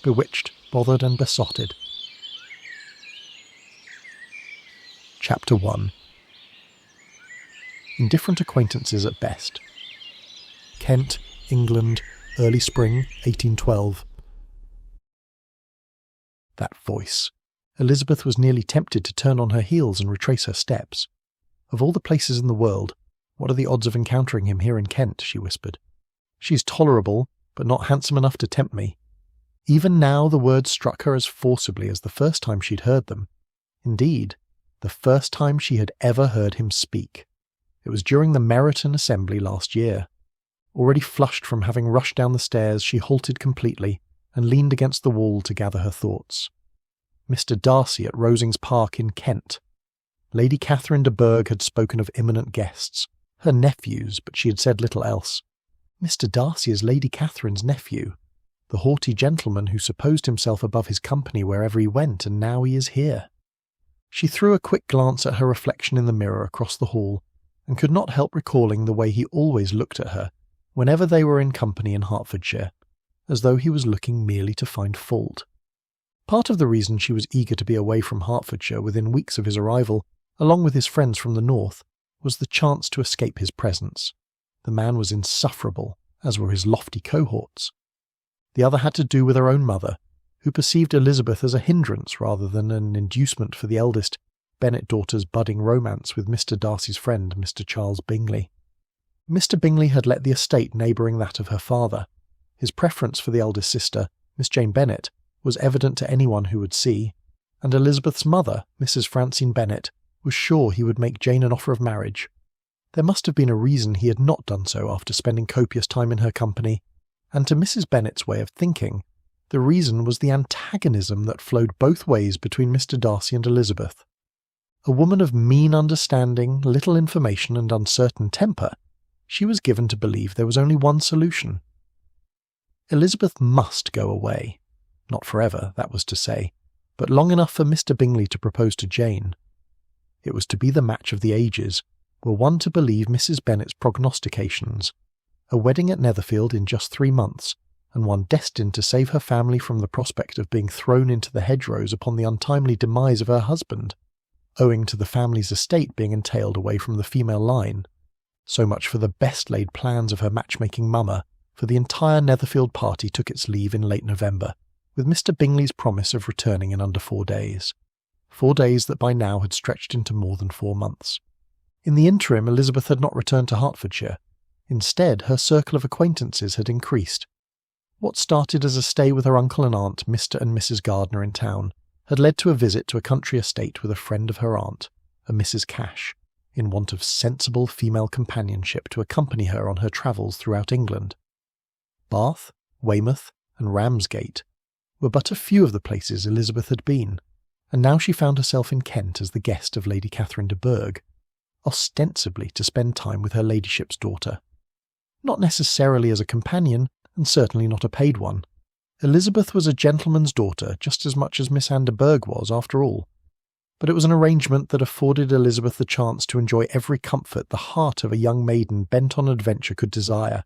bewitched, bothered and besotted. Chapter 1. Indifferent acquaintances at best. Kent, England, early spring, 1812. That voice. Elizabeth was nearly tempted to turn on her heels and retrace her steps. Of all the places in the world, what are the odds of encountering him here in Kent, she whispered. She's tolerable, but not handsome enough to tempt me. Even now the words struck her as forcibly as the first time she'd heard them. Indeed, the first time she had ever heard him speak. It was during the Meryton Assembly last year. Already flushed from having rushed down the stairs, she halted completely and leaned against the wall to gather her thoughts. Mr. Darcy at Rosings Park in Kent. Lady Catherine de Bourgh had spoken of imminent guests, her nephews, but she had said little else. Mr. Darcy is Lady Catherine's nephew, the haughty gentleman who supposed himself above his company wherever he went, and now he is here. She threw a quick glance at her reflection in the mirror across the hall, and could not help recalling the way he always looked at her whenever they were in company in Hertfordshire, as though he was looking merely to find fault. Part of the reason she was eager to be away from Hertfordshire within weeks of his arrival, along with his friends from the north, was the chance to escape his presence. The man was insufferable, as were his lofty cohorts. The other had to do with her own mother, who perceived Elizabeth as a hindrance rather than an inducement for the eldest Bennet daughter's budding romance with Mr. Darcy's friend, Mr. Charles Bingley. Mr. Bingley had let the estate neighbouring that of her father. His preference for the eldest sister, Miss Jane Bennet, was evident to anyone who would see, and Elizabeth's mother, Mrs. Francine Bennet, was sure he would make Jane an offer of marriage. There must have been a reason he had not done so after spending copious time in her company, and to Mrs. Bennet's way of thinking, the reason was the antagonism that flowed both ways between Mr. Darcy and Elizabeth. A woman of mean understanding, little information and uncertain temper, she was given to believe there was only one solution. Elizabeth must go away. Not forever, that was to say, but long enough for Mr. Bingley to propose to Jane. It was to be the match of the ages, were one to believe Mrs. Bennet's prognostications. A wedding at Netherfield in just 3 months, and one destined to save her family from the prospect of being thrown into the hedgerows upon the untimely demise of her husband, owing to the family's estate being entailed away from the female line. So much for the best-laid plans of her matchmaking mummer, for the entire Netherfield party took its leave in late November, with Mr. Bingley's promise of returning in under 4 days. 4 days that by now had stretched into more than 4 months. In the interim, Elizabeth had not returned to Hertfordshire. Instead, her circle of acquaintances had increased. What started as a stay with her uncle and aunt, Mr. and Mrs. Gardiner, in town, had led to a visit to a country estate with a friend of her aunt, a Mrs. Cash, in want of sensible female companionship to accompany her on her travels throughout England. Bath, Weymouth, and Ramsgate were but a few of the places Elizabeth had been, and now she found herself in Kent as the guest of Lady Catherine de Bourgh, ostensibly to spend time with her ladyship's daughter. Not necessarily as a companion, and certainly not a paid one. Elizabeth was a gentleman's daughter just as much as Miss Anne de Bourgh was, after all. But it was an arrangement that afforded Elizabeth the chance to enjoy every comfort the heart of a young maiden bent on adventure could desire,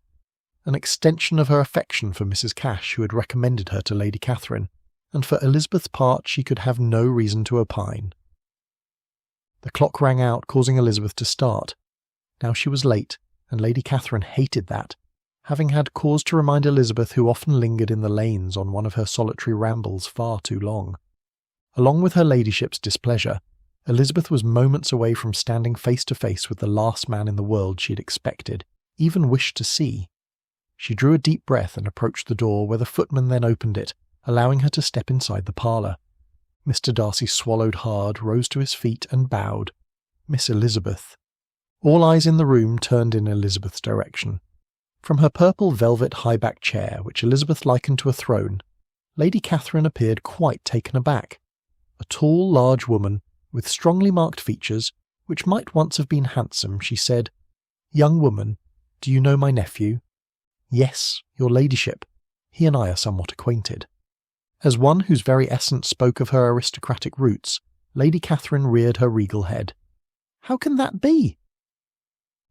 an extension of her affection for Mrs. Cash, who had recommended her to Lady Catherine, and for Elizabeth's part she could have no reason to opine. The clock rang out, causing Elizabeth to start. Now she was late, and Lady Catherine hated that, having had cause to remind Elizabeth, who often lingered in the lanes on one of her solitary rambles far too long. Along with her ladyship's displeasure, Elizabeth was moments away from standing face to face with the last man in the world she had expected, even wished to see. She drew a deep breath and approached the door, where the footman then opened it, allowing her to step inside the parlour. Mr. Darcy swallowed hard, rose to his feet and bowed. Miss Elizabeth. All eyes in the room turned in Elizabeth's direction. From her purple velvet high-backed chair, which Elizabeth likened to a throne, Lady Catherine appeared quite taken aback. A tall, large woman, with strongly marked features, which might once have been handsome, she said, "Young woman, do you know my nephew?" "Yes, your ladyship. He and I are somewhat acquainted." As one whose very essence spoke of her aristocratic roots, Lady Catherine reared her regal head. "How can that be?"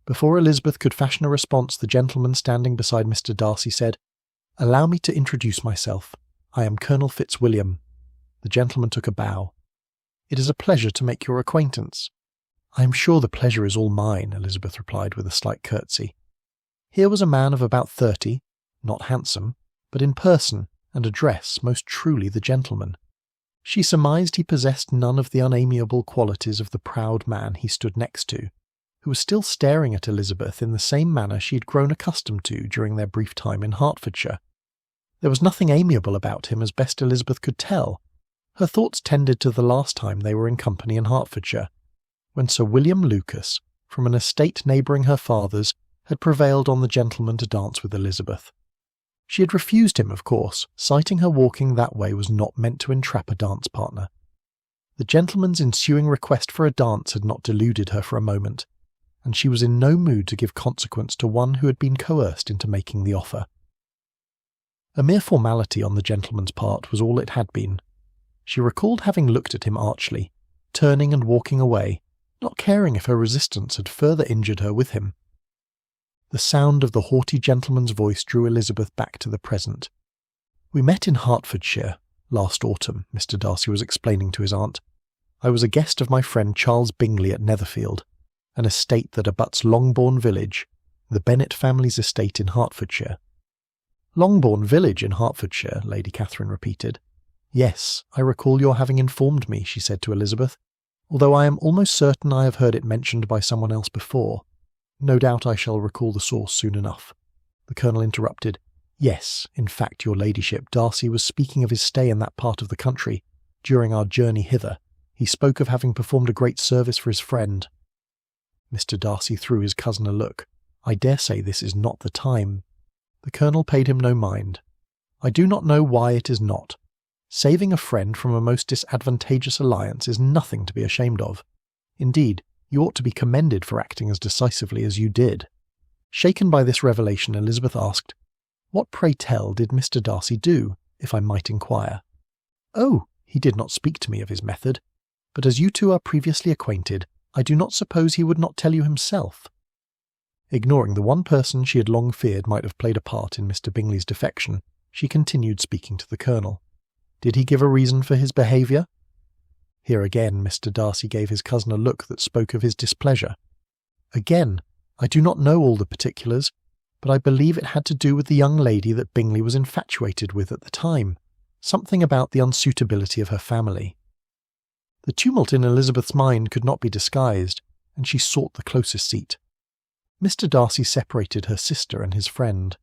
Before Elizabeth could fashion a response, the gentleman standing beside Mr. Darcy said, "Allow me to introduce myself. I am Colonel Fitzwilliam." The gentleman took a bow. "It is a pleasure to make your acquaintance." "I am sure the pleasure is all mine," Elizabeth replied with a slight curtsy. Here was a man of about 30, not handsome, but in person and address most truly the gentleman. She surmised he possessed none of the unamiable qualities of the proud man he stood next to, who was still staring at Elizabeth in the same manner she had grown accustomed to during their brief time in Hertfordshire. There was nothing amiable about him as best Elizabeth could tell. Her thoughts tended to the last time they were in company in Hertfordshire, when Sir William Lucas, from an estate neighbouring her father's, had prevailed on the gentleman to dance with Elizabeth. She had refused him, of course, citing her walking that way was not meant to entrap a dance partner. The gentleman's ensuing request for a dance had not deluded her for a moment, and she was in no mood to give consequence to one who had been coerced into making the offer. A mere formality on the gentleman's part was all it had been. She recalled having looked at him archly, turning and walking away, not caring if her resistance had further injured her with him. The sound of the haughty gentleman's voice drew Elizabeth back to the present. "We met in Hertfordshire last autumn," Mr. Darcy was explaining to his aunt. "I was a guest of my friend Charles Bingley at Netherfield, an estate that abuts Longbourn Village, the Bennet family's estate in Hertfordshire." "Longbourn Village in Hertfordshire," Lady Catherine repeated. "Yes, I recall your having informed me," she said to Elizabeth, "although I am almost certain I have heard it mentioned by someone else before. No doubt I shall recall the source soon enough." The Colonel interrupted. "Yes, in fact, your ladyship, Darcy was speaking of his stay in that part of the country during our journey hither. He spoke of having performed a great service for his friend." Mr. Darcy threw his cousin a look. "I dare say this is not the time." The Colonel paid him no mind. "I do not know why it is not. Saving a friend from a most disadvantageous alliance is nothing to be ashamed of. Indeed, you ought to be commended for acting as decisively as you did." Shaken by this revelation, Elizabeth asked, "What, pray tell, did Mr. Darcy do, if I might inquire?" "Oh, he did not speak to me of his method, but as you two are previously acquainted, I do not suppose he would not tell you himself." Ignoring the one person she had long feared might have played a part in Mr. Bingley's defection, she continued speaking to the Colonel. "Did he give a reason for his behaviour?" Here again Mr. Darcy gave his cousin a look that spoke of his displeasure. "Again, I do not know all the particulars, but I believe it had to do with the young lady that Bingley was infatuated with at the time, something about the unsuitability of her family." The tumult in Elizabeth's mind could not be disguised, and she sought the closest seat. Mr. Darcy separated her sister and his friend.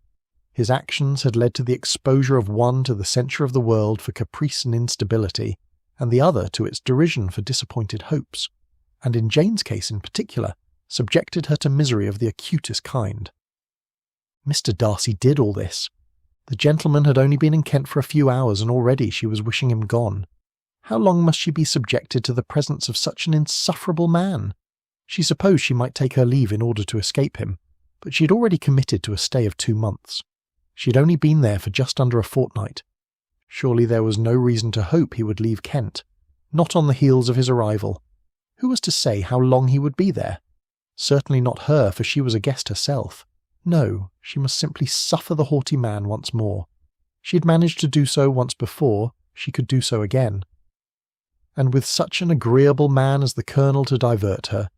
His actions had led to the exposure of one to the censure of the world for caprice and instability, and the other to its derision for disappointed hopes, and in Jane's case in particular, subjected her to misery of the acutest kind. Mr. Darcy did all this. The gentleman had only been in Kent for a few hours, and already she was wishing him gone. How long must she be subjected to the presence of such an insufferable man? She supposed she might take her leave in order to escape him, but she had already committed to a stay of 2 months. She had only been there for just under a fortnight. Surely there was no reason to hope he would leave Kent, not on the heels of his arrival. Who was to say how long he would be there? Certainly not her, for she was a guest herself. No, she must simply suffer the haughty man once more. She had managed to do so once before, she could do so again. And with such an agreeable man as the Colonel to divert her,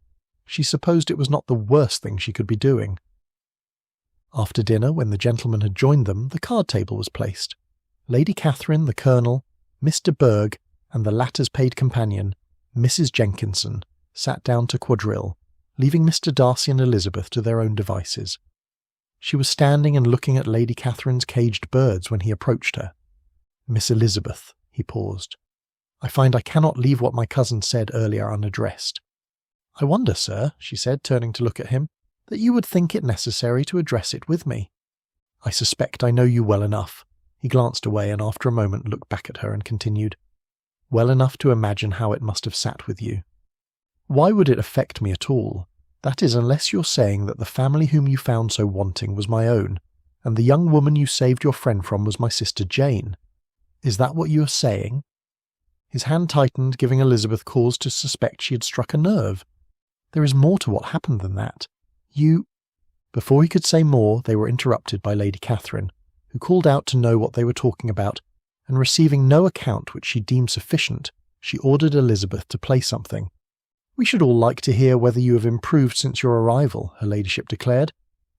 she supposed it was not the worst thing she could be doing. After dinner, when the gentleman had joined them, the card table was placed. Lady Catherine, the Colonel, Mr. Berg, and the latter's paid companion, Mrs. Jenkinson, sat down to quadrille, leaving Mr. Darcy and Elizabeth to their own devices. She was standing and looking at Lady Catherine's caged birds when he approached her. "Miss Elizabeth," he paused, "I find I cannot leave what my cousin said earlier unaddressed." "I wonder, sir," she said, turning to look at him, "that you would think it necessary to address it with me." "I suspect I know you well enough." He glanced away and after a moment looked back at her and continued, "Well enough to imagine how it must have sat with you. Why would it affect me at all? That is, unless you're saying that the family whom you found so wanting was my own, and the young woman you saved your friend from was my sister Jane. Is that what you are saying?" His hand tightened, giving Elizabeth cause to suspect she had struck a nerve. "There is more to what happened than that. You—" Before he could say more, they were interrupted by Lady Catherine, who called out to know what they were talking about, and receiving no account which she deemed sufficient, she ordered Elizabeth to play something. "We should all like to hear whether you have improved since your arrival," her ladyship declared,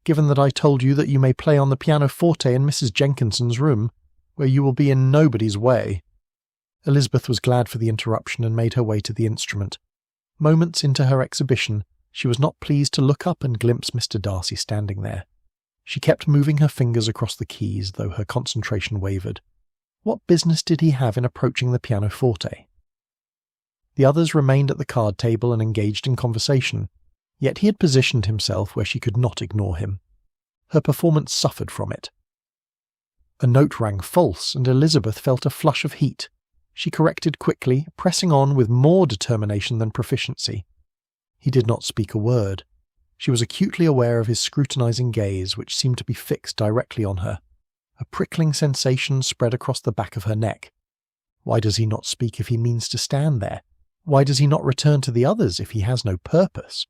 "given that I told you that you may play on the pianoforte in Mrs. Jenkinson's room, where you will be in nobody's way." Elizabeth was glad for the interruption and made her way to the instrument. Moments into her exhibition, she was not pleased to look up and glimpse Mr. Darcy standing there. She kept moving her fingers across the keys, though her concentration wavered. What business did he have in approaching the pianoforte? The others remained at the card table and engaged in conversation, yet he had positioned himself where she could not ignore him. Her performance suffered from it. A note rang false, and Elizabeth felt a flush of heat. She corrected quickly, pressing on with more determination than proficiency. He did not speak a word. She was acutely aware of his scrutinizing gaze, which seemed to be fixed directly on her. A prickling sensation spread across the back of her neck. Why does he not speak if he means to stand there? Why does he not return to the others if he has no purpose?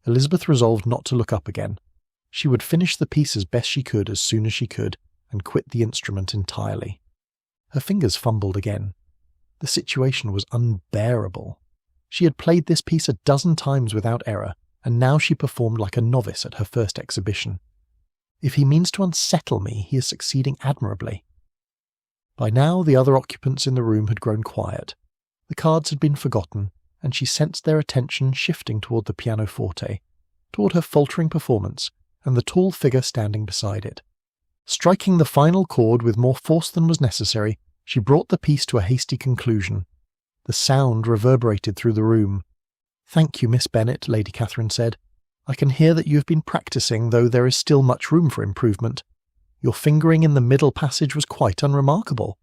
Elizabeth resolved not to look up again. She would finish the piece as best she could as soon as she could, and quit the instrument entirely. Her fingers fumbled again. The situation was unbearable. She had played this piece 12 times without error, and now she performed like a novice at her first exhibition. If he means to unsettle me, he is succeeding admirably. By now the other occupants in the room had grown quiet. The cards had been forgotten, and she sensed their attention shifting toward the pianoforte, toward her faltering performance, and the tall figure standing beside it. Striking the final chord with more force than was necessary, she brought the piece to a hasty conclusion. The sound reverberated through the room. "Thank you, Miss Bennet," Lady Catherine said. "I can hear that you have been practising, though there is still much room for improvement. Your fingering in the middle passage was quite unremarkable."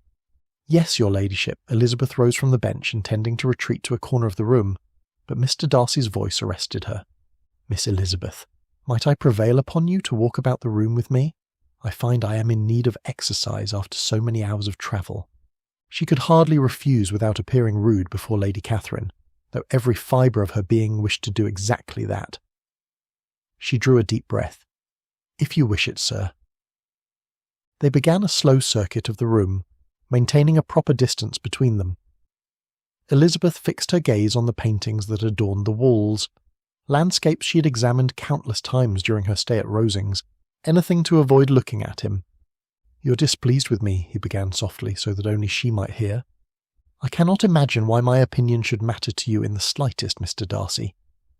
"Yes, your ladyship." Elizabeth rose from the bench, intending to retreat to a corner of the room, but Mr. Darcy's voice arrested her. "Miss Elizabeth, might I prevail upon you to walk about the room with me? I find I am in need of exercise after so many hours of travel." She could hardly refuse without appearing rude before Lady Catherine, though every fibre of her being wished to do exactly that. She drew a deep breath. "If you wish it, sir." They began a slow circuit of the room, maintaining a proper distance between them. Elizabeth fixed her gaze on the paintings that adorned the walls, landscapes she had examined countless times during her stay at Rosings, anything to avoid looking at him. "You're displeased with me," he began softly, so that only she might hear. "I cannot imagine why my opinion should matter to you in the slightest, Mr. Darcy.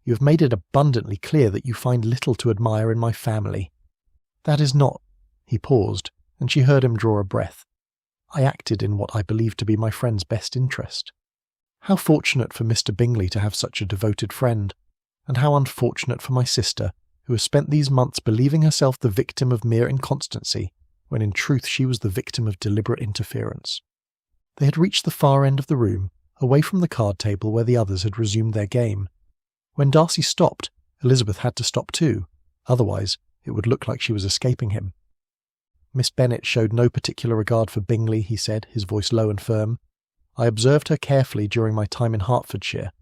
You have made it abundantly clear that you find little to admire in my family. That is not—" He paused, and she heard him draw a breath. "I acted in what I believed to be my friend's best interest. How fortunate for Mr. Bingley to have such a devoted friend, and how unfortunate for my sister, who has spent these months believing herself the victim of mere inconstancy, when in truth she was the victim of deliberate interference." They had reached the far end of the room, away from the card table where the others had resumed their game. When Darcy stopped, Elizabeth had to stop too, otherwise it would look like she was escaping him. "Miss Bennet showed no particular regard for Bingley," he said, his voice low and firm. "I observed her carefully during my time in Hertfordshire.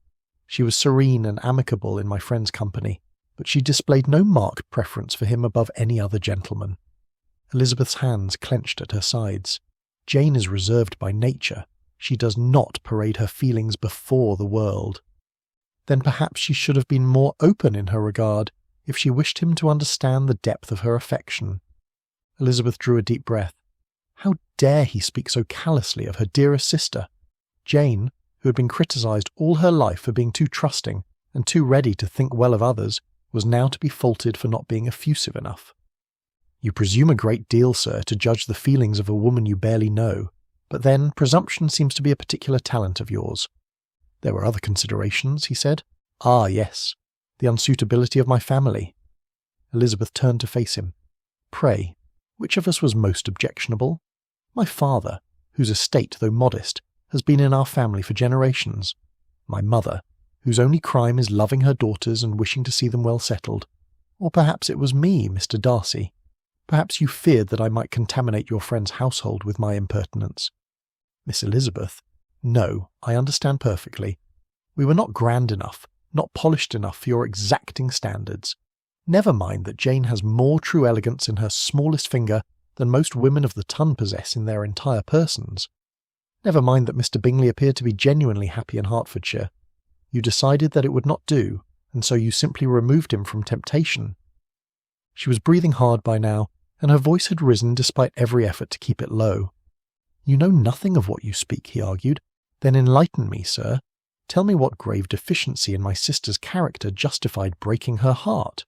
She was serene and amicable in my friend's company, but she displayed no marked preference for him above any other gentleman." Elizabeth's hands clenched at her sides. Jane is reserved by nature. She does not parade her feelings before the world. Then perhaps she should have been more open in her regard, if she wished him to understand the depth of her affection. Elizabeth drew a deep breath. How dare he speak so callously of her dearest sister? Jane, who had been criticised all her life for being too trusting and too ready to think well of others, was now to be faulted for not being effusive enough. "You presume a great deal, sir, to judge the feelings of a woman you barely know, but then presumption seems to be a particular talent of yours." "There were other considerations," he said. "Ah, yes. The unsuitability of my family." Elizabeth turned to face him. "Pray, which of us was most objectionable? My father, whose estate, though modest, has been in our family for generations. My mother, whose only crime is loving her daughters and wishing to see them well settled. Or perhaps it was me, Mr. Darcy. Perhaps you feared that I might contaminate your friend's household with my impertinence." "Miss Elizabeth, no, I understand perfectly. We were not grand enough, not polished enough for your exacting standards. Never mind that Jane has more true elegance in her smallest finger than most women of the ton possess in their entire persons. Never mind that Mr. Bingley appeared to be genuinely happy in Hertfordshire. You decided that it would not do, and so you simply removed him from temptation." She was breathing hard by now, and her voice had risen despite every effort to keep it low. "You know nothing of what you speak," he argued. "Then enlighten me, sir. Tell me what grave deficiency in my sister's character justified breaking her heart."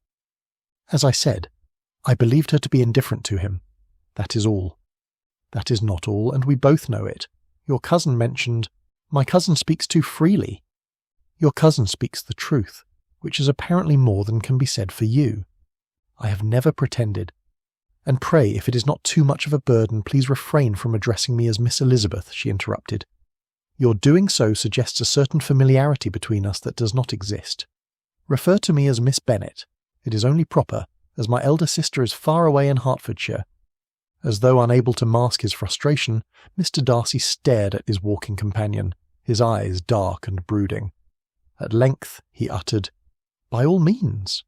"As I said, I believed her to be indifferent to him. That is all." "That is not all, and we both know it. Your cousin mentioned—" "My cousin speaks too freely." "Your cousin speaks the truth, which is apparently more than can be said for you. I have never pretended. And pray, if it is not too much of a burden, please refrain from addressing me as Miss Elizabeth," she interrupted. "Your doing so suggests a certain familiarity between us that does not exist. Refer to me as Miss Bennet. It is only proper, as my elder sister is far away in Hertfordshire." As though unable to mask his frustration, Mr. Darcy stared at his walking companion, his eyes dark and brooding. At length he uttered, "By all means."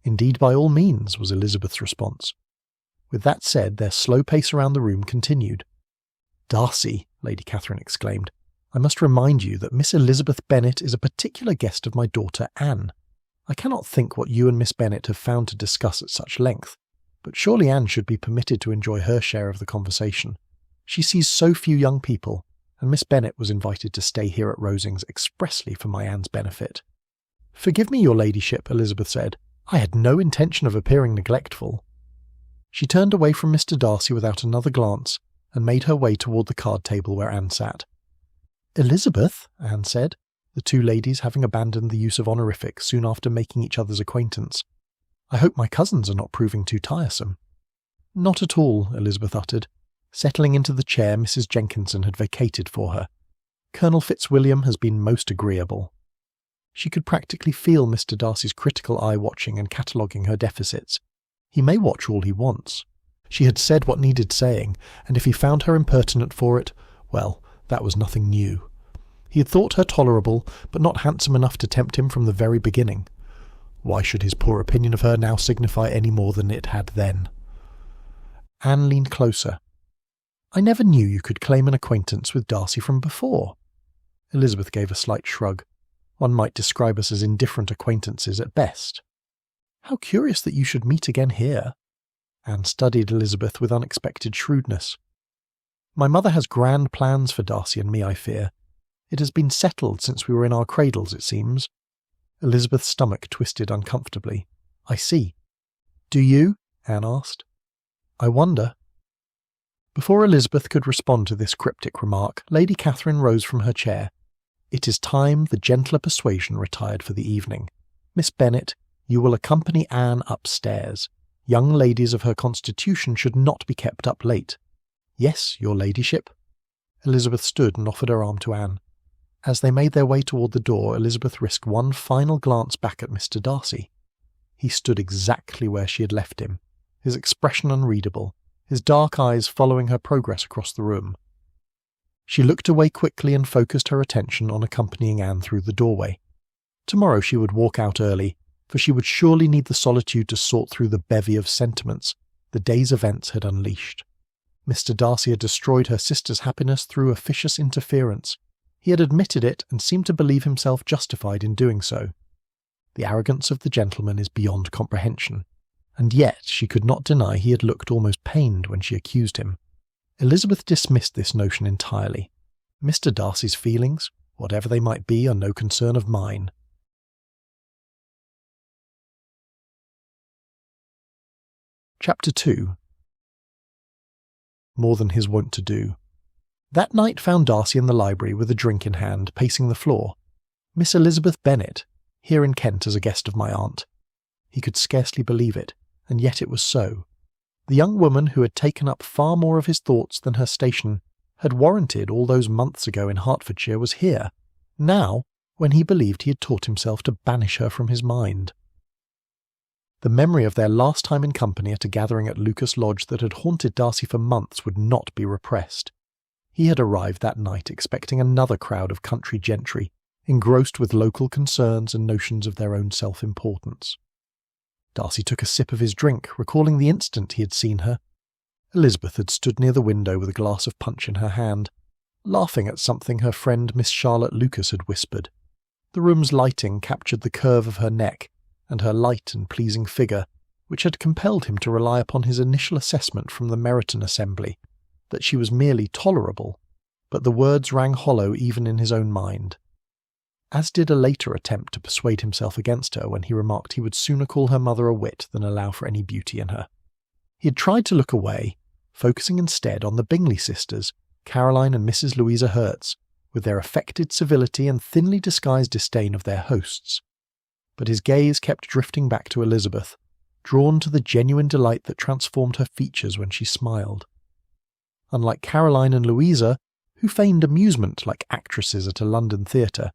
"Indeed, by all means," was Elizabeth's response. With that said, their slow pace around the room continued. "Darcy," Lady Catherine exclaimed, "I must remind you that Miss Elizabeth Bennet is a particular guest of my daughter Anne. I cannot think what you and Miss Bennet have found to discuss at such length, but surely Anne should be permitted to enjoy her share of the conversation. She sees so few young people, and Miss Bennet was invited to stay here at Rosings expressly for my Anne's benefit." "Forgive me, your ladyship," Elizabeth said. "I had no intention of appearing neglectful." She turned away from Mr. Darcy without another glance, and made her way toward the card table where Anne sat. "Elizabeth," Anne said, the two ladies having abandoned the use of honorifics soon after making each other's acquaintance. "I hope my cousins are not proving too tiresome." "Not at all," Elizabeth uttered, settling into the chair Mrs. Jenkinson had vacated for her. "Colonel Fitzwilliam has been most agreeable." She could practically feel Mr. Darcy's critical eye watching and cataloguing her deficits. He may watch all he wants. She had said what needed saying, and if he found her impertinent for it, well, that was nothing new. He had thought her tolerable, but not handsome enough to tempt him from the very beginning. Why should his poor opinion of her now signify any more than it had then? Anne leaned closer. "I never knew you could claim an acquaintance with Darcy from before." Elizabeth gave a slight shrug. "One might describe us as indifferent acquaintances at best." "How curious that you should meet again here." Anne studied Elizabeth with unexpected shrewdness. "My mother has grand plans for Darcy and me, I fear. It has been settled since we were in our cradles, it seems." Elizabeth's stomach twisted uncomfortably. "I see. Do you?" Anne asked. "I wonder." Before Elizabeth could respond to this cryptic remark, Lady Catherine rose from her chair. "It is time the gentler persuasion retired for the evening. Miss Bennet, you will accompany Anne upstairs. Young ladies of her constitution should not be kept up late." "Yes, your ladyship." Elizabeth stood and offered her arm to Anne. As they made their way toward the door, Elizabeth risked one final glance back at Mr. Darcy. He stood exactly where she had left him, his expression unreadable, his dark eyes following her progress across the room. She looked away quickly and focused her attention on accompanying Anne through the doorway. Tomorrow she would walk out early, for she would surely need the solitude to sort through the bevy of sentiments the day's events had unleashed. Mr. Darcy had destroyed her sister's happiness through officious interference. He had admitted it and seemed to believe himself justified in doing so. The arrogance of the gentleman is beyond comprehension, and yet she could not deny he had looked almost pained when she accused him. Elizabeth dismissed this notion entirely. Mr. Darcy's feelings, whatever they might be, are no concern of mine. Chapter 2. More than his wont to do. That night found Darcy in the library with a drink in hand, pacing the floor. Miss Elizabeth Bennet, here in Kent as a guest of my aunt. He could scarcely believe it, and yet it was so. The young woman who had taken up far more of his thoughts than her station, had warranted all those months ago in Hertfordshire, was here, now, when he believed he had taught himself to banish her from his mind. The memory of their last time in company at a gathering at Lucas Lodge that had haunted Darcy for months would not be repressed. He had arrived that night expecting another crowd of country gentry, engrossed with local concerns and notions of their own self-importance. Darcy took a sip of his drink, recalling the instant he had seen her. Elizabeth had stood near the window with a glass of punch in her hand, laughing at something her friend Miss Charlotte Lucas had whispered. The room's lighting captured the curve of her neck and her light and pleasing figure, which had compelled him to rely upon his initial assessment from the Meryton assembly, that she was merely tolerable, but the words rang hollow even in his own mind. As did a later attempt to persuade himself against her when he remarked he would sooner call her mother a wit than allow for any beauty in her. He had tried to look away, focusing instead on the Bingley sisters, Caroline and Mrs. Louisa Hertz, with their affected civility and thinly disguised disdain of their hosts. But his gaze kept drifting back to Elizabeth, drawn to the genuine delight that transformed her features when she smiled. Unlike Caroline and Louisa, who feigned amusement like actresses at a London theatre,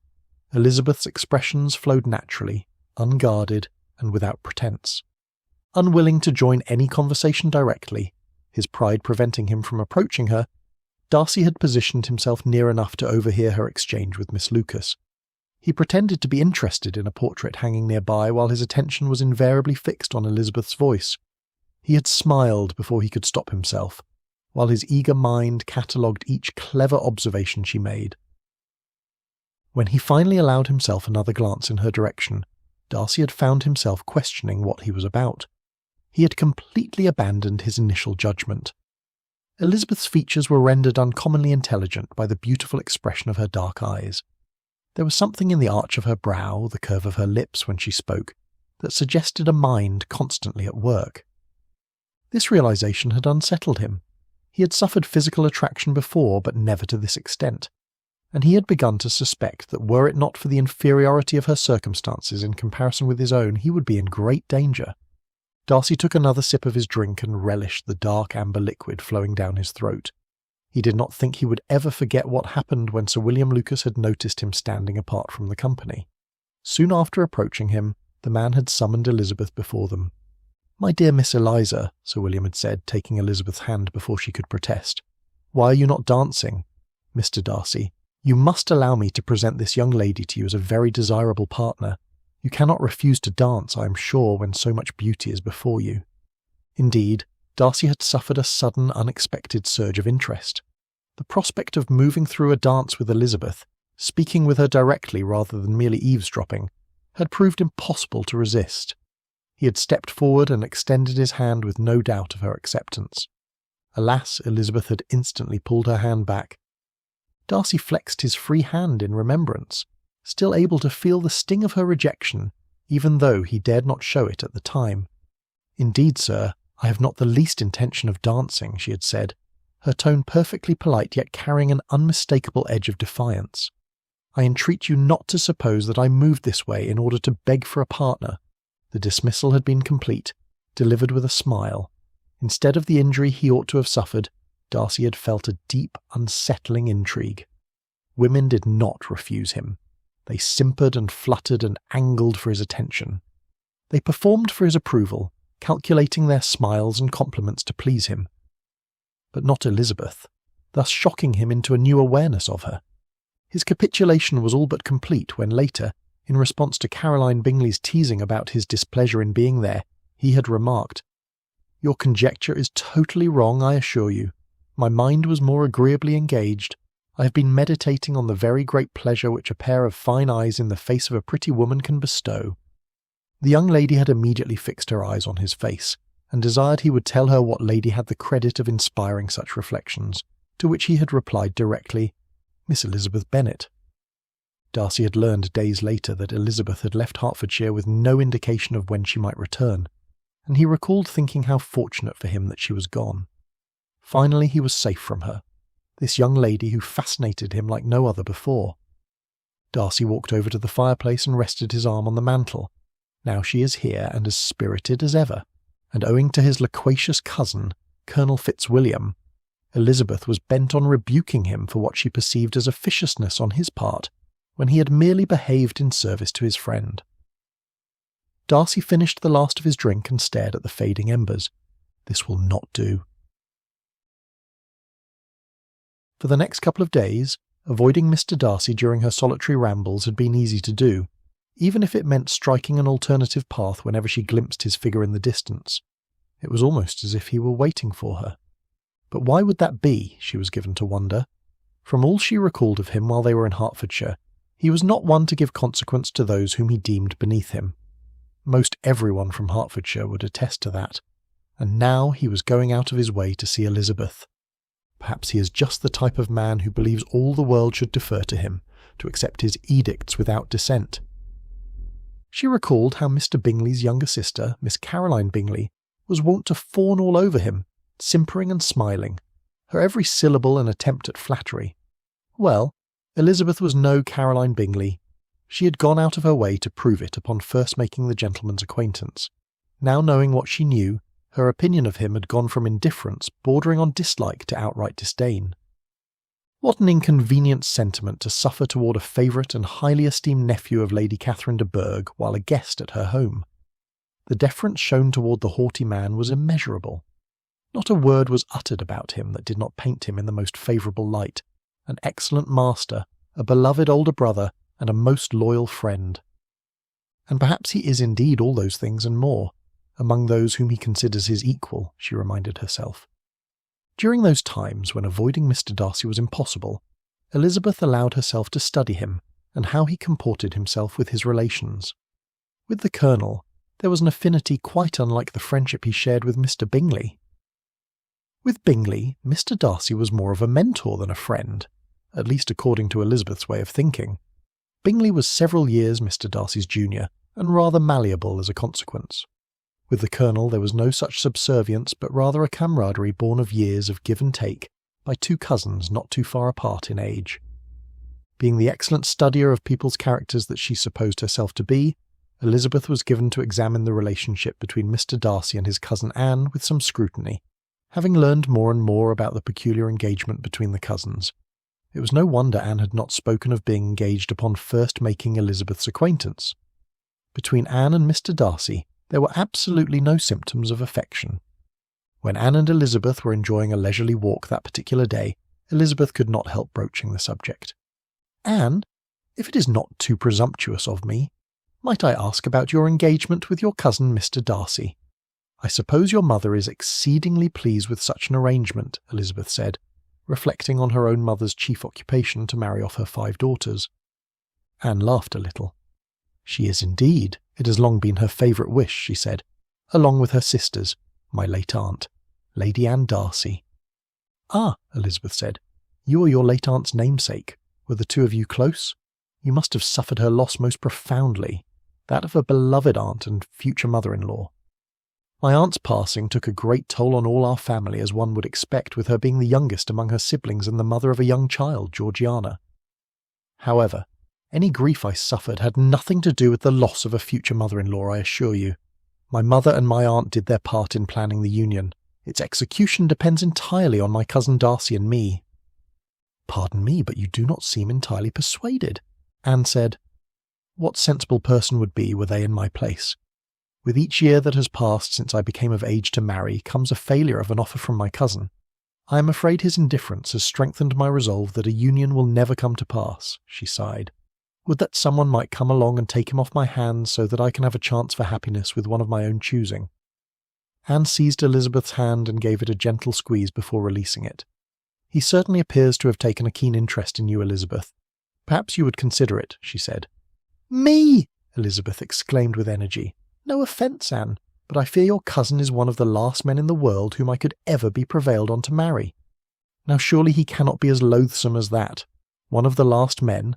Elizabeth's expressions flowed naturally, unguarded, and without pretense. Unwilling to join any conversation directly, his pride preventing him from approaching her, Darcy had positioned himself near enough to overhear her exchange with Miss Lucas. He pretended to be interested in a portrait hanging nearby while his attention was invariably fixed on Elizabeth's voice. He had smiled before he could stop himself, while his eager mind catalogued each clever observation she made. When he finally allowed himself another glance in her direction, Darcy had found himself questioning what he was about. He had completely abandoned his initial judgment. Elizabeth's features were rendered uncommonly intelligent by the beautiful expression of her dark eyes. There was something in the arch of her brow, the curve of her lips when she spoke, that suggested a mind constantly at work. This realization had unsettled him. He had suffered physical attraction before, but never to this extent, and he had begun to suspect that were it not for the inferiority of her circumstances in comparison with his own, he would be in great danger. Darcy took another sip of his drink and relished the dark amber liquid flowing down his throat. He did not think he would ever forget what happened when Sir William Lucas had noticed him standing apart from the company. Soon after approaching him, the man had summoned Elizabeth before them. "My dear Miss Eliza," Sir William had said, taking Elizabeth's hand before she could protest, "why are you not dancing? Mr. Darcy, you must allow me to present this young lady to you as a very desirable partner. You cannot refuse to dance, I am sure, when so much beauty is before you." Indeed, Darcy had suffered a sudden, unexpected surge of interest. The prospect of moving through a dance with Elizabeth, speaking with her directly rather than merely eavesdropping, had proved impossible to resist. He had stepped forward and extended his hand with no doubt of her acceptance. Alas, Elizabeth had instantly pulled her hand back. Darcy flexed his free hand in remembrance, still able to feel the sting of her rejection, even though he dared not show it at the time. "Indeed, sir, I have not the least intention of dancing," she had said, her tone perfectly polite yet carrying an unmistakable edge of defiance. "I entreat you not to suppose that I moved this way in order to beg for a partner." The dismissal had been complete, delivered with a smile. Instead of the injury he ought to have suffered, Darcy had felt a deep, unsettling intrigue. Women did not refuse him. They simpered and fluttered and angled for his attention. They performed for his approval, calculating their smiles and compliments to please him. But not Elizabeth, thus shocking him into a new awareness of her. His capitulation was all but complete when later, in response to Caroline Bingley's teasing about his displeasure in being there, he had remarked, "Your conjecture is totally wrong, I assure you. My mind was more agreeably engaged. I have been meditating on the very great pleasure which a pair of fine eyes in the face of a pretty woman can bestow." The young lady had immediately fixed her eyes on his face, and desired he would tell her what lady had the credit of inspiring such reflections, to which he had replied directly, "Miss Elizabeth Bennet." Darcy had learned days later that Elizabeth had left Hertfordshire with no indication of when she might return, and he recalled thinking how fortunate for him that she was gone. Finally he was safe from her, this young lady who fascinated him like no other before. Darcy walked over to the fireplace and rested his arm on the mantel. Now she is here and as spirited as ever, and owing to his loquacious cousin, Colonel Fitzwilliam, Elizabeth was bent on rebuking him for what she perceived as officiousness on his part, when he had merely behaved in service to his friend. Darcy finished the last of his drink and stared at the fading embers. This will not do. For the next couple of days, avoiding Mr. Darcy during her solitary rambles had been easy to do, even if it meant striking an alternative path whenever she glimpsed his figure in the distance. It was almost as if he were waiting for her. But why would that be, she was given to wonder. From all she recalled of him while they were in Hertfordshire, he was not one to give consequence to those whom he deemed beneath him. Most everyone from Hertfordshire would attest to that. And now he was going out of his way to see Elizabeth. Perhaps he is just the type of man who believes all the world should defer to him, to accept his edicts without dissent. She recalled how Mr. Bingley's younger sister, Miss Caroline Bingley, was wont to fawn all over him, simpering and smiling, her every syllable an attempt at flattery. Well, Elizabeth was no Caroline Bingley. She had gone out of her way to prove it upon first making the gentleman's acquaintance. Now knowing what she knew, her opinion of him had gone from indifference bordering on dislike to outright disdain. What an inconvenient sentiment to suffer toward a favourite and highly esteemed nephew of Lady Catherine de Bourgh while a guest at her home. The deference shown toward the haughty man was immeasurable. Not a word was uttered about him that did not paint him in the most favourable light, an excellent master, a beloved older brother, and a most loyal friend. And perhaps he is indeed all those things and more, among those whom he considers his equal, she reminded herself. During those times when avoiding Mr. Darcy was impossible, Elizabeth allowed herself to study him and how he comported himself with his relations. With the Colonel, there was an affinity quite unlike the friendship he shared with Mr. Bingley. With Bingley, Mr. Darcy was more of a mentor than a friend, at least according to Elizabeth's way of thinking. Bingley was several years Mr. Darcy's junior, and rather malleable as a consequence. With the Colonel there was no such subservience, but rather a camaraderie born of years of give and take by two cousins not too far apart in age. Being the excellent studier of people's characters that she supposed herself to be, Elizabeth was given to examine the relationship between Mr. Darcy and his cousin Anne with some scrutiny, having learned more and more about the peculiar engagement between the cousins. It was no wonder Anne had not spoken of being engaged upon first making Elizabeth's acquaintance. Between Anne and Mr. Darcy, there were absolutely no symptoms of affection. When Anne and Elizabeth were enjoying a leisurely walk that particular day, Elizabeth could not help broaching the subject. "Anne, if it is not too presumptuous of me, might I ask about your engagement with your cousin Mr. Darcy? I suppose your mother is exceedingly pleased with such an arrangement," Elizabeth said, reflecting on her own mother's chief occupation to marry off her 5 daughters. Anne laughed a little. "She is indeed. It has long been her favourite wish," she said, "along with her sisters, my late aunt, Lady Anne Darcy." "Ah," Elizabeth said, "you are your late aunt's namesake. Were the two of you close? You must have suffered her loss most profoundly, that of a beloved aunt and future mother-in-law." "My aunt's passing took a great toll on all our family, as one would expect, with her being the youngest among her siblings and the mother of a young child, Georgiana. However, any grief I suffered had nothing to do with the loss of a future mother-in-law, I assure you. My mother and my aunt did their part in planning the union. Its execution depends entirely on my cousin Darcy and me." "Pardon me, but you do not seem entirely persuaded," Anne said. "What sensible person would be were they in my place? With each year that has passed since I became of age to marry comes a failure of an offer from my cousin. I am afraid his indifference has strengthened my resolve that a union will never come to pass," she sighed. "Would that someone might come along and take him off my hands so that I can have a chance for happiness with one of my own choosing." Anne seized Elizabeth's hand and gave it a gentle squeeze before releasing it. "He certainly appears to have taken a keen interest in you, Elizabeth. Perhaps you would consider it," she said. "Me!" Elizabeth exclaimed with energy. "No offence, Anne, but I fear your cousin is one of the last men in the world whom I could ever be prevailed on to marry. Now surely he cannot be as loathsome as that. One of the last men?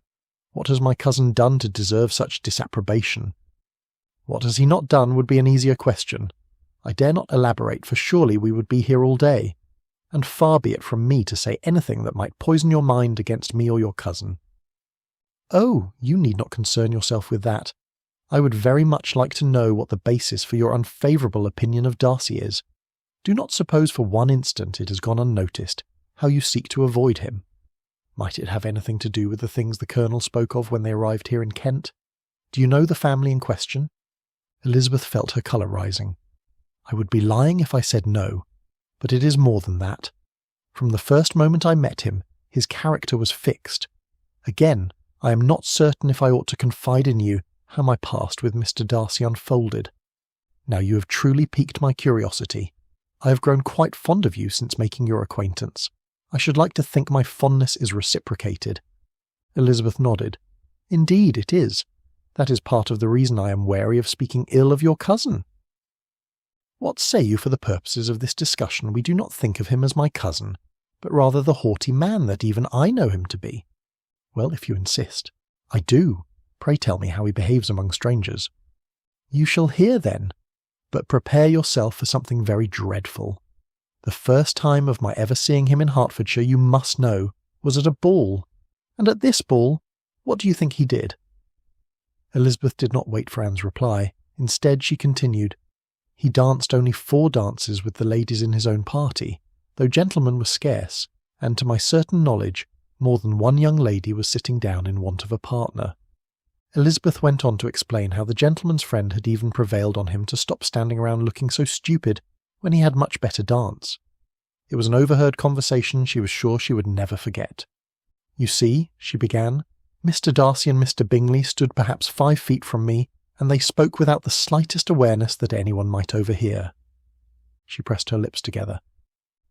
What has my cousin done to deserve such disapprobation? What has he not done would be an easier question. I dare not elaborate, for surely we would be here all day. And far be it from me to say anything that might poison your mind against me or your cousin." "Oh, you need not concern yourself with that. I would very much like to know what the basis for your unfavourable opinion of Darcy is. Do not suppose for one instant it has gone unnoticed, how you seek to avoid him. Might it have anything to do with the things the Colonel spoke of when they arrived here in Kent? Do you know the family in question?" Elizabeth felt her colour rising. "I would be lying if I said no, but it is more than that. From the first moment I met him, his character was fixed. Again, I am not certain if I ought to confide in you how my past with Mr. Darcy unfolded. Now you have truly piqued my curiosity. I have grown quite fond of you since making your acquaintance. I should like to think my fondness is reciprocated." Elizabeth nodded. "Indeed, it is. That is part of the reason I am wary of speaking ill of your cousin." "What say you for the purposes of this discussion we do not think of him as my cousin, but rather the haughty man that even I know him to be?" "Well, if you insist." "I do. Pray tell me how he behaves among strangers." "You shall hear then. But prepare yourself for something very dreadful. The first time of my ever seeing him in Hertfordshire, you must know, was at a ball. And at this ball, what do you think he did?" Elizabeth did not wait for Anne's reply. Instead, she continued, "He danced only 4 dances with the ladies in his own party, though gentlemen were scarce, and to my certain knowledge, more than one young lady was sitting down in want of a partner." Elizabeth went on to explain how the gentleman's friend had even prevailed on him to stop standing around looking so stupid when he had much better dance. It was an overheard conversation she was sure she would never forget. "You see," she began, "Mr. Darcy and Mr. Bingley stood perhaps 5 feet from me, and they spoke without the slightest awareness that anyone might overhear." She pressed her lips together.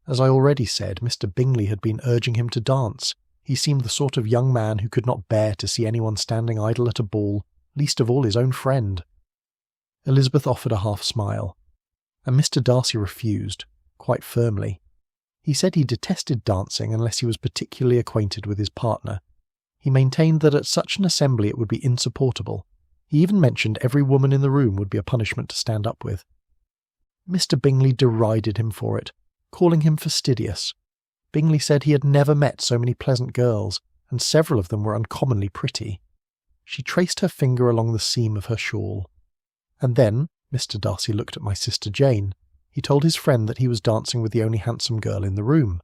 As I already said, Mr. Bingley had been urging him to dance. He seemed the sort of young man who could not bear to see anyone standing idle at a ball, least of all his own friend. Elizabeth offered a half-smile, and Mr. Darcy refused, quite firmly. He said he detested dancing unless he was particularly acquainted with his partner. He maintained that at such an assembly it would be insupportable. He even mentioned every woman in the room would be a punishment to stand up with. Mr. Bingley derided him for it, calling him fastidious. Bingley said he had never met so many pleasant girls, and several of them were uncommonly pretty. She traced her finger along the seam of her shawl. And then Mr. Darcy looked at my sister Jane. He told his friend that he was dancing with the only handsome girl in the room.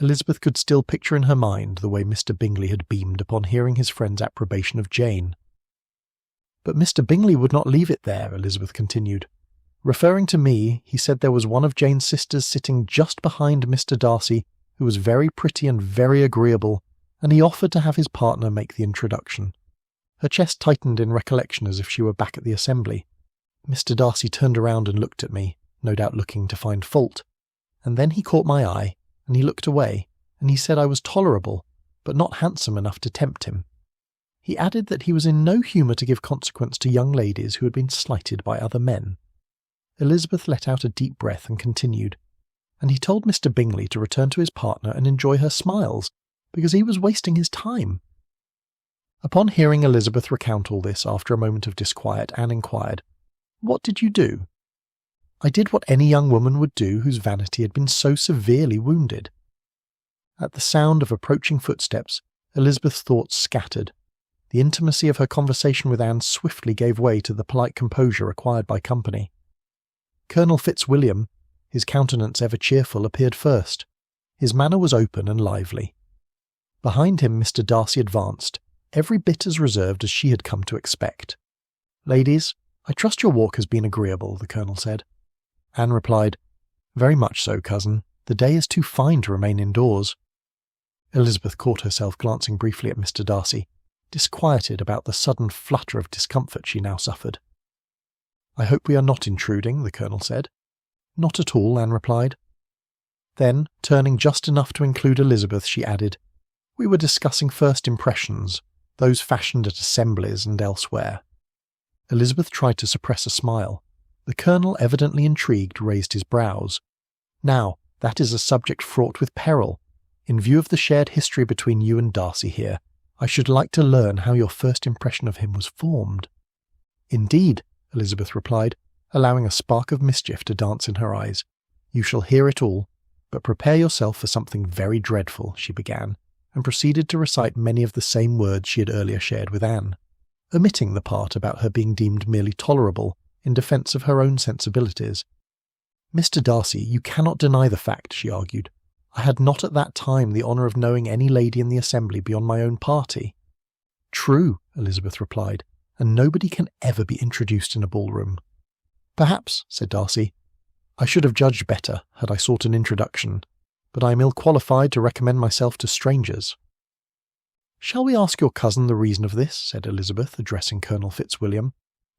Elizabeth could still picture in her mind the way Mr. Bingley had beamed upon hearing his friend's approbation of Jane. "But Mr. Bingley would not leave it there," Elizabeth continued. "Referring to me, he said there was one of Jane's sisters sitting just behind Mr. Darcy, who was very pretty and very agreeable, and he offered to have his partner make the introduction." Her chest tightened in recollection as if she were back at the assembly. Mr. Darcy turned around and looked at me, no doubt looking to find fault. And then he caught my eye, and he looked away, and he said I was tolerable, but not handsome enough to tempt him. He added that he was in no humour to give consequence to young ladies who had been slighted by other men. Elizabeth let out a deep breath and continued, "And he told Mr. Bingley to return to his partner and enjoy her smiles, because he was wasting his time." Upon hearing Elizabeth recount all this after a moment of disquiet, Anne inquired, "What did you do?" "I did what any young woman would do whose vanity had been so severely wounded." At the sound of approaching footsteps, Elizabeth's thoughts scattered. The intimacy of her conversation with Anne swiftly gave way to the polite composure acquired by company. Colonel Fitzwilliam, his countenance ever cheerful, appeared first. His manner was open and lively. Behind him Mr. Darcy advanced, every bit as reserved as she had come to expect. "Ladies, I trust your walk has been agreeable," the Colonel said. Anne replied, "Very much so, cousin. The day is too fine to remain indoors." Elizabeth caught herself glancing briefly at Mr. Darcy, disquieted about the sudden flutter of discomfort she now suffered. "I hope we are not intruding," the Colonel said. "Not at all," Anne replied. Then, turning just enough to include Elizabeth, she added, "We were discussing first impressions, those fashioned at assemblies and elsewhere." Elizabeth tried to suppress a smile. The Colonel, evidently intrigued, raised his brows. "Now, that is a subject fraught with peril. In view of the shared history between you and Darcy here, I should like to learn how your first impression of him was formed." "Indeed," Elizabeth replied, allowing a spark of mischief to dance in her eyes. "You shall hear it all, but prepare yourself for something very dreadful," she began, and proceeded to recite many of the same words she had earlier shared with Anne, omitting the part about her being deemed merely tolerable in defence of her own sensibilities. "Mr. Darcy, you cannot deny the fact," she argued. "I had not at that time the honour of knowing any lady in the assembly beyond my own party." "True," Elizabeth replied, "and nobody can ever be introduced in a ballroom." "Perhaps," said Darcy, "I should have judged better had I sought an introduction, but I am ill-qualified to recommend myself to strangers." "Shall we ask your cousin the reason of this?" said Elizabeth, addressing Colonel Fitzwilliam.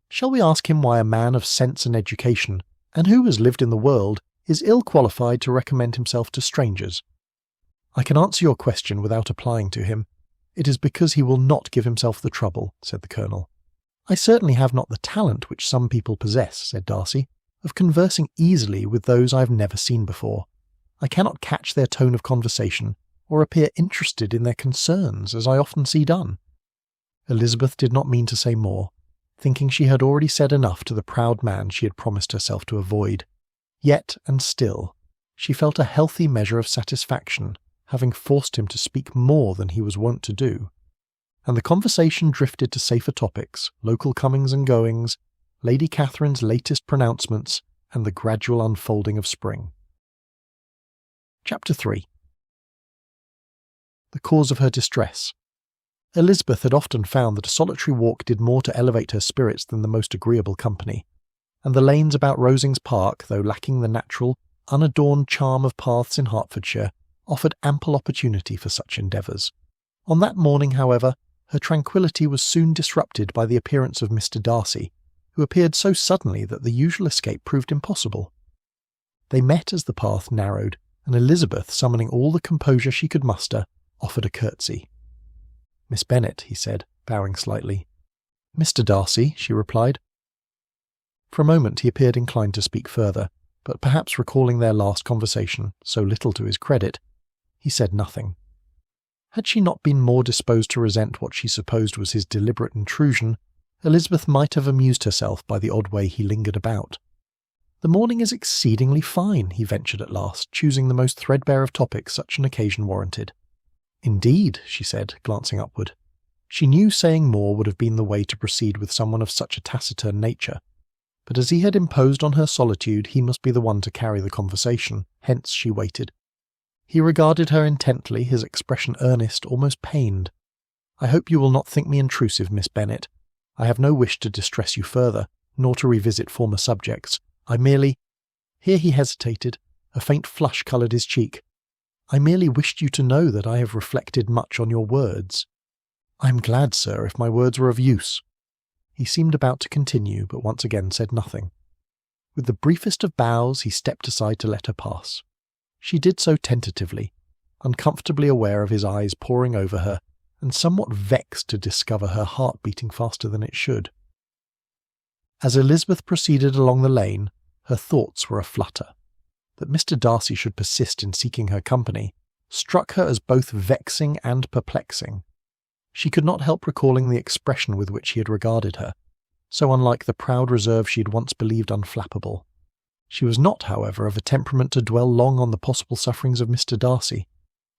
"Shall we ask him why a man of sense and education, and who has lived in the world, is ill qualified to recommend himself to strangers. I can answer your question without applying to him. It is because he will not give himself the trouble, said the Colonel. I certainly have not the talent which some people possess, said Darcy, of conversing easily with those I have never seen before. I cannot catch their tone of conversation, or appear interested in their concerns, as I often see done. Elizabeth did not mean to say more, thinking she had already said enough to the proud man she had promised herself to avoid. Yet, and still, she felt a healthy measure of satisfaction, having forced him to speak more than he was wont to do, and the conversation drifted to safer topics, local comings and goings, Lady Catherine's latest pronouncements, and the gradual unfolding of spring. Chapter 3. The cause of her distress. Elizabeth had often found that a solitary walk did more to elevate her spirits than the most agreeable company, and the lanes about Rosings Park, though lacking the natural, unadorned charm of paths in Hertfordshire, offered ample opportunity for such endeavours. On that morning, however, her tranquillity was soon disrupted by the appearance of Mr. Darcy, who appeared so suddenly that the usual escape proved impossible. They met as the path narrowed, and Elizabeth, summoning all the composure she could muster, offered a curtsy. "Miss Bennet," he said, bowing slightly. "Mr. Darcy," she replied. For a moment he appeared inclined to speak further, but perhaps recalling their last conversation, so little to his credit, he said nothing. Had she not been more disposed to resent what she supposed was his deliberate intrusion, Elizabeth might have amused herself by the odd way he lingered about. "The morning is exceedingly fine," he ventured at last, choosing the most threadbare of topics such an occasion warranted. "Indeed," she said, glancing upward. She knew saying more would have been the way to proceed with someone of such a taciturn nature, but as he had imposed on her solitude, he must be the one to carry the conversation, hence she waited. He regarded her intently, his expression earnest, almost pained. "I hope you will not think me intrusive, Miss Bennet. I have no wish to distress you further, nor to revisit former subjects. I merely—" Here he hesitated. A faint flush coloured his cheek. "I merely wished you to know that I have reflected much on your words. I am glad, sir, if my words were of use." He seemed about to continue, but once again said nothing. With the briefest of bows, he stepped aside to let her pass. She did so tentatively, uncomfortably aware of his eyes poring over her, and somewhat vexed to discover her heart beating faster than it should. As Elizabeth proceeded along the lane, her thoughts were aflutter. That Mr. Darcy should persist in seeking her company struck her as both vexing and perplexing. She could not help recalling the expression with which he had regarded her, so unlike the proud reserve she had once believed unflappable. She was not, however, of a temperament to dwell long on the possible sufferings of Mr. Darcy.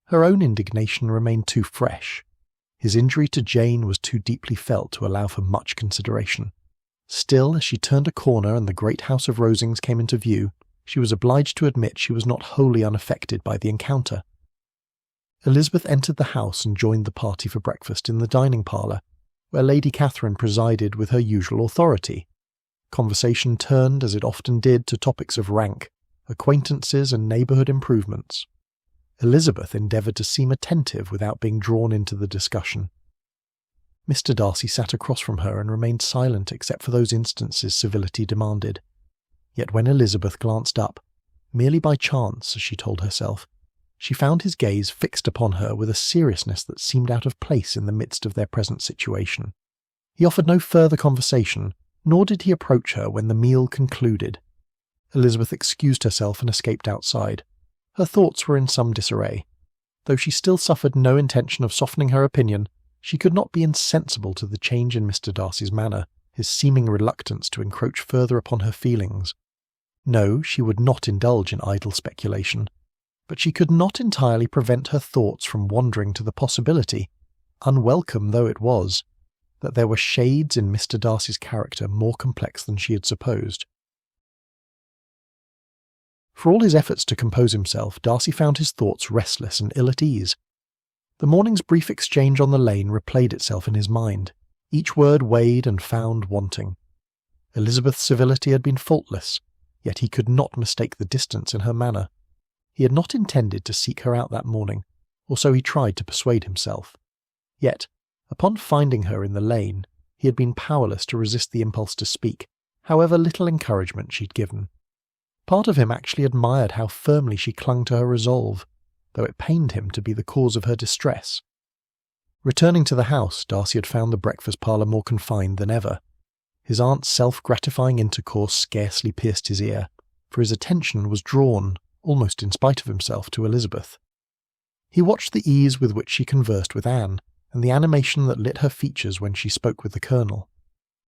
Her own indignation remained too fresh. His injury to Jane was too deeply felt to allow for much consideration. Still, as she turned a corner and the great house of Rosings came into view, she was obliged to admit she was not wholly unaffected by the encounter. Elizabeth entered the house and joined the party for breakfast in the dining parlour, where Lady Catherine presided with her usual authority. Conversation turned, as it often did, to topics of rank, acquaintances and neighbourhood improvements. Elizabeth endeavoured to seem attentive without being drawn into the discussion. Mr. Darcy sat across from her and remained silent except for those instances civility demanded. Yet when Elizabeth glanced up, merely by chance, as she told herself, she found his gaze fixed upon her with a seriousness that seemed out of place in the midst of their present situation. He offered no further conversation, nor did he approach her when the meal concluded. Elizabeth excused herself and escaped outside. Her thoughts were in some disarray. Though she still suffered no intention of softening her opinion, she could not be insensible to the change in Mr. Darcy's manner, his seeming reluctance to encroach further upon her feelings. No, she would not indulge in idle speculation, but she could not entirely prevent her thoughts from wandering to the possibility, unwelcome though it was, that there were shades in Mr. Darcy's character more complex than she had supposed. For all his efforts to compose himself, Darcy found his thoughts restless and ill at ease. The morning's brief exchange on the lane replayed itself in his mind, each word weighed and found wanting. Elizabeth's civility had been faultless, yet he could not mistake the distance in her manner. He had not intended to seek her out that morning, or so he tried to persuade himself. Yet, upon finding her in the lane, he had been powerless to resist the impulse to speak, however little encouragement she had given. Part of him actually admired how firmly she clung to her resolve, though it pained him to be the cause of her distress. Returning to the house, Darcy had found the breakfast parlour more confined than ever. His aunt's self-gratifying intercourse scarcely pierced his ear, for his attention was drawn, almost in spite of himself, to Elizabeth. He watched the ease with which she conversed with Anne, and the animation that lit her features when she spoke with the Colonel.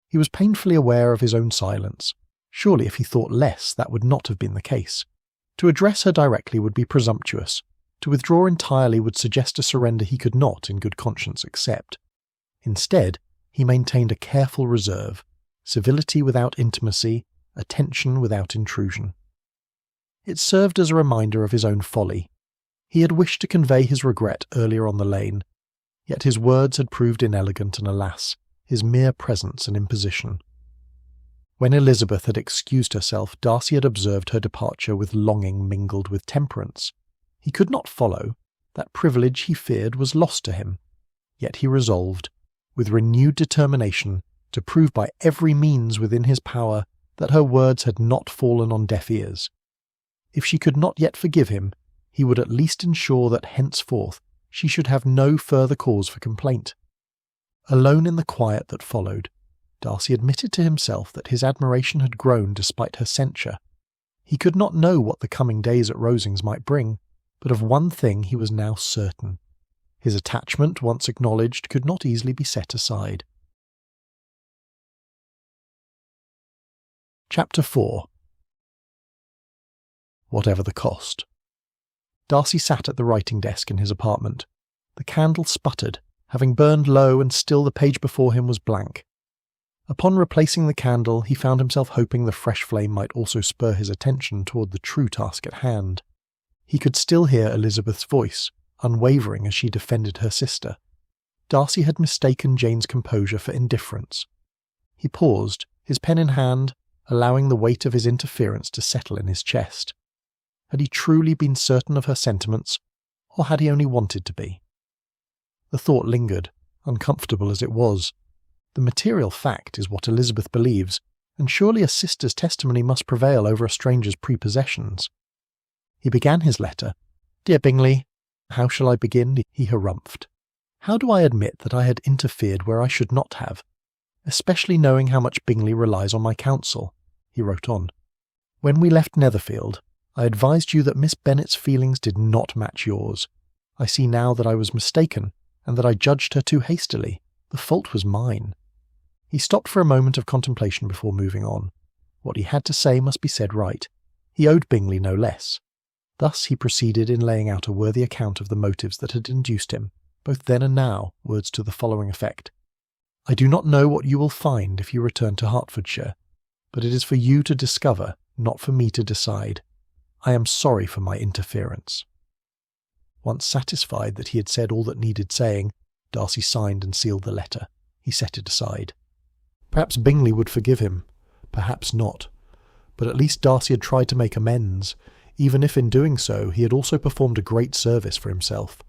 He was painfully aware of his own silence. Surely if he thought less, that would not have been the case. To address her directly would be presumptuous. To withdraw entirely would suggest a surrender he could not, in good conscience, accept. Instead, he maintained a careful reserve, civility without intimacy, attention without intrusion. It served as a reminder of his own folly. He had wished to convey his regret earlier on the lane, yet his words had proved inelegant, and alas, his mere presence an imposition. When Elizabeth had excused herself, Darcy had observed her departure with longing mingled with temperance. He could not follow. That privilege, he feared, was lost to him. Yet he resolved, with renewed determination, to prove by every means within his power that her words had not fallen on deaf ears. If she could not yet forgive him, he would at least ensure that henceforth she should have no further cause for complaint. Alone in the quiet that followed, Darcy admitted to himself that his admiration had grown despite her censure. He could not know what the coming days at Rosings might bring, but of one thing he was now certain. His attachment, once acknowledged, could not easily be set aside. Chapter 4. Whatever the cost. Darcy sat at the writing desk in his apartment. The candle sputtered, having burned low, and still the page before him was blank. Upon replacing the candle, he found himself hoping the fresh flame might also spur his attention toward the true task at hand. He could still hear Elizabeth's voice, unwavering as she defended her sister. Darcy had mistaken Jane's composure for indifference. He paused, his pen in hand, allowing the weight of his interference to settle in his chest. Had he truly been certain of her sentiments, or had he only wanted to be? The thought lingered, uncomfortable as it was. The material fact is what Elizabeth believes, and surely a sister's testimony must prevail over a stranger's prepossessions. He began his letter. "Dear Bingley, how shall I begin?" he harumphed. "How do I admit that I had interfered where I should not have, especially knowing how much Bingley relies on my counsel?" He wrote on. "When we left Netherfield, I advised you that Miss Bennet's feelings did not match yours. I see now that I was mistaken, and that I judged her too hastily. The fault was mine." He stopped for a moment of contemplation before moving on. What he had to say must be said right. He owed Bingley no less. Thus he proceeded in laying out a worthy account of the motives that had induced him, both then and now, words to the following effect. "I do not know what you will find if you return to Hertfordshire, but it is for you to discover, not for me to decide. I am sorry for my interference." Once satisfied that he had said all that needed saying, Darcy signed and sealed the letter. He set it aside. Perhaps Bingley would forgive him, perhaps not, but at least Darcy had tried to make amends, even if in doing so he had also performed a great service for himself.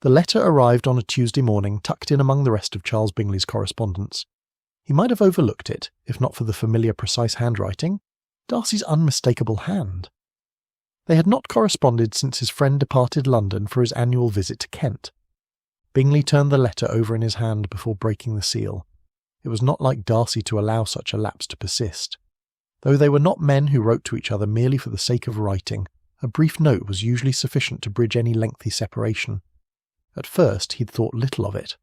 The letter arrived on a Tuesday morning, tucked in among the rest of Charles Bingley's correspondence. He might have overlooked it, if not for the familiar precise handwriting, Darcy's unmistakable hand. They had not corresponded since his friend departed London for his annual visit to Kent. Bingley turned the letter over in his hand before breaking the seal. It was not like Darcy to allow such a lapse to persist. Though they were not men who wrote to each other merely for the sake of writing, a brief note was usually sufficient to bridge any lengthy separation. At first he'd thought little of it.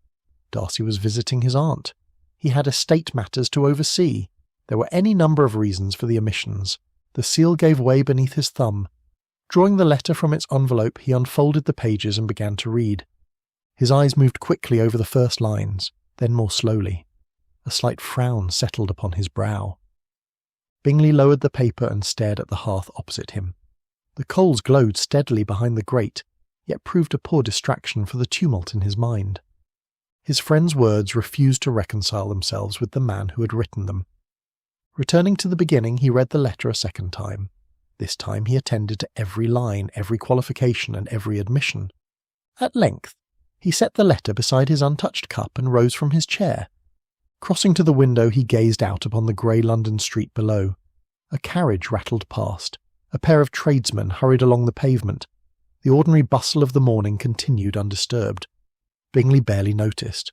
Darcy was visiting his aunt. He had estate matters to oversee. There were any number of reasons for the omissions. The seal gave way beneath his thumb. Drawing the letter from its envelope, he unfolded the pages and began to read. His eyes moved quickly over the first lines, then more slowly. A slight frown settled upon his brow. Bingley lowered the paper and stared at the hearth opposite him. The coals glowed steadily behind the grate, yet proved a poor distraction for the tumult in his mind. His friend's words refused to reconcile themselves with the man who had written them. Returning to the beginning, he read the letter a second time. This time he attended to every line, every qualification, and every admission. At length, he set the letter beside his untouched cup and rose from his chair. Crossing to the window, he gazed out upon the grey London street below. A carriage rattled past. A pair of tradesmen hurried along the pavement. The ordinary bustle of the morning continued undisturbed. Bingley barely noticed.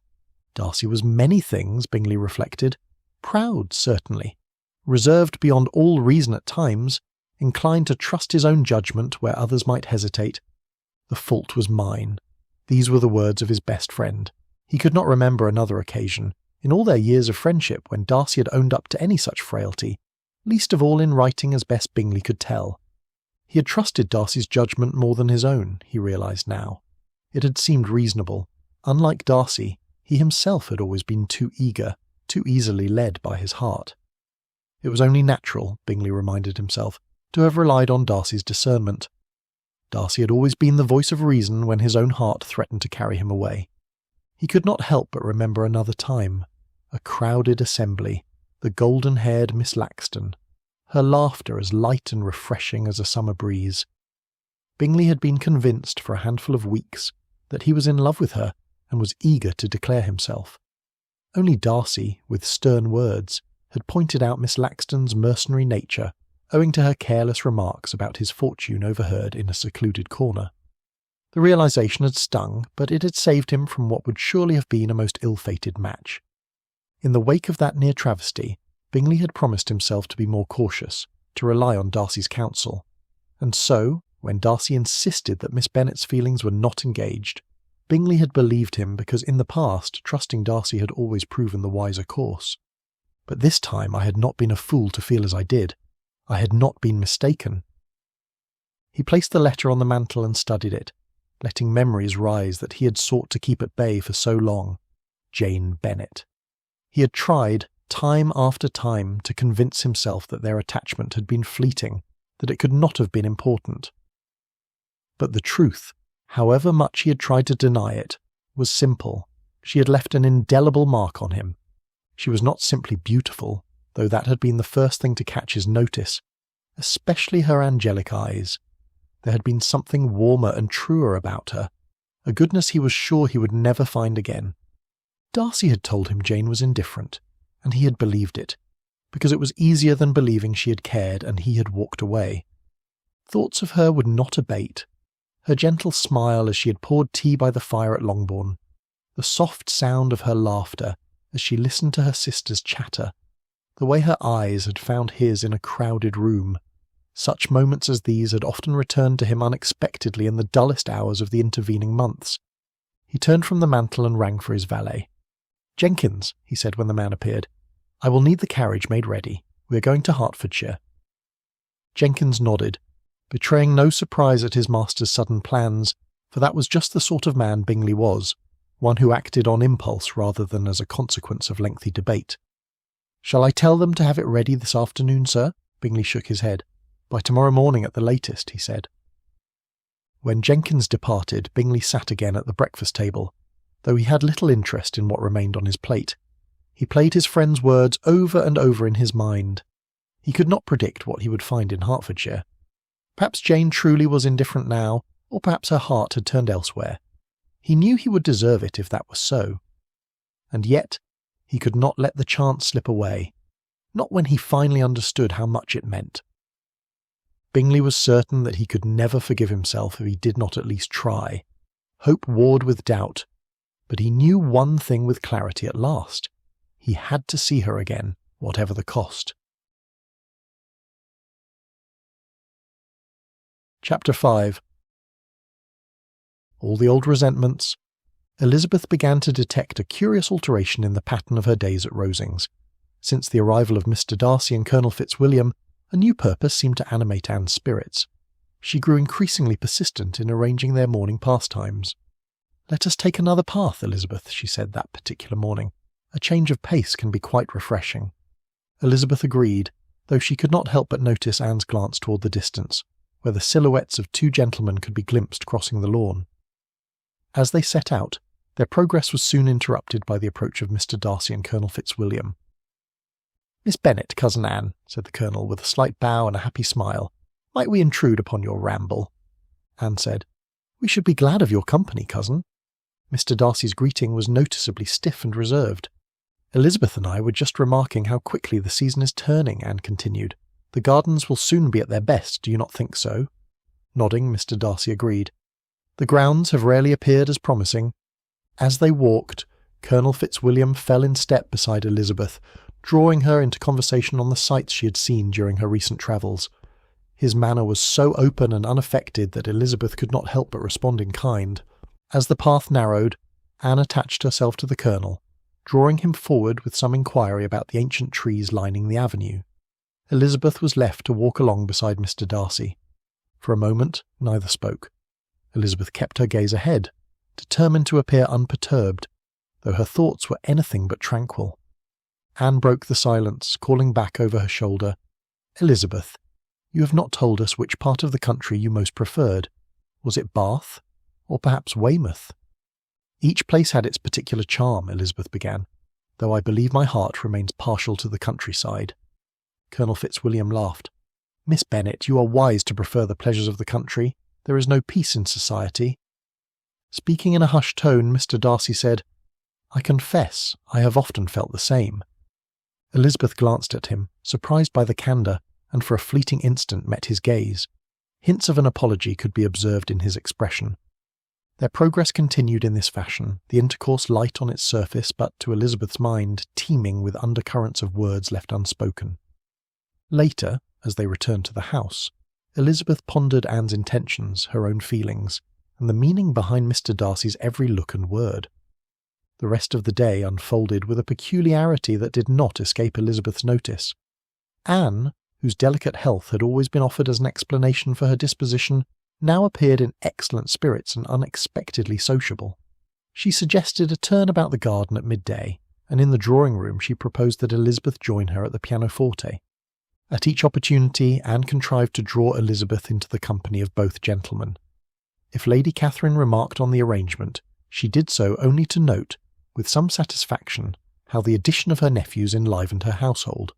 Darcy was many things, Bingley reflected. Proud, certainly. Reserved beyond all reason at times, inclined to trust his own judgment where others might hesitate. The fault was mine. These were the words of his best friend. He could not remember another occasion, in all their years of friendship, when Darcy had owned up to any such frailty, least of all in writing as best Bingley could tell. He had trusted Darcy's judgment more than his own, he realised now. It had seemed reasonable. Unlike Darcy, he himself had always been too eager, too easily led by his heart. It was only natural, Bingley reminded himself, to have relied on Darcy's discernment. Darcy had always been the voice of reason when his own heart threatened to carry him away. He could not help but remember another time, a crowded assembly, the golden-haired Miss Laxton, her laughter as light and refreshing as a summer breeze. Bingley had been convinced for a handful of weeks that he was in love with her and was eager to declare himself. Only Darcy, with stern words, had pointed out Miss Laxton's mercenary nature, owing to her careless remarks about his fortune overheard in a secluded corner. The realization had stung, but it had saved him from what would surely have been a most ill-fated match. In the wake of that near travesty, Bingley had promised himself to be more cautious, to rely on Darcy's counsel. And so, when Darcy insisted that Miss Bennet's feelings were not engaged, Bingley had believed him because in the past trusting Darcy had always proven the wiser course. But this time I had not been a fool to feel as I did. I had not been mistaken. He placed the letter on the mantel and studied it, letting memories rise that he had sought to keep at bay for so long. Jane Bennet. He had tried, time after time, to convince himself that their attachment had been fleeting, that it could not have been important. But the truth, however much he had tried to deny it, was simple. She had left an indelible mark on him. She was not simply beautiful, though that had been the first thing to catch his notice, especially her angelic eyes. There had been something warmer and truer about her, a goodness he was sure he would never find again. Darcy had told him Jane was indifferent, and he had believed it, because it was easier than believing she had cared and he had walked away. Thoughts of her would not abate. Her gentle smile as she had poured tea by the fire at Longbourn, the soft sound of her laughter as she listened to her sister's chatter, the way her eyes had found his in a crowded room. Such moments as these had often returned to him unexpectedly in the dullest hours of the intervening months. He turned from the mantel and rang for his valet. "Jenkins," he said when the man appeared, "I will need the carriage made ready. We are going to Hertfordshire." Jenkins nodded, betraying no surprise at his master's sudden plans, for that was just the sort of man Bingley was, one who acted on impulse rather than as a consequence of lengthy debate. "Shall I tell them to have it ready this afternoon, sir?" Bingley shook his head. "By tomorrow morning at the latest," he said. When Jenkins departed, Bingley sat again at the breakfast table, though he had little interest in what remained on his plate. He played his friend's words over and over in his mind. He could not predict what he would find in Hertfordshire. Perhaps Jane truly was indifferent now, or perhaps her heart had turned elsewhere. He knew he would deserve it if that was so. And yet, he could not let the chance slip away, not when he finally understood how much it meant. Bingley was certain that he could never forgive himself if he did not at least try. Hope warred with doubt, but he knew one thing with clarity at last. He had to see her again, whatever the cost. Chapter 5. All the old resentments. Elizabeth began to detect a curious alteration in the pattern of her days at Rosings. Since the arrival of Mr. Darcy and Colonel Fitzwilliam, a new purpose seemed to animate Anne's spirits. She grew increasingly persistent in arranging their morning pastimes. "Let us take another path, Elizabeth," she said that particular morning. "A change of pace can be quite refreshing." Elizabeth agreed, though she could not help but notice Anne's glance toward the distance, where the silhouettes of two gentlemen could be glimpsed crossing the lawn. As they set out, their progress was soon interrupted by the approach of Mr. Darcy and Colonel Fitzwilliam. "Miss Bennet, Cousin Anne," said the Colonel with a slight bow and a happy smile, "might we intrude upon your ramble?" Anne said, "We should be glad of your company, cousin." Mr. Darcy's greeting was noticeably stiff and reserved. "Elizabeth and I were just remarking how quickly the season is turning," Anne continued. The gardens will soon be at their best, do you not think so?" Nodding, Mr. Darcy agreed. "The grounds have rarely appeared as promising." As they walked, Colonel Fitzwilliam fell in step beside Elizabeth, drawing her into conversation on the sights she had seen during her recent travels. His manner was so open and unaffected that Elizabeth could not help but respond in kind. As the path narrowed, Anne attached herself to the colonel, drawing him forward with some inquiry about the ancient trees lining the avenue. Elizabeth was left to walk along beside Mr. Darcy. For a moment, neither spoke. Elizabeth kept her gaze ahead, determined to appear unperturbed, though her thoughts were anything but tranquil. Anne broke the silence, calling back over her shoulder, "Elizabeth, you have not told us which part of the country you most preferred. Was it Bath, or perhaps Weymouth?" "Each place had its particular charm," Elizabeth began, "though I believe my heart remains partial to the countryside." Colonel Fitzwilliam laughed. "Miss Bennet, you are wise to prefer the pleasures of the country. There is no peace in society." Speaking in a hushed tone, Mr. Darcy said, "I confess I have often felt the same." Elizabeth glanced at him, surprised by the candour, and for a fleeting instant met his gaze. Hints of an apology could be observed in his expression. Their progress continued in this fashion, the intercourse light on its surface, but to Elizabeth's mind teeming with undercurrents of words left unspoken. Later, as they returned to the house, Elizabeth pondered Anne's intentions, her own feelings, and the meaning behind Mr. Darcy's every look and word. The rest of the day unfolded with a peculiarity that did not escape Elizabeth's notice. Anne, whose delicate health had always been offered as an explanation for her disposition, now appeared in excellent spirits and unexpectedly sociable. She suggested a turn about the garden at midday, and in the drawing-room she proposed that Elizabeth join her at the pianoforte. At each opportunity, Anne contrived to draw Elizabeth into the company of both gentlemen. If Lady Catherine remarked on the arrangement, she did so only to note, with some satisfaction, how the addition of her nephews enlivened her household.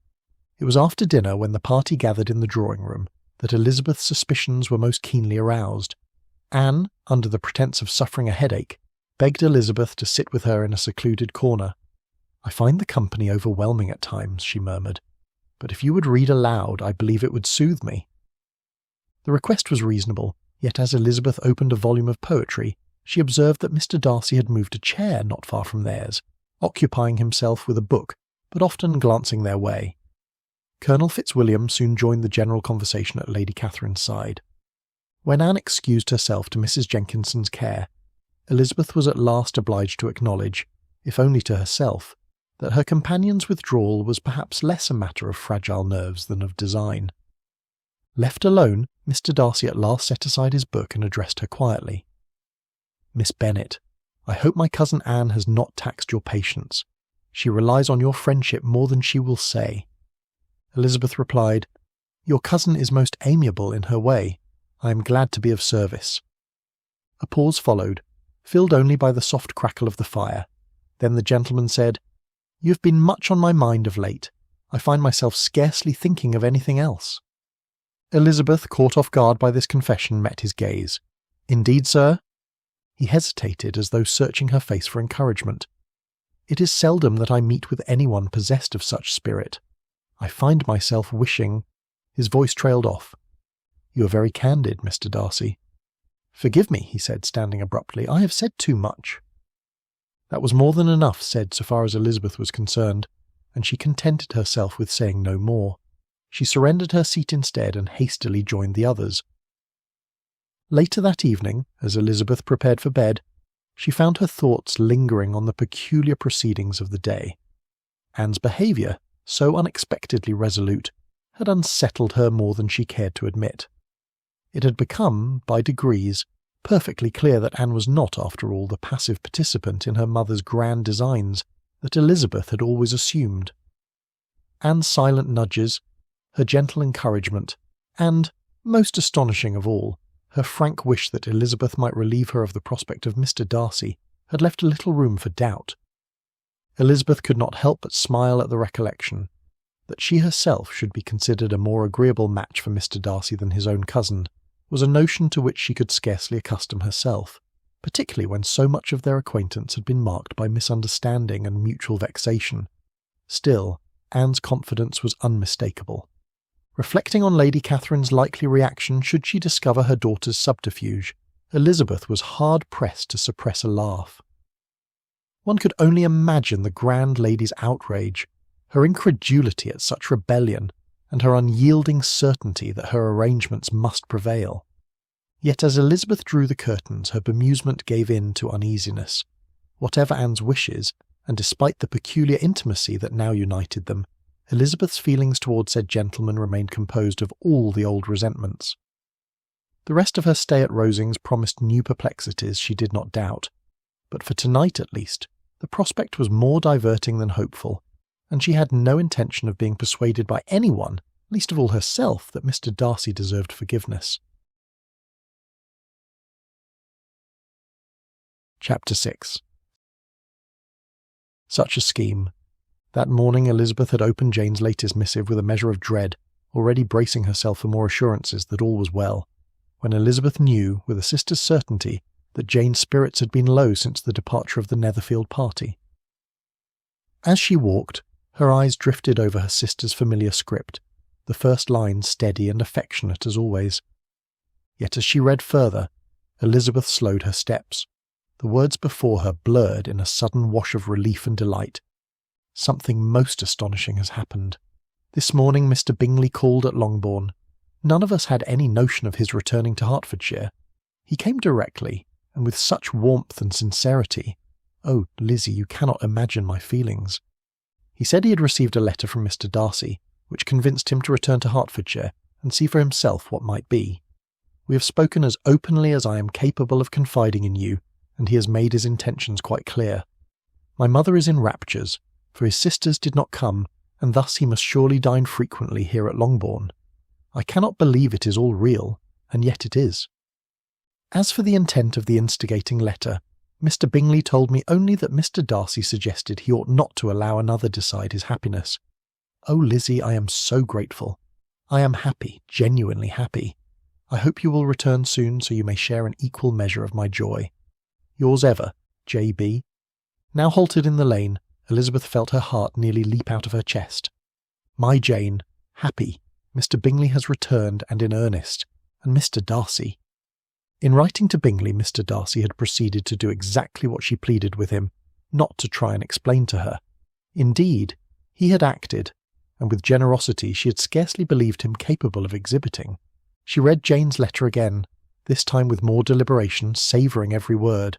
It was after dinner, when the party gathered in the drawing-room, that Elizabeth's suspicions were most keenly aroused. Anne, under the pretence of suffering a headache, begged Elizabeth to sit with her in a secluded corner. "I find the company overwhelming at times," she murmured, "but if you would read aloud, I believe it would soothe me." The request was reasonable, yet as Elizabeth opened a volume of poetry, she observed that Mr. Darcy had moved a chair not far from theirs, occupying himself with a book, but often glancing their way. Colonel Fitzwilliam soon joined the general conversation at Lady Catherine's side. When Anne excused herself to Mrs. Jenkinson's care, Elizabeth was at last obliged to acknowledge, if only to herself, that her companion's withdrawal was perhaps less a matter of fragile nerves than of design. Left alone, Mr. Darcy at last set aside his book and addressed her quietly. "Miss Bennet, I hope my cousin Anne has not taxed your patience. She relies on your friendship more than she will say." Elizabeth replied, "Your cousin is most amiable in her way. I am glad to be of service." A pause followed, filled only by the soft crackle of the fire. Then the gentleman said, "You have been much on my mind of late. I find myself scarcely thinking of anything else." Elizabeth, caught off guard by this confession, met his gaze. "Indeed, sir?" He hesitated, as though searching her face for encouragement. "It is seldom that I meet with anyone possessed of such spirit. I find myself wishing—" His voice trailed off. "You are very candid, Mr. Darcy." "Forgive me," he said, standing abruptly. "I have said too much." That was more than enough said so far as Elizabeth was concerned, and she contented herself with saying no more. She surrendered her seat instead and hastily joined the others. Later that evening, as Elizabeth prepared for bed, she found her thoughts lingering on the peculiar proceedings of the day. Anne's behaviour, so unexpectedly resolute, had unsettled her more than she cared to admit. It had become, by degrees, perfectly clear that Anne was not, after all, the passive participant in her mother's grand designs that Elizabeth had always assumed. Anne's silent nudges, her gentle encouragement, and, most astonishing of all, her frank wish that Elizabeth might relieve her of the prospect of Mr. Darcy, had left little room for doubt. Elizabeth could not help but smile at the recollection that she herself should be considered a more agreeable match for Mr. Darcy than his own cousin, was a notion to which she could scarcely accustom herself, particularly when so much of their acquaintance had been marked by misunderstanding and mutual vexation. Still, Anne's confidence was unmistakable. Reflecting on Lady Catherine's likely reaction should she discover her daughter's subterfuge, Elizabeth was hard-pressed to suppress a laugh. One could only imagine the grand lady's outrage, her incredulity at such rebellion, and her unyielding certainty that her arrangements must prevail. Yet as Elizabeth drew the curtains, her bemusement gave in to uneasiness. Whatever Anne's wishes, and despite the peculiar intimacy that now united them, Elizabeth's feelings towards said gentleman remained composed of all the old resentments. The rest of her stay at Rosings promised new perplexities, she did not doubt, but for tonight at least, the prospect was more diverting than hopeful, and she had no intention of being persuaded by anyone, least of all herself, that Mr. Darcy deserved forgiveness. Chapter 6. Such a scheme. That morning Elizabeth had opened Jane's latest missive with a measure of dread, already bracing herself for more assurances that all was well, when Elizabeth knew, with a sister's certainty, that Jane's spirits had been low since the departure of the Netherfield party. As she walked, her eyes drifted over her sister's familiar script, the first line steady and affectionate as always. Yet as she read further, Elizabeth slowed her steps. The words before her blurred in a sudden wash of relief and delight. Something most astonishing has happened. This morning Mr. Bingley called at Longbourn. None of us had any notion of his returning to Hertfordshire. He came directly, and with such warmth and sincerity. Oh, Lizzie, you cannot imagine my feelings. He said he had received a letter from Mr. Darcy, which convinced him to return to Hertfordshire and see for himself what might be. We have spoken as openly as I am capable of confiding in you, and he has made his intentions quite clear. My mother is in raptures, for his sisters did not come, and thus he must surely dine frequently here at Longbourn. I cannot believe it is all real, and yet it is. As for the intent of the instigating letter, Mr. Bingley told me only that Mr. Darcy suggested he ought not to allow another decide his happiness. Oh, Lizzie, I am so grateful. I am happy, genuinely happy. I hope you will return soon so you may share an equal measure of my joy. Yours ever, J.B. Now halted in the lane, Elizabeth felt her heart nearly leap out of her chest. My Jane, happy. Mr. Bingley has returned, and in earnest. And Mr. Darcy. In writing to Bingley, Mr. Darcy had proceeded to do exactly what she pleaded with him, not to try and explain to her. Indeed, he had acted, and with generosity she had scarcely believed him capable of exhibiting. She read Jane's letter again, this time with more deliberation, savouring every word.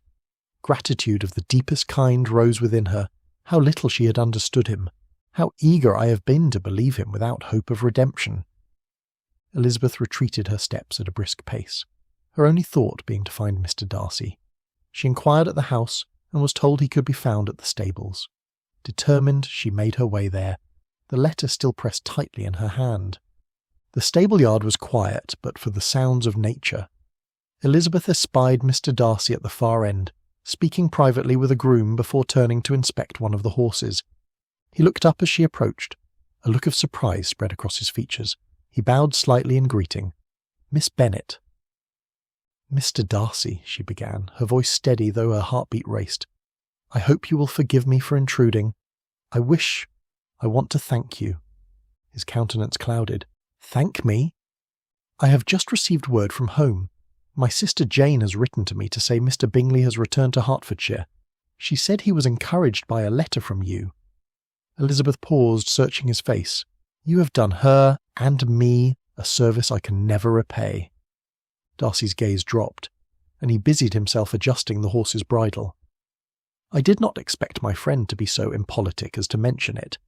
Gratitude of the deepest kind rose within her. How little she had understood him. How eager I have been to believe him without hope of redemption. Elizabeth retreated her steps at a brisk pace, her only thought being to find Mr. Darcy. She inquired at the house, and was told he could be found at the stables. Determined, she made her way there, the letter still pressed tightly in her hand. The stable-yard was quiet, but for the sounds of nature. Elizabeth espied Mr. Darcy at the far end, speaking privately with a groom before turning to inspect one of the horses. He looked up as she approached. A look of surprise spread across his features. He bowed slightly in greeting. Miss Bennet. Mr. Darcy, she began, her voice steady though her heartbeat raced. I hope you will forgive me for intruding. I want to thank you. His countenance clouded. Thank me? I have just received word from home. My sister Jane has written to me to say Mr. Bingley has returned to Hertfordshire. She said he was encouraged by a letter from you. Elizabeth paused, searching his face. You have done her and me a service I can never repay. Darcy's gaze dropped, and he busied himself adjusting the horse's bridle. I did not expect my friend to be so impolitic as to mention it.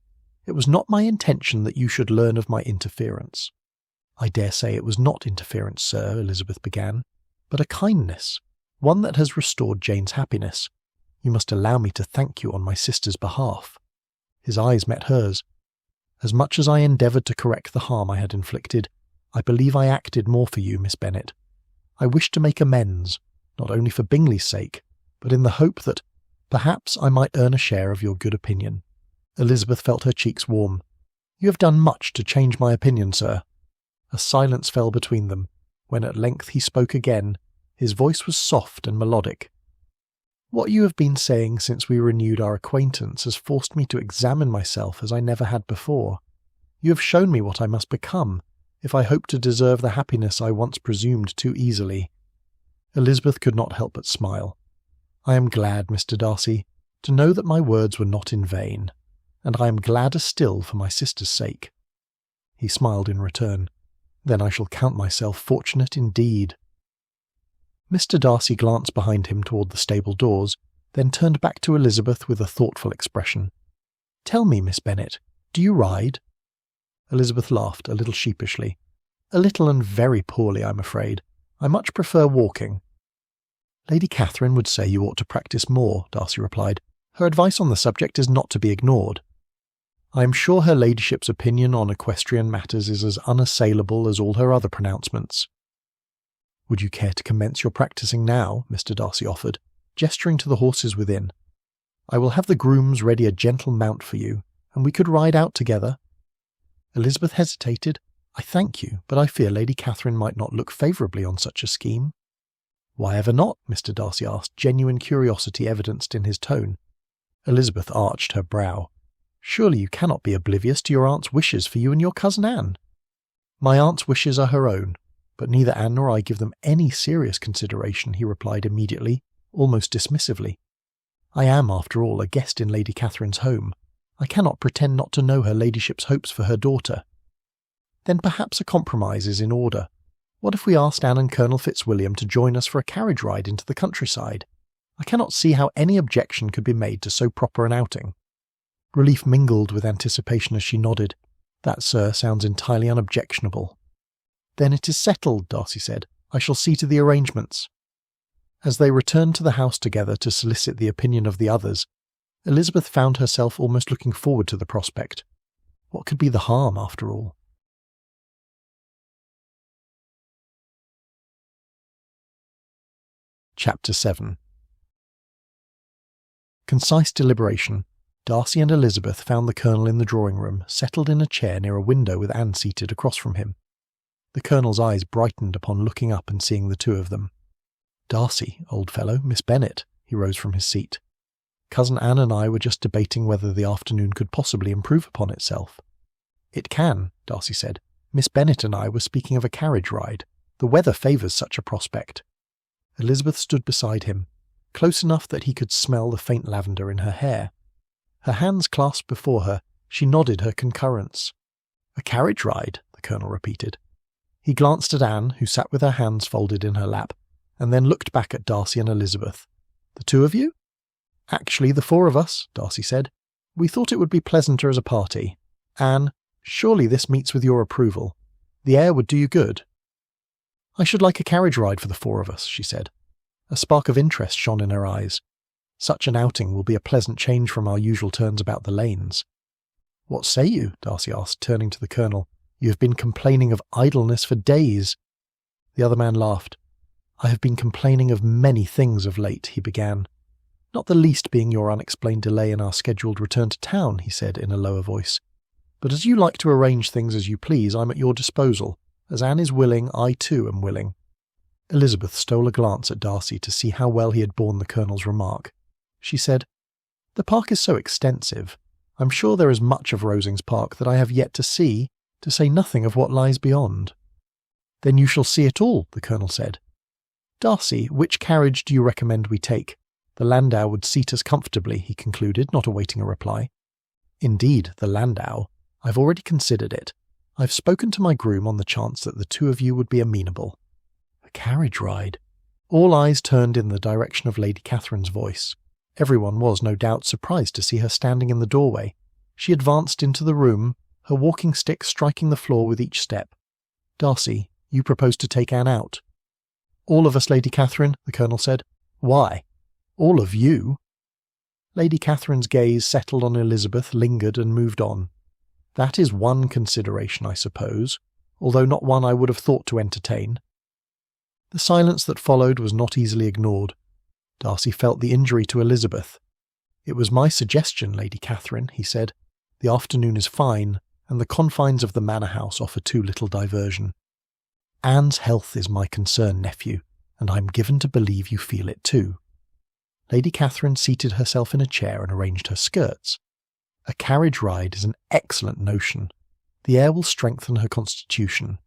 It was not my intention that you should learn of my interference. I dare say it was not interference, sir, Elizabeth began, but a kindness, one that has restored Jane's happiness. You must allow me to thank you on my sister's behalf. His eyes met hers. As much as I endeavoured to correct the harm I had inflicted, I believe I acted more for you, Miss Bennet. I wished to make amends, not only for Bingley's sake, but in the hope that, perhaps, I might earn a share of your good opinion. Elizabeth felt her cheeks warm. You have done much to change my opinion, sir. A silence fell between them. When at length he spoke again, his voice was soft and melodic. What you have been saying since we renewed our acquaintance has forced me to examine myself as I never had before. You have shown me what I must become, if I hope to deserve the happiness I once presumed too easily. Elizabeth could not help but smile. I am glad, Mr. Darcy, to know that my words were not in vain, and I am gladder still for my sister's sake. He smiled in return. Then I shall count myself fortunate indeed. Mr. Darcy glanced behind him toward the stable doors, then turned back to Elizabeth with a thoughtful expression. Tell me, Miss Bennet, do you ride? Elizabeth laughed, a little sheepishly. A little and very poorly, I'm afraid. I much prefer walking. Lady Catherine would say you ought to practice more, Darcy replied. Her advice on the subject is not to be ignored. I am sure her ladyship's opinion on equestrian matters is as unassailable as all her other pronouncements. Would you care to commence your practising now? Mr. Darcy offered, gesturing to the horses within. I will have the grooms ready a gentle mount for you, and we could ride out together. Elizabeth hesitated. I thank you, but I fear Lady Catherine might not look favourably on such a scheme. Why ever not? Mr. Darcy asked, genuine curiosity evidenced in his tone. Elizabeth arched her brow. Surely you cannot be oblivious to your aunt's wishes for you and your cousin Anne. My aunt's wishes are her own, but neither Anne nor I give them any serious consideration, he replied immediately, almost dismissively. I am, after all, a guest in Lady Catherine's home. I cannot pretend not to know her ladyship's hopes for her daughter. Then perhaps a compromise is in order. What if we asked Anne and Colonel Fitzwilliam to join us for a carriage ride into the countryside? I cannot see how any objection could be made to so proper an outing. Relief mingled with anticipation as she nodded. That, sir, sounds entirely unobjectionable. Then it is settled, Darcy said. I shall see to the arrangements. As they returned to the house together to solicit the opinion of the others, Elizabeth found herself almost looking forward to the prospect. What could be the harm, after all? Chapter 7. Concise deliberation. Darcy and Elizabeth found the Colonel in the drawing-room, settled in a chair near a window with Anne seated across from him. The Colonel's eyes brightened upon looking up and seeing the two of them. Darcy, old fellow, Miss Bennet, he rose from his seat. Cousin Anne and I were just debating whether the afternoon could possibly improve upon itself. It can, Darcy said. Miss Bennet and I were speaking of a carriage ride. The weather favours such a prospect. Elizabeth stood beside him, close enough that he could smell the faint lavender in her hair. Her hands clasped before her, she nodded her concurrence. A carriage ride, the Colonel repeated. He glanced at Anne, who sat with her hands folded in her lap, and then looked back at Darcy and Elizabeth. The two of you? Actually, the four of us, Darcy said. We thought it would be pleasanter as a party. Anne, surely this meets with your approval. The air would do you good. I should like a carriage ride for the four of us, she said. A spark of interest shone in her eyes. Such an outing will be a pleasant change from our usual turns about the lanes. What say you? Darcy asked, turning to the Colonel. You have been complaining of idleness for days. The other man laughed. I have been complaining of many things of late, he began. Not the least being your unexplained delay in our scheduled return to town, he said in a lower voice. But as you like to arrange things as you please, I'm at your disposal. As Anne is willing, I too am willing. Elizabeth stole a glance at Darcy to see how well he had borne the Colonel's remark. She said, The park is so extensive. I'm sure there is much of Rosings Park that I have yet to see, to say nothing of what lies beyond. Then you shall see it all, the Colonel said. Darcy, which carriage do you recommend we take? The landau would seat us comfortably, he concluded, not awaiting a reply. Indeed, the landau. I've already considered it. I've spoken to my groom on the chance that the two of you would be amenable. A carriage ride. All eyes turned in the direction of Lady Catherine's voice. Everyone was, no doubt, surprised to see her standing in the doorway. She advanced into the room, her walking stick striking the floor with each step. Darcy, you propose to take Anne out? All of us, Lady Catherine, the Colonel said. Why? All of you? Lady Catherine's gaze settled on Elizabeth, lingered and moved on. That is one consideration, I suppose, although not one I would have thought to entertain. The silence that followed was not easily ignored. Darcy felt the injury to Elizabeth. It was my suggestion, Lady Catherine, he said. The afternoon is fine, and the confines of the manor house offer too little diversion. Anne's health is my concern, nephew, and I'm given to believe you feel it too. Lady Catherine seated herself in a chair and arranged her skirts. A carriage ride is an excellent notion. The air will strengthen her constitution,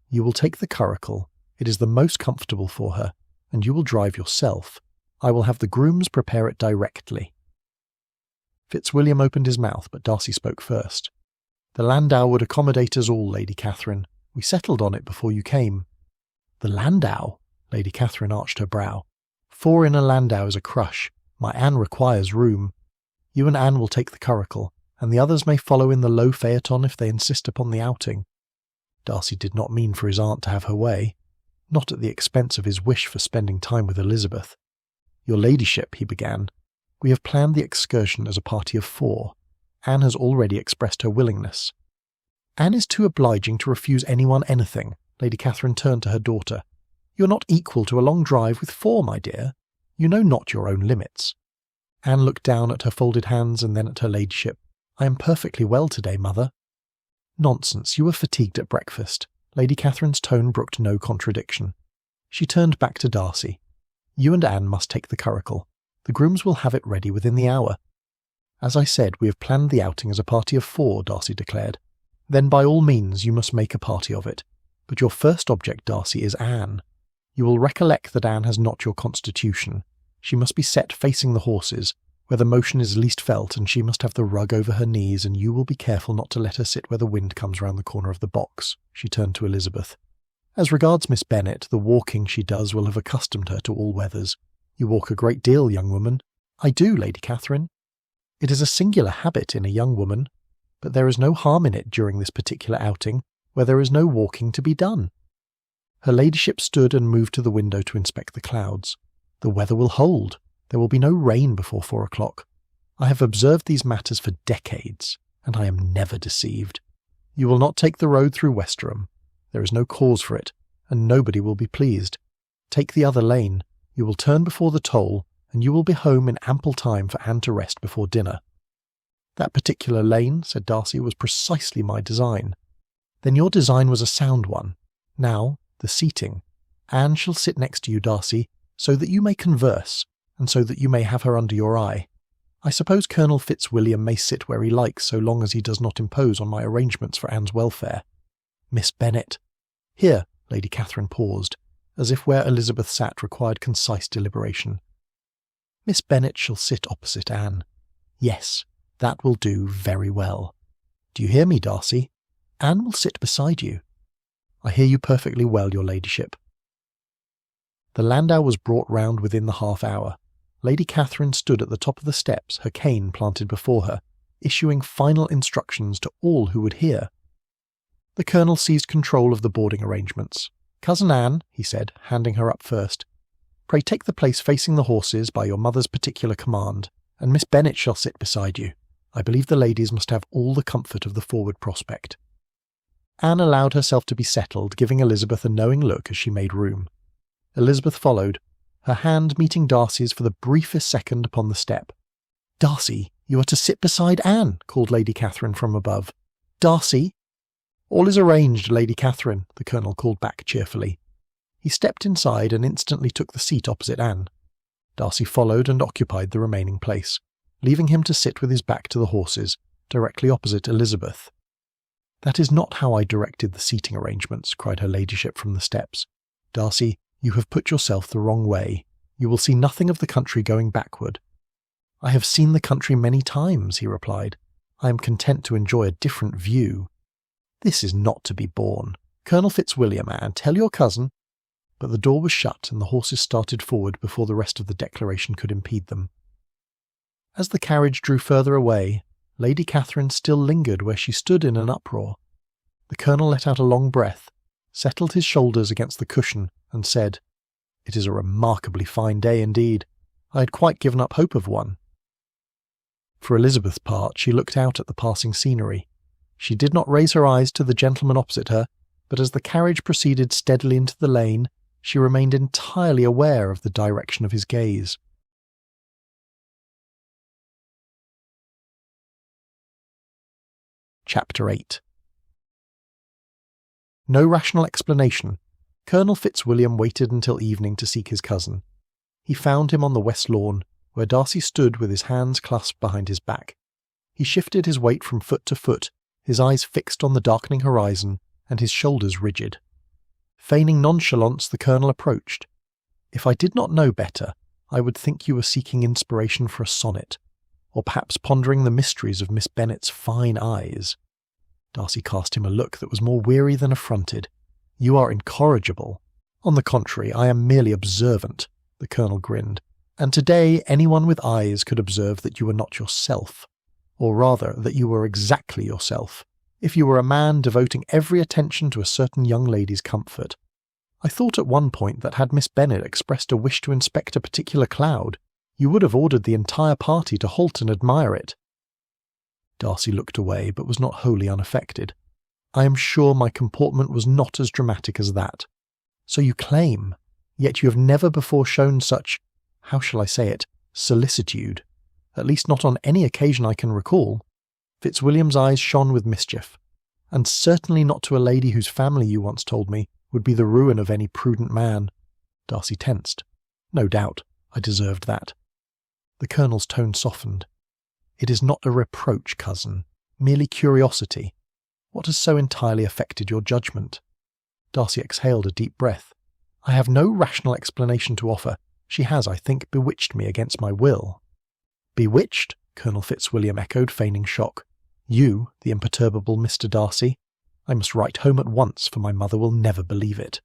You will take the curricle. It is the most comfortable for her, and you will drive yourself. I will have the grooms prepare it directly." Fitzwilliam opened his mouth, but Darcy spoke first. "The landau would accommodate us all, Lady Catherine. We settled on it before you came." "The landau?" Lady Catherine arched her brow. "4 in a landau is a crush. My Anne requires room. You and Anne will take the curricle, and the others may follow in the low phaeton if they insist upon the outing." Darcy did not mean for his aunt to have her way, not at the expense of his wish for spending time with Elizabeth. "Your ladyship," he began, "we have planned the excursion as a party of 4. Anne has already expressed her willingness." "Anne is too obliging to refuse anyone anything." Lady Catherine turned to her daughter. "You are not equal to a long drive with 4, my dear. You know not your own limits." Anne looked down at her folded hands and then at her ladyship. "I am perfectly well today, mother." "Nonsense, you were fatigued at breakfast." Lady Catherine's tone brooked no contradiction. She turned back to Darcy. "You and Anne must take the curricle. The grooms will have it ready within the hour." "As I said, we have planned the outing as a party of 4, Darcy declared. "Then by all means you must make a party of it. But your first object, Darcy, is Anne. You will recollect that Anne has not your constitution. She must be set facing the horses, where the motion is least felt, and she must have the rug over her knees, and you will be careful not to let her sit where the wind comes round the corner of the box." She turned to Elizabeth. "As regards Miss Bennet, the walking she does will have accustomed her to all weathers. You walk a great deal, young woman." "I do, Lady Catherine." "It is a singular habit in a young woman, but there is no harm in it during this particular outing, where there is no walking to be done." Her ladyship stood and moved to the window to inspect the clouds. "The weather will hold. There will be no rain before 4 o'clock. I have observed these matters for decades, and I am never deceived. You will not take the road through Westerham. There is no cause for it, and nobody will be pleased. Take the other lane. You will turn before the toll, and you will be home in ample time for Anne to rest before dinner." "That particular lane," said Darcy, "was precisely my design." "Then your design was a sound one. Now, the seating. Anne shall sit next to you, Darcy, so that you may converse, and so that you may have her under your eye. I suppose Colonel Fitzwilliam may sit where he likes so long as he does not impose on my arrangements for Anne's welfare. Miss Bennet—" Here Lady Catherine paused, as if where Elizabeth sat required concise deliberation. "Miss Bennet shall sit opposite Anne. Yes, that will do very well. Do you hear me, Darcy? Anne will sit beside you." "I hear you perfectly well, your ladyship." The landau was brought round within the half-hour. Lady Catherine stood at the top of the steps, her cane planted before her, issuing final instructions to all who would hear. The Colonel seized control of the boarding arrangements. "Cousin Anne," he said, handing her up first, "pray take the place facing the horses by your mother's particular command, and Miss Bennet shall sit beside you. I believe the ladies must have all the comfort of the forward prospect." Anne allowed herself to be settled, giving Elizabeth a knowing look as she made room. Elizabeth followed, her hand meeting Darcy's for the briefest second upon the step. "Darcy, you are to sit beside Anne," called Lady Catherine from above. "Darcy!" "All is arranged, Lady Catherine," the Colonel called back cheerfully. He stepped inside and instantly took the seat opposite Anne. Darcy followed and occupied the remaining place, leaving him to sit with his back to the horses, directly opposite Elizabeth. "That is not how I directed the seating arrangements," cried her ladyship from the steps. "Darcy, you have put yourself the wrong way. You will see nothing of the country going backward." "I have seen the country many times," he replied. "I am content to enjoy a different view." "This is not to be borne. Colonel Fitzwilliam, Anne, tell your cousin—" But the door was shut and the horses started forward before the rest of the declaration could impede them. As the carriage drew further away, Lady Catherine still lingered where she stood in an uproar. The Colonel let out a long breath, settled his shoulders against the cushion, and said, "It is a remarkably fine day indeed. I had quite given up hope of one." For Elizabeth's part, she looked out at the passing scenery. She did not raise her eyes to the gentleman opposite her, but as the carriage proceeded steadily into the lane, she remained entirely aware of the direction of his gaze. Chapter 8. No rational explanation. Colonel Fitzwilliam waited until evening to seek his cousin. He found him on the west lawn, where Darcy stood with his hands clasped behind his back. He shifted his weight from foot to foot, his eyes fixed on the darkening horizon, and his shoulders rigid. Feigning nonchalance, the Colonel approached. "If I did not know better, I would think you were seeking inspiration for a sonnet, or perhaps pondering the mysteries of Miss Bennet's fine eyes." Darcy cast him a look that was more weary than affronted. "You are incorrigible." "On the contrary, I am merely observant," the Colonel grinned. "And today anyone with eyes could observe that you were not yourself, or rather that you were exactly yourself, if you were a man devoting every attention to a certain young lady's comfort. I thought at one point that had Miss Bennet expressed a wish to inspect a particular cloud, you would have ordered the entire party to halt and admire it." Darcy looked away, but was not wholly unaffected. "I am sure my comportment was not as dramatic as that." "So you claim, yet you have never before shown such, how shall I say it, solicitude, at least not on any occasion I can recall." Fitzwilliam's eyes shone with mischief. "And certainly not to a lady whose family, you once told me, would be the ruin of any prudent man." Darcy tensed. "No doubt, I deserved that." The Colonel's tone softened. "It is not a reproach, cousin, merely curiosity. What has so entirely affected your judgment?" Darcy exhaled a deep breath. "I have no rational explanation to offer. She has, I think, bewitched me against my will." "Bewitched?" Colonel Fitzwilliam echoed, feigning shock. "You, the imperturbable Mr. Darcy? I must write home at once, for my mother will never believe it."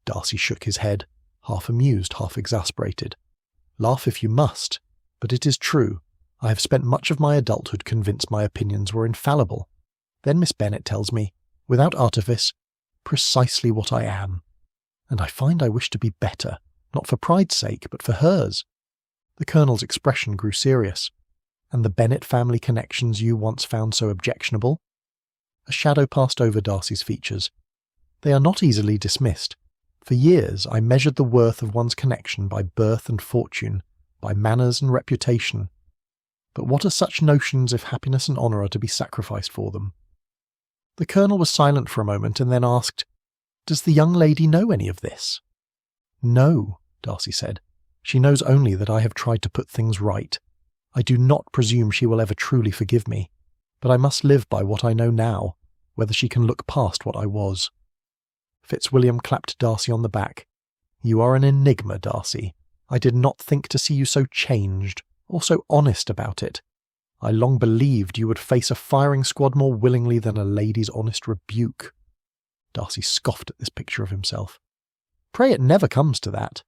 Darcy shook his head, half amused, half exasperated. "Laugh if you must, but it is true. I have spent much of my adulthood convinced my opinions were infallible. Then Miss Bennet tells me, without artifice, precisely what I am. And I find I wish to be better, not for pride's sake, but for hers." The Colonel's expression grew serious. "And the Bennet family connections you once found so objectionable?" A shadow passed over Darcy's features. "They are not easily dismissed. For years I measured the worth of one's connection by birth and fortune, by manners and reputation. But what are such notions if happiness and honour are to be sacrificed for them?" The Colonel was silent for a moment and then asked, "Does the young lady know any of this?" "No," Darcy said. "She knows only that I have tried to put things right. I do not presume she will ever truly forgive me, but I must live by what I know now, whether she can look past what I was." Fitzwilliam clapped Darcy on the back. "You are an enigma, Darcy. I did not think to see you so changed, or so honest about it. I long believed you would face a firing squad more willingly than a lady's honest rebuke." Darcy scoffed at this picture of himself. "Pray it never comes to that."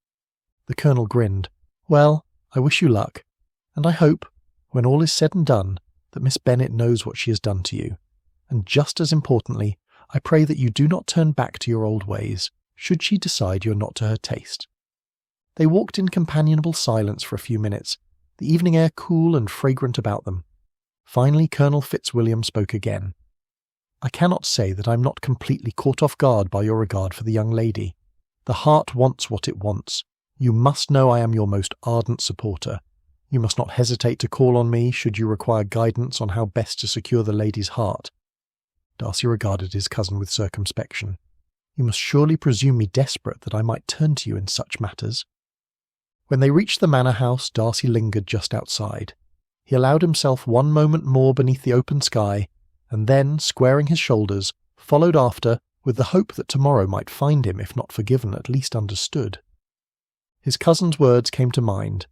The Colonel grinned. "Well, I wish you luck, and I hope, when all is said and done, that Miss Bennet knows what she has done to you. And just as importantly, I pray that you do not turn back to your old ways, should she decide you are not to her taste." They walked in companionable silence for a few minutes, the evening air cool and fragrant about them. Finally Colonel Fitzwilliam spoke again. "I cannot say that I am not completely caught off guard by your regard for the young lady. The heart wants what it wants. You must know I am your most ardent supporter. You must not hesitate to call on me should you require guidance on how best to secure the lady's heart." Darcy regarded his cousin with circumspection. "You must surely presume me desperate that I might turn to you in such matters." When they reached the manor house, Darcy lingered just outside. He allowed himself one moment more beneath the open sky, and then, squaring his shoulders, followed after, with the hope that tomorrow might find him, if not forgiven, at least understood. His cousin's words came to mind.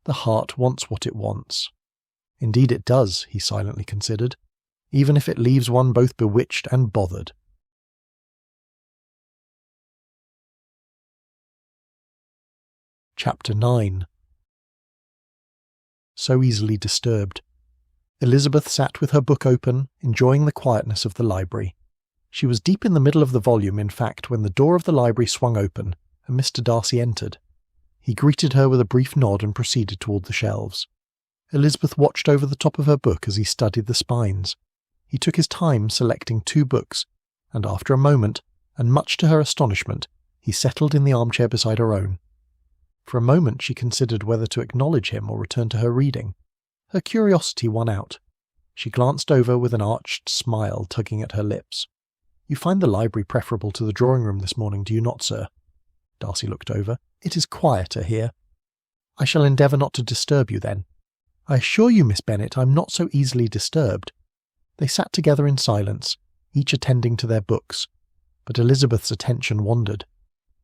The heart wants what it wants. Indeed it does, he silently considered, even if it leaves one both bewitched and bothered. Chapter 9. So easily disturbed. Elizabeth sat with her book open, enjoying the quietness of the library. She was deep in the middle of the volume, in fact, when the door of the library swung open, and Mr. Darcy entered. He greeted her with a brief nod and proceeded toward the shelves. Elizabeth watched over the top of her book as he studied the spines. He took his time selecting 2 books, and after a moment, and much to her astonishment, he settled in the armchair beside her own. For a moment she considered whether to acknowledge him or return to her reading. Her curiosity won out. She glanced over with an arched smile tugging at her lips. "You find the library preferable to the drawing-room this morning, do you not, sir?" Darcy looked over. "It is quieter here." "I shall endeavour not to disturb you, then." "I assure you, Miss Bennet, I am not so easily disturbed." They sat together in silence, each attending to their books. but Elizabeth's attention wandered.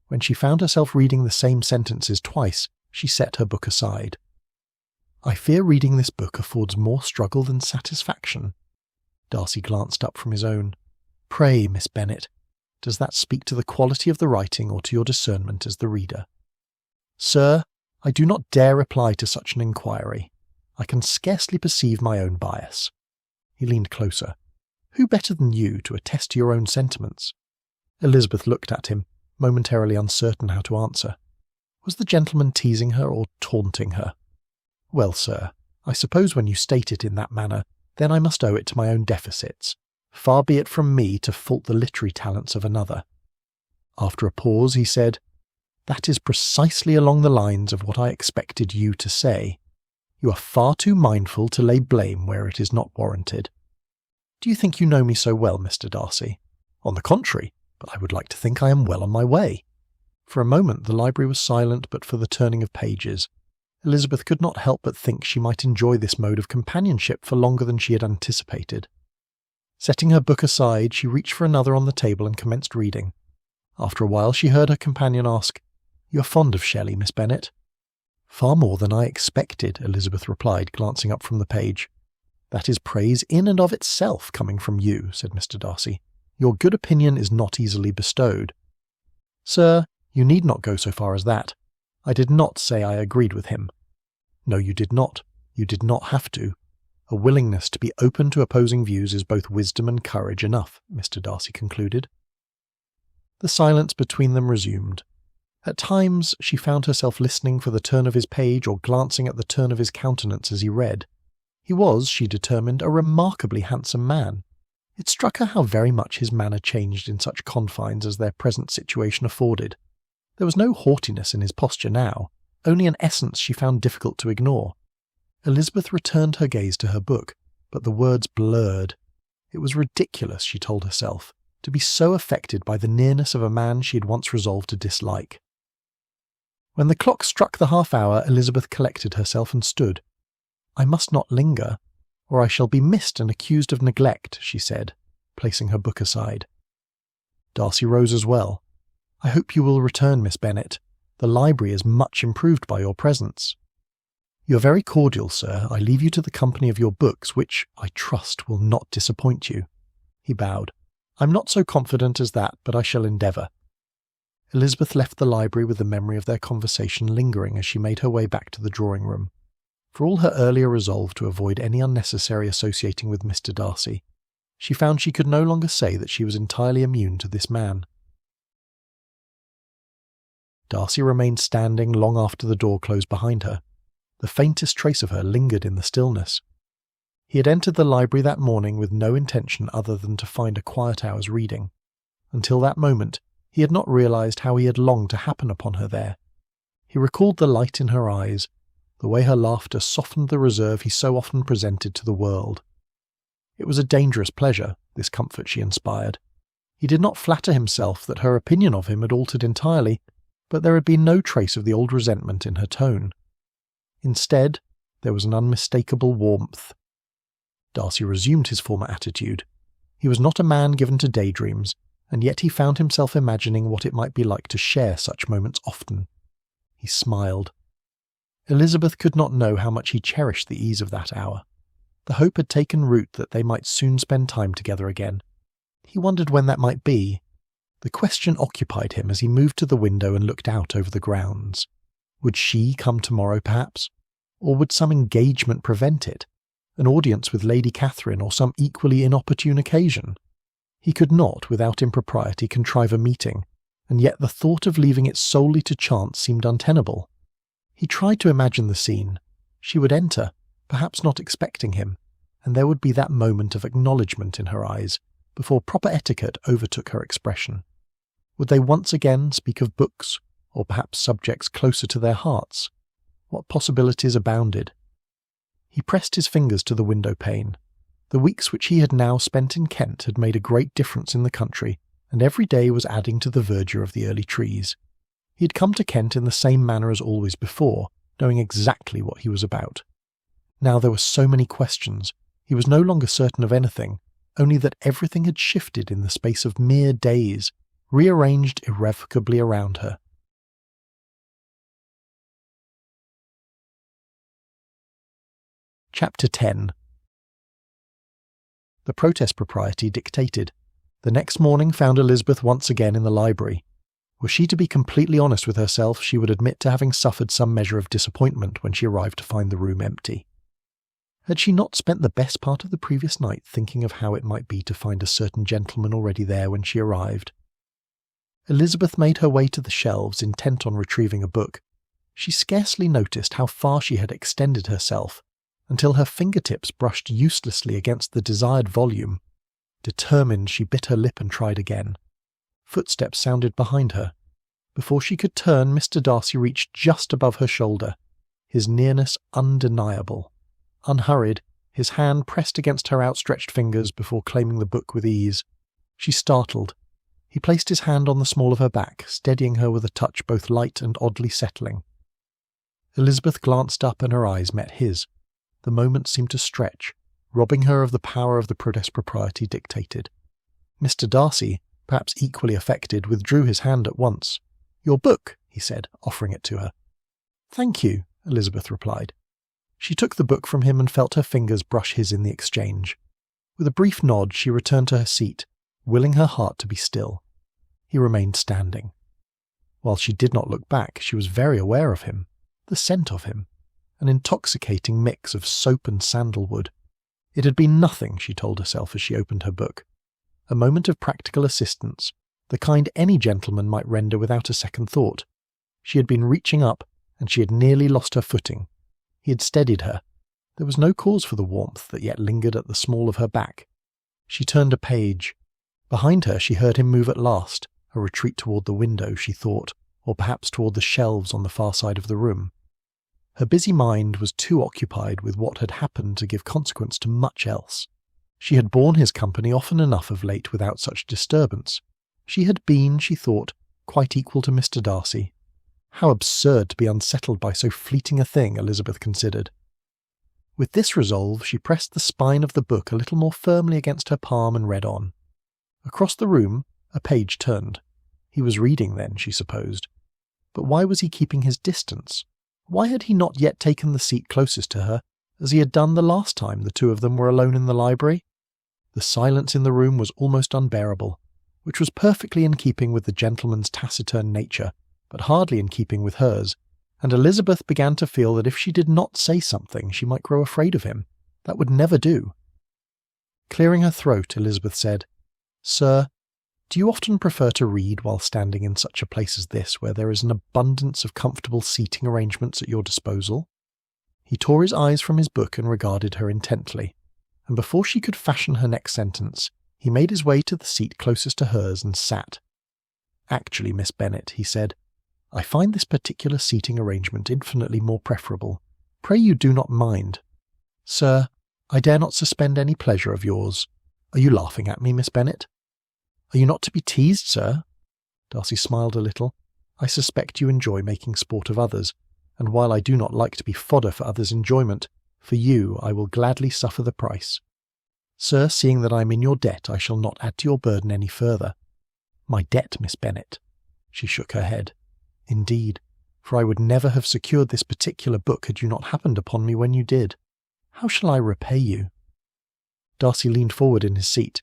When she found herself reading the same sentences twice, she set her book aside. "I fear reading this book affords more struggle than satisfaction." Darcy glanced up from his own. "Pray, Miss Bennet, does that speak to the quality of the writing or to your discernment as the reader?" "Sir, I do not dare reply to such an inquiry. I can scarcely perceive my own bias." He leaned closer. "Who better than you to attest to your own sentiments?" Elizabeth looked at him, momentarily uncertain how to answer. Was the gentleman teasing her or taunting her? "Well, sir, I suppose when you state it in that manner, then I must owe it to my own deficits. Far be it from me to fault the literary talents of another." After a pause, he said, "That is precisely along the lines of what I expected you to say. You are far too mindful to lay blame where it is not warranted. Do you think you know me so well, Mr. Darcy? On the contrary, but I would like to think I am well on my way." For a moment the library was silent but for the turning of pages. Elizabeth could not help but think she might enjoy this mode of companionship for longer than she had anticipated. Setting her book aside, she reached for another on the table and commenced reading. After a while she heard her companion ask, "You are fond of Shelley, Miss Bennet?" "Far more than I expected," Elizabeth replied, glancing up from the page. "That is praise in and of itself, coming from you," said Mr. Darcy. "Your good opinion is not easily bestowed." "Sir, you need not go so far as that. I did not say I agreed with him." "No, you did not. You did not have to. A willingness to be open to opposing views is both wisdom and courage enough," Mr. Darcy concluded. The silence between them resumed. At times she found herself listening for the turn of his page or glancing at the turn of his countenance as he read. He was, she determined, a remarkably handsome man. It struck her how very much his manner changed in such confines as their present situation afforded. There was no haughtiness in his posture now, only an essence she found difficult to ignore. Elizabeth returned her gaze to her book, but the words blurred. It was ridiculous, she told herself, to be so affected by the nearness of a man she had once resolved to dislike. When the clock struck the half-hour, Elizabeth collected herself and stood. "I must not linger, or I shall be missed and accused of neglect," she said, placing her book aside. Darcy rose as well. "I hope you will return, Miss Bennet. The library is much improved by your presence." "You are very cordial, sir. I leave you to the company of your books, which, I trust, will not disappoint you." He bowed. "I'm not so confident as that, but I shall endeavour." Elizabeth left the library with the memory of their conversation lingering as she made her way back to the drawing-room. For all her earlier resolve to avoid any unnecessary associating with Mr. Darcy, she found she could no longer say that she was entirely immune to this man. Darcy remained standing long after the door closed behind her. The faintest trace of her lingered in the stillness. He had entered the library that morning with no intention other than to find a quiet hour's reading. Until that moment, he had not realized how he had longed to happen upon her there. He recalled the light in her eyes, the way her laughter softened the reserve he so often presented to the world. It was a dangerous pleasure, this comfort she inspired. He did not flatter himself that her opinion of him had altered entirely, but there had been no trace of the old resentment in her tone. Instead, there was an unmistakable warmth. Darcy resumed his former attitude. He was not a man given to daydreams, and yet he found himself imagining what it might be like to share such moments often. He smiled. Elizabeth could not know how much he cherished the ease of that hour. The hope had taken root that they might soon spend time together again. He wondered when that might be. The question occupied him as he moved to the window and looked out over the grounds. Would she come tomorrow, perhaps? Or would some engagement prevent it? An audience with Lady Catherine or some equally inopportune occasion? He could not, without impropriety, contrive a meeting, and yet the thought of leaving it solely to chance seemed untenable. He tried to imagine the scene. She would enter, perhaps not expecting him, and there would be that moment of acknowledgement in her eyes, before proper etiquette overtook her expression. Would they once again speak of books, or perhaps subjects closer to their hearts? What possibilities abounded? He pressed his fingers to the window pane. The weeks which he had now spent in Kent had made a great difference in the country, and every day was adding to the verdure of the early trees. He had come to Kent in the same manner as always before, knowing exactly what he was about. Now there were so many questions. He was no longer certain of anything, only that everything had shifted in the space of mere days, rearranged irrevocably around her. Chapter 10. The protest propriety dictated. The next morning found Elizabeth once again in the library. Were she to be completely honest with herself, she would admit to having suffered some measure of disappointment when she arrived to find the room empty. Had she not spent the best part of the previous night thinking of how it might be to find a certain gentleman already there when she arrived? Elizabeth made her way to the shelves, intent on retrieving a book. She scarcely noticed how far she had extended herself, until her fingertips brushed uselessly against the desired volume. Determined, she bit her lip and tried again. Footsteps sounded behind her. Before she could turn, Mr. Darcy reached just above her shoulder, his nearness undeniable. Unhurried, his hand pressed against her outstretched fingers before claiming the book with ease. She startled. He placed his hand on the small of her back, steadying her with a touch both light and oddly settling. Elizabeth glanced up and her eyes met his. The moment seemed to stretch, robbing her of the power of the protest propriety dictated. Mr. Darcy, perhaps equally affected, withdrew his hand at once. "Your book," he said, offering it to her. "Thank you," Elizabeth replied. She took the book from him and felt her fingers brush his in the exchange. With a brief nod, she returned to her seat, willing her heart to be still. He remained standing. While she did not look back, she was very aware of him, the scent of him, an intoxicating mix of soap and sandalwood. It had been nothing, she told herself as she opened her book. A moment of practical assistance, the kind any gentleman might render without a second thought. She had been reaching up, and she had nearly lost her footing. He had steadied her. There was no cause for the warmth that yet lingered at the small of her back. She turned a page. Behind her she heard him move at last, a retreat toward the window, she thought, or perhaps toward the shelves on the far side of the room. Her busy mind was too occupied with what had happened to give consequence to much else. She had borne his company often enough of late without such disturbance. She had been, she thought, quite equal to Mr. Darcy. How absurd to be unsettled by so fleeting a thing, Elizabeth considered. With this resolve, she pressed the spine of the book a little more firmly against her palm and read on. Across the room, a page turned. He was reading then, she supposed. But why was he keeping his distance? Why had he not yet taken the seat closest to her, as he had done the last time the two of them were alone in the library? The silence in the room was almost unbearable, which was perfectly in keeping with the gentleman's taciturn nature, but hardly in keeping with hers, and Elizabeth began to feel that if she did not say something she might grow afraid of him. That would never do. Clearing her throat, Elizabeth said, "Sir, do you often prefer to read while standing in such a place as this, where there is an abundance of comfortable seating arrangements at your disposal?" He tore his eyes from his book and regarded her intently, and before she could fashion her next sentence, he made his way to the seat closest to hers and sat. "Actually, Miss Bennet," he said, "I find this particular seating arrangement infinitely more preferable. Pray you do not mind." "Sir, I dare not suspend any pleasure of yours. Are you laughing at me, Miss Bennet?" "Are you not to be teased, sir?" Darcy smiled a little. "I suspect you enjoy making sport of others, and while I do not like to be fodder for others' enjoyment, for you I will gladly suffer the price. Sir, seeing that I am in your debt, I shall not add to your burden any further." "My debt, Miss Bennet?" She shook her head. "Indeed, for I would never have secured this particular book had you not happened upon me when you did. How shall I repay you?" Darcy leaned forward in his seat.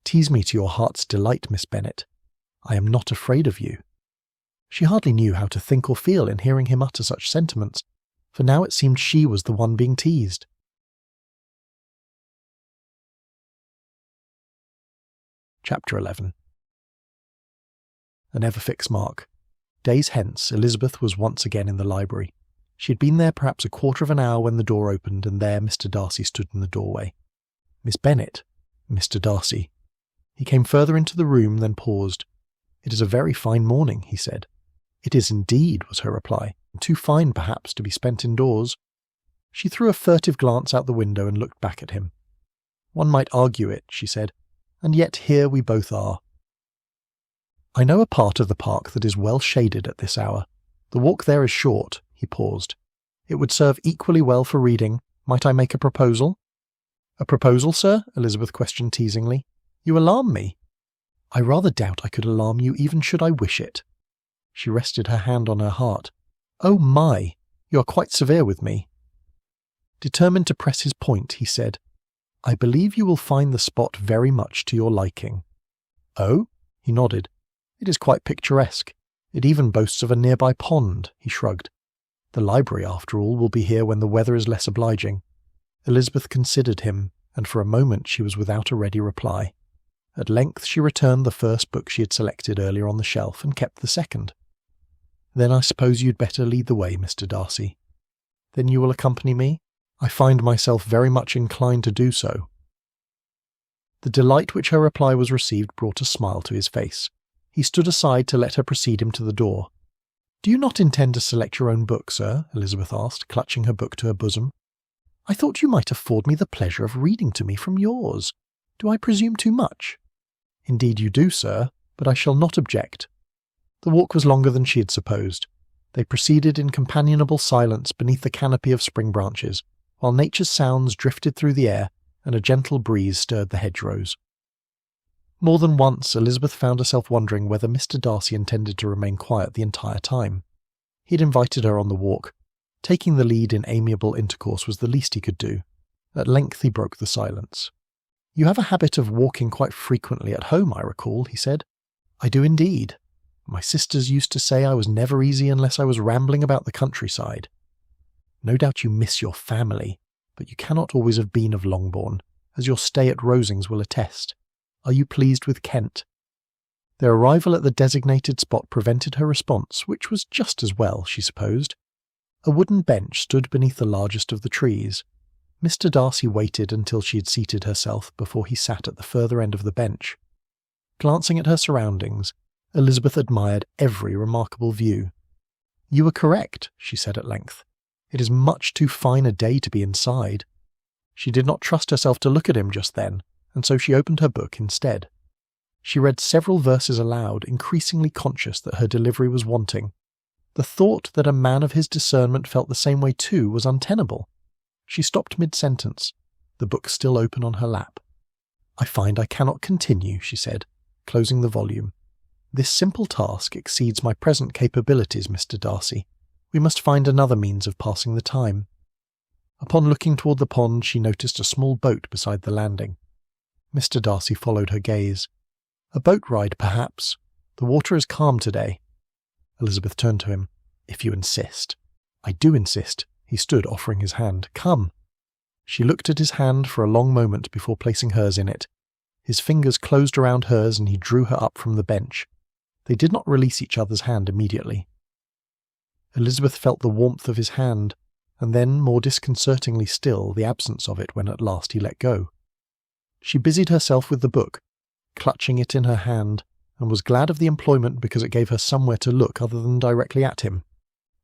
"Tease me to your heart's delight, Miss Bennet. I am not afraid of you." She hardly knew how to think or feel in hearing him utter such sentiments, for now it seemed she was the one being teased. Chapter 11. A never-fixed mark. Days hence, Elizabeth was once again in the library. She had been there perhaps a quarter of an hour when the door opened, and there Mr. Darcy stood in the doorway. "Miss Bennet." "Mr. Darcy." He came further into the room, then paused. "It is a very fine morning," he said. "It is indeed," was her reply. "Too fine, perhaps, to be spent indoors." She threw a furtive glance out the window and looked back at him. "One might argue it," she said, "and yet here we both are. I know a part of the park that is well shaded at this hour. The walk there is short." He paused. "It would serve equally well for reading. Might I make a proposal?" "A proposal, sir?" Elizabeth questioned teasingly. "You alarm me." I rather doubt I could alarm you even should I wish it. She rested her hand on her heart. Oh my, you are quite severe with me. Determined to press his point, he said, I believe you will find the spot very much to your liking. Oh? He nodded. It is quite picturesque. It even boasts of a nearby pond, he shrugged. The library, after all, will be here when the weather is less obliging. Elizabeth considered him, and for a moment she was without a ready reply. At length she returned the first book she had selected earlier on the shelf and kept the second. Then I suppose you'd better lead the way, Mr. Darcy. Then you will accompany me? I find myself very much inclined to do so. The delight which her reply was received brought a smile to his face. He stood aside to let her precede him to the door. Do you not intend to select your own book, sir? Elizabeth asked, clutching her book to her bosom. I thought you might afford me the pleasure of reading to me from yours. Do I presume too much? Indeed you do, sir, but I shall not object. The walk was longer than she had supposed. They proceeded in companionable silence beneath the canopy of spring branches, while nature's sounds drifted through the air and a gentle breeze stirred the hedgerows. More than once Elizabeth found herself wondering whether Mr. Darcy intended to remain quiet the entire time. He had invited her on the walk. Taking the lead in amiable intercourse was the least he could do. At length he broke the silence. You have a habit of walking quite frequently at home, I recall, he said. I do indeed. My sisters used to say I was never easy unless I was rambling about the countryside. No doubt you miss your family, but you cannot always have been of Longbourn, as your stay at Rosings will attest. Are you pleased with Kent? Their arrival at the designated spot prevented her response, which was just as well, she supposed. A wooden bench stood beneath the largest of the trees. Mr. Darcy waited until she had seated herself before he sat at the further end of the bench. Glancing at her surroundings, Elizabeth admired every remarkable view. You were correct, she said at length. It is much too fine a day to be inside. She did not trust herself to look at him just then, and so she opened her book instead. She read several verses aloud, increasingly conscious that her delivery was wanting. The thought that a man of his discernment felt the same way too was untenable. She stopped mid-sentence, the book still open on her lap. I find I cannot continue, she said, closing the volume. This simple task exceeds my present capabilities, Mr. Darcy. We must find another means of passing the time. Upon looking toward the pond, she noticed a small boat beside the landing. Mr. Darcy followed her gaze. A boat ride, perhaps. The water is calm today. Elizabeth turned to him. If you insist. I do insist. He stood, offering his hand. Come. She looked at his hand for a long moment before placing hers in it. His fingers closed around hers and he drew her up from the bench. They did not release each other's hand immediately. Elizabeth felt the warmth of his hand, and then, more disconcertingly still, the absence of it when at last he let go. She busied herself with the book, clutching it in her hand, and was glad of the employment because it gave her somewhere to look other than directly at him.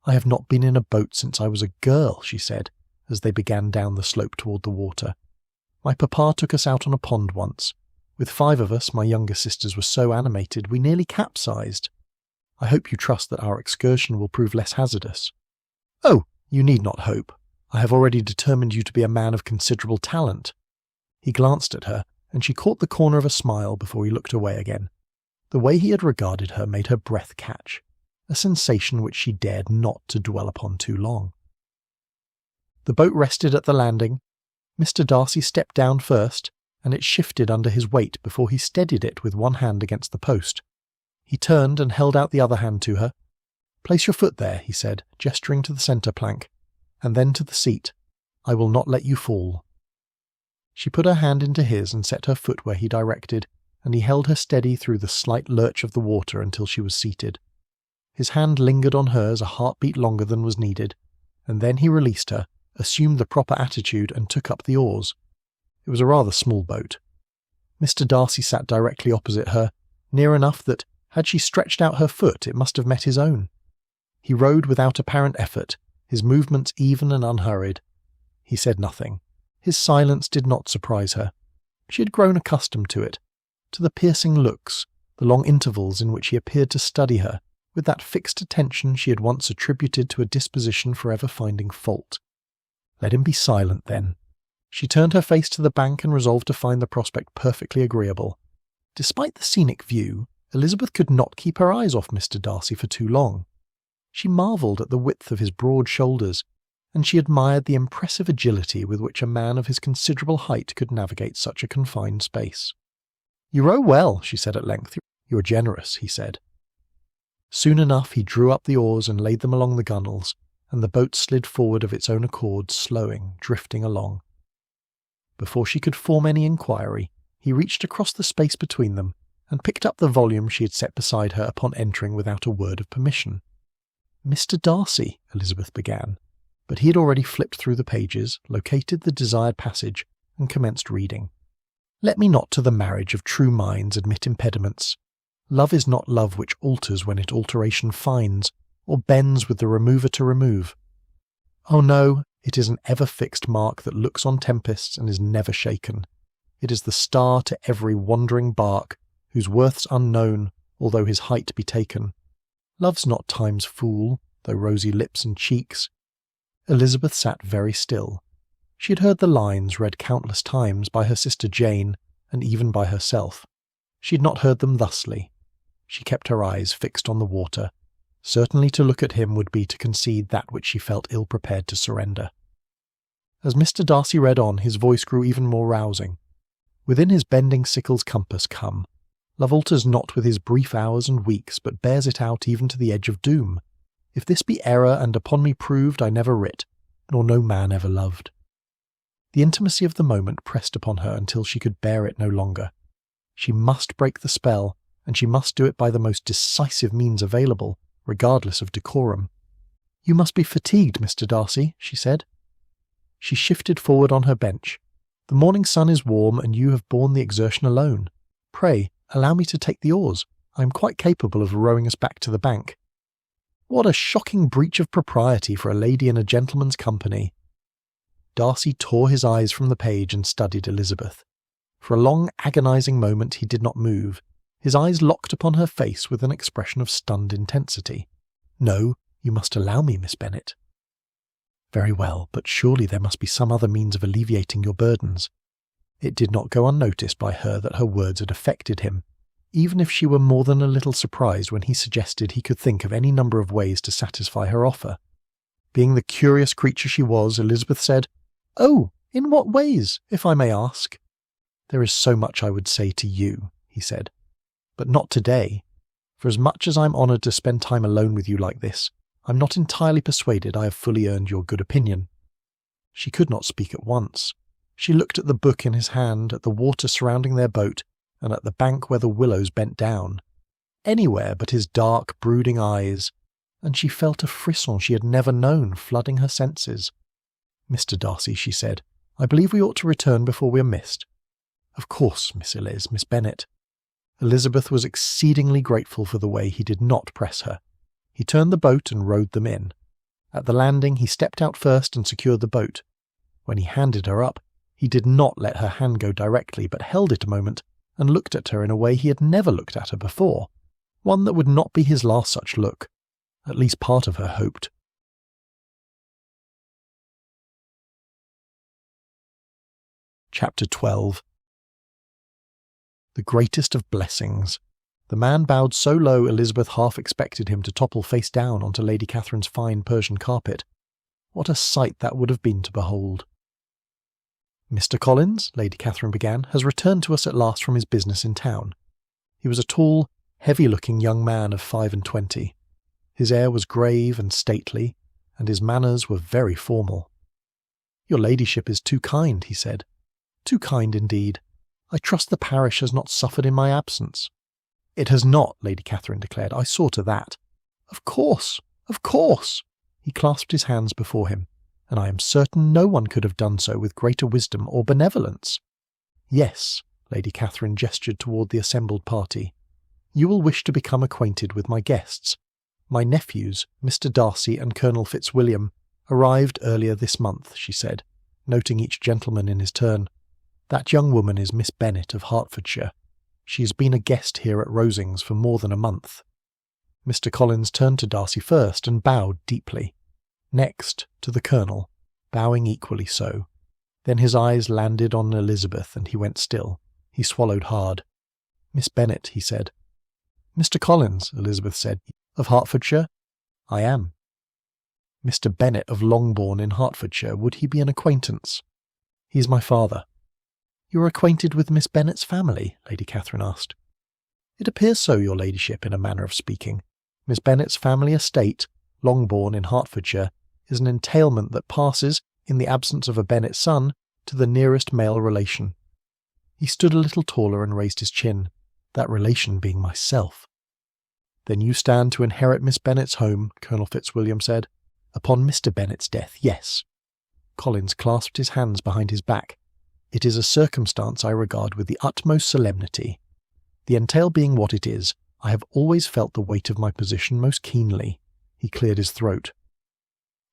I have not been in a boat since I was a girl, she said, as they began down the slope toward the water. My papa took us out on a pond once. With 5 of us, my younger sisters were so animated we nearly capsized. I hope you trust that our excursion will prove less hazardous. Oh, you need not hope. I have already determined you to be a man of considerable talent. He glanced at her, and she caught the corner of a smile before he looked away again. The way he had regarded her made her breath catch, a sensation which she dared not to dwell upon too long. The boat rested at the landing. Mr. Darcy stepped down first, and it shifted under his weight before he steadied it with one hand against the post. He turned and held out the other hand to her. Place your foot there, he said, gesturing to the centre plank, and then to the seat. I will not let you fall. She put her hand into his and set her foot where he directed, and he held her steady through the slight lurch of the water until she was seated. His hand lingered on hers a heartbeat longer than was needed, and then he released her, assumed the proper attitude, and took up the oars. It was a rather small boat. Mr. Darcy sat directly opposite her, near enough that, had she stretched out her foot, it must have met his own. He rowed without apparent effort, his movements even and unhurried. He said nothing. His silence did not surprise her. She had grown accustomed to it, to the piercing looks, the long intervals in which he appeared to study her, with that fixed attention she had once attributed to a disposition forever finding fault. Let him be silent, then. She turned her face to the bank and resolved to find the prospect perfectly agreeable. Despite the scenic view, Elizabeth could not keep her eyes off Mr. Darcy for too long. She marvelled at the width of his broad shoulders, and she admired the impressive agility with which a man of his considerable height could navigate such a confined space. "You row well," she said at length. "You're generous," he said. Soon enough he drew up the oars and laid them along the gunwales, and the boat slid forward of its own accord, slowing, drifting along. Before she could form any inquiry, he reached across the space between them and picked up the volume she had set beside her upon entering without a word of permission. "Mr. Darcy," Elizabeth began, but he had already flipped through the pages, located the desired passage, and commenced reading. "Let me not to the marriage of true minds admit impediments. Love is not love which alters when it alteration finds, or bends with the remover to remove. Oh no, it is an ever-fixed mark that looks on tempests and is never shaken. It is the star to every wandering bark, whose worth's unknown, although his height be taken. Love's not time's fool, though rosy lips and cheeks." Elizabeth sat very still. She had heard the lines read countless times by her sister Jane, and even by herself. She had not heard them thusly. She kept her eyes fixed on the water. Certainly to look at him would be to concede that which she felt ill-prepared to surrender. As Mr. Darcy read on, his voice grew even more rousing. "Within his bending sickle's compass come. Love alters not with his brief hours and weeks, but bears it out even to the edge of doom. If this be error, and upon me proved, I never writ, nor no man ever loved." The intimacy of the moment pressed upon her until she could bear it no longer. She must break the spell, and she must do it by the most decisive means available, regardless of decorum. "You must be fatigued, Mr. Darcy," she said. She shifted forward on her bench. "The morning sun is warm, and you have borne the exertion alone. Pray, allow me to take the oars. I am quite capable of rowing us back to the bank." What a shocking breach of propriety for a lady in a gentleman's company! Darcy tore his eyes from the page and studied Elizabeth. For a long, agonizing moment he did not move. His eyes locked upon her face with an expression of stunned intensity. "No, you must allow me, Miss Bennet." "Very well, but surely there must be some other means of alleviating your burdens." It did not go unnoticed by her that her words had affected him, even if she were more than a little surprised when he suggested he could think of any number of ways to satisfy her offer. Being the curious creature she was, Elizabeth said, "Oh, in what ways, if I may ask?" "There is so much I would say to you," he said, "but not today. For as much as I'm honoured to spend time alone with you like this, I'm not entirely persuaded I have fully earned your good opinion." She could not speak at once. She looked at the book in his hand, at the water surrounding their boat, and at the bank where the willows bent down. Anywhere but his dark, brooding eyes, and she felt a frisson she had never known flooding her senses. "Mr. Darcy," she said, "I believe we ought to return before we are missed." "Of course, Miss Bennet." Elizabeth was exceedingly grateful for the way he did not press her. He turned the boat and rowed them in. At the landing he stepped out first and secured the boat. When he handed her up, he did not let her hand go directly, but held it a moment and looked at her in a way he had never looked at her before, one that would not be his last such look. At least part of her hoped. Chapter 12. The greatest of blessings. The man bowed so low Elizabeth half expected him to topple face down onto Lady Catherine's fine Persian carpet. What a sight that would have been to behold! "Mr. Collins," Lady Catherine began, "has returned to us at last from his business in town." He was a tall, heavy-looking young man of 25. His air was grave and stately, and his manners were very formal. "Your ladyship is too kind," he said. "Too kind indeed. I trust the parish has not suffered in my absence." "It has not," Lady Catherine declared. "I saw to that." "Of course, of course!" He clasped his hands before him. "And I am certain no one could have done so with greater wisdom or benevolence." "Yes," Lady Catherine gestured toward the assembled party. "You will wish to become acquainted with my guests. My nephews, Mr. Darcy and Colonel Fitzwilliam, arrived earlier this month," she said, noting each gentleman in his turn. "That young woman is Miss Bennet of Hertfordshire. She has been a guest here at Rosings for more than a month." Mr. Collins turned to Darcy first and bowed deeply. Next to the Colonel, bowing equally so. Then his eyes landed on Elizabeth and he went still. He swallowed hard. "Miss Bennet," he said. "Mr. Collins," Elizabeth said. "Of Hertfordshire?" "I am." "Mr. Bennet of Longbourn in Hertfordshire, would he be an acquaintance?" "He is my father." "You are acquainted with Miss Bennet's family?" Lady Catherine asked. "It appears so, your ladyship, in a manner of speaking. Miss Bennet's family estate, Longbourn in Hertfordshire, is an entailment that passes, in the absence of a Bennet son, to the nearest male relation." He stood a little taller and raised his chin, "that relation being myself." "Then you stand to inherit Miss Bennet's home," Colonel Fitzwilliam said. "Upon Mr. Bennet's death, yes." Collins clasped his hands behind his back. "It is a circumstance I regard with the utmost solemnity. The entail being what it is, I have always felt the weight of my position most keenly." He cleared his throat.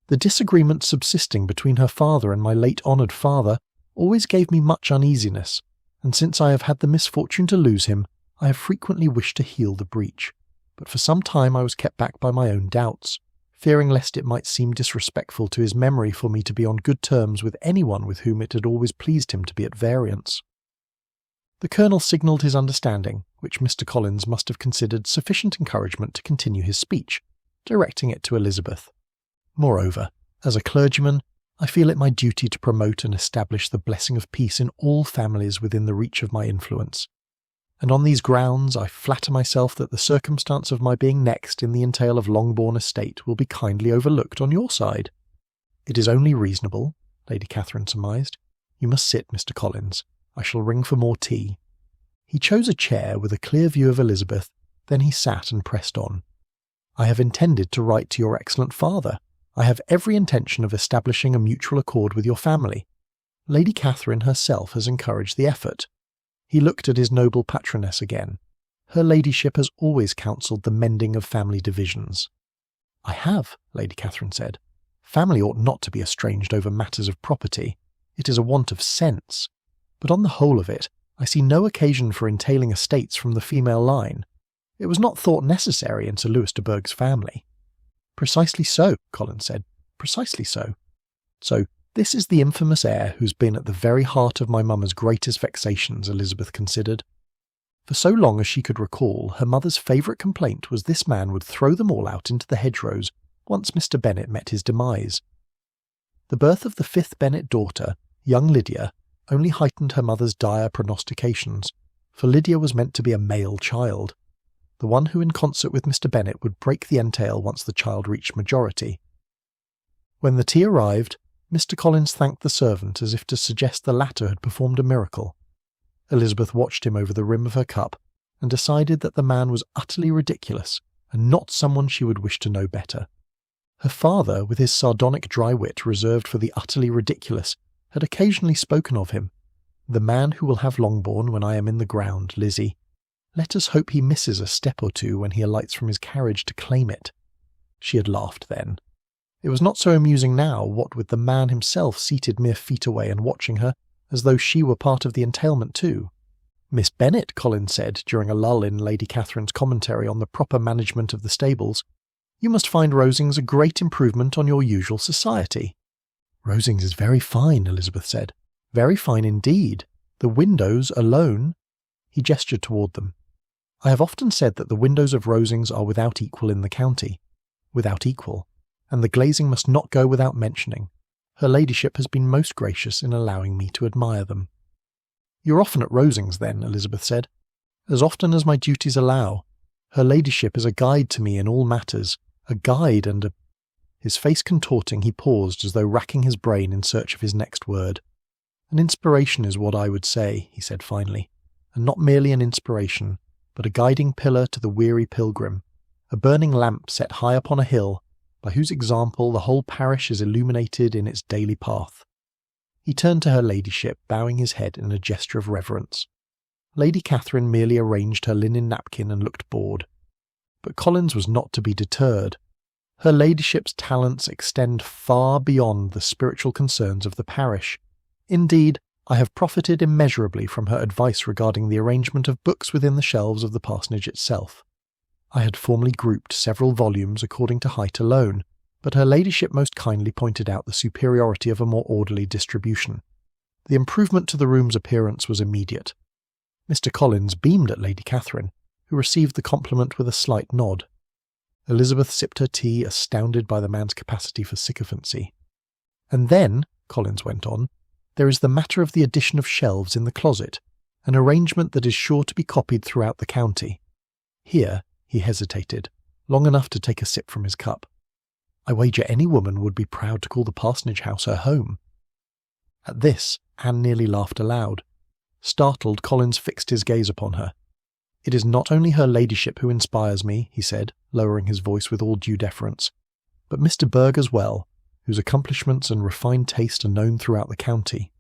"The disagreement subsisting between her father and my late honoured father always gave me much uneasiness, and since I have had the misfortune to lose him, I have frequently wished to heal the breach, but for some time I was kept back by my own doubts, fearing lest it might seem disrespectful to his memory for me to be on good terms with anyone with whom it had always pleased him to be at variance." The Colonel signalled his understanding, which Mr. Collins must have considered sufficient encouragement to continue his speech, directing it to Elizabeth. "Moreover, as a clergyman, I feel it my duty to promote and establish the blessing of peace in all families within the reach of my influence. And on these grounds I flatter myself that the circumstance of my being next in the entail of Longbourn estate will be kindly overlooked on your side." "It is only reasonable," Lady Catherine surmised. "You must sit, Mr. Collins. I shall ring for more tea." He chose a chair with a clear view of Elizabeth, then he sat and pressed on. "I have intended to write to your excellent father. I have every intention of establishing a mutual accord with your family. Lady Catherine herself has encouraged the effort." He looked at his noble patroness again. "Her ladyship has always counselled the mending of family divisions." "I have," Lady Catherine said. "Family ought not to be estranged over matters of property. It is a want of sense. But on the whole of it, I see no occasion for entailing estates from the female line. It was not thought necessary in Sir Louis de Bourgh's family." "Precisely so," Collins said. "Precisely so. So, this is the infamous heir who's been at the very heart of my mamma's greatest vexations," Elizabeth considered. For so long as she could recall, her mother's favourite complaint was this man would throw them all out into the hedgerows once Mr. Bennet met his demise. The birth of the fifth Bennet daughter, young Lydia, only heightened her mother's dire prognostications, for Lydia was meant to be a male child, the one who in concert with Mr. Bennet would break the entail once the child reached majority. When the tea arrived, Mr. Collins thanked the servant as if to suggest the latter had performed a miracle. Elizabeth watched him over the rim of her cup, and decided that the man was utterly ridiculous, and not someone she would wish to know better. Her father, with his sardonic dry wit reserved for the utterly ridiculous, had occasionally spoken of him. "The man who will have Longbourn when I am in the ground, Lizzie. Let us hope he misses a step or two when he alights from his carriage to claim it." She had laughed then. It was not so amusing now, what with the man himself seated mere feet away and watching her, as though she were part of the entailment too. "Miss Bennet," Collins said during a lull in Lady Catherine's commentary on the proper management of the stables, "you must find Rosings a great improvement on your usual society." "Rosings is very fine," Elizabeth said. "Very fine indeed. The windows alone—" He gestured toward them. "I have often said that the windows of Rosings are without equal in the county. Without equal. And the glazing must not go without mentioning. Her ladyship has been most gracious in allowing me to admire them." "You're often at Rosings, then," Elizabeth said. "As often as my duties allow. Her ladyship is a guide to me in all matters, a guide and a—" His face contorting, he paused as though racking his brain in search of his next word. "An inspiration is what I would say," he said finally, "and not merely an inspiration, but a guiding pillar to the weary pilgrim, a burning lamp set high upon a hill, by whose example the whole parish is illuminated in its daily path." He turned to her ladyship, bowing his head in a gesture of reverence. Lady Catherine merely arranged her linen napkin and looked bored. But Collins was not to be deterred. Her ladyship's talents extend far beyond the spiritual concerns of the parish. Indeed, I have profited immeasurably from her advice regarding the arrangement of books within the shelves of the parsonage itself. I had formerly grouped several volumes according to height alone, but her ladyship most kindly pointed out the superiority of a more orderly distribution. The improvement to the room's appearance was immediate. Mr. Collins beamed at Lady Catherine, who received the compliment with a slight nod. Elizabeth sipped her tea, astounded by the man's capacity for sycophancy. "And then," Collins went on, "there is the matter of the addition of shelves in the closet, an arrangement that is sure to be copied throughout the county." Here he hesitated, long enough to take a sip from his cup. "I wager any woman would be proud to call the parsonage house her home." At this, Anne nearly laughed aloud. Startled, Collins fixed his gaze upon her. "It is not only her ladyship who inspires me," he said, lowering his voice with all due deference, "but Mr. Berg as well, whose accomplishments and refined taste are known throughout the county."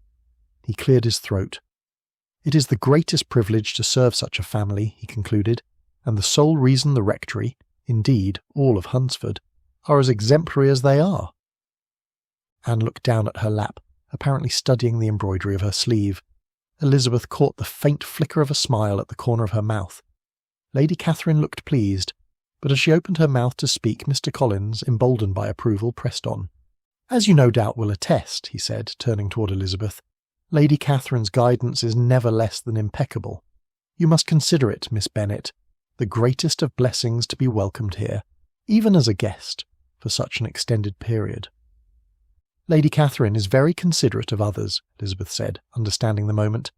He cleared his throat. "It is the greatest privilege to serve such a family," he concluded, "and the sole reason the rectory, indeed all of Hunsford, are as exemplary as they are." Anne looked down at her lap, apparently studying the embroidery of her sleeve. Elizabeth caught the faint flicker of a smile at the corner of her mouth. Lady Catherine looked pleased, but as she opened her mouth to speak, Mr. Collins, emboldened by approval, pressed on. "As you no doubt will attest," he said, turning toward Elizabeth, "Lady Catherine's guidance is never less than impeccable. You must consider it, Miss Bennet, the greatest of blessings to be welcomed here, even as a guest, for such an extended period." "Lady Catherine is very considerate of others," Elizabeth said, understanding the moment.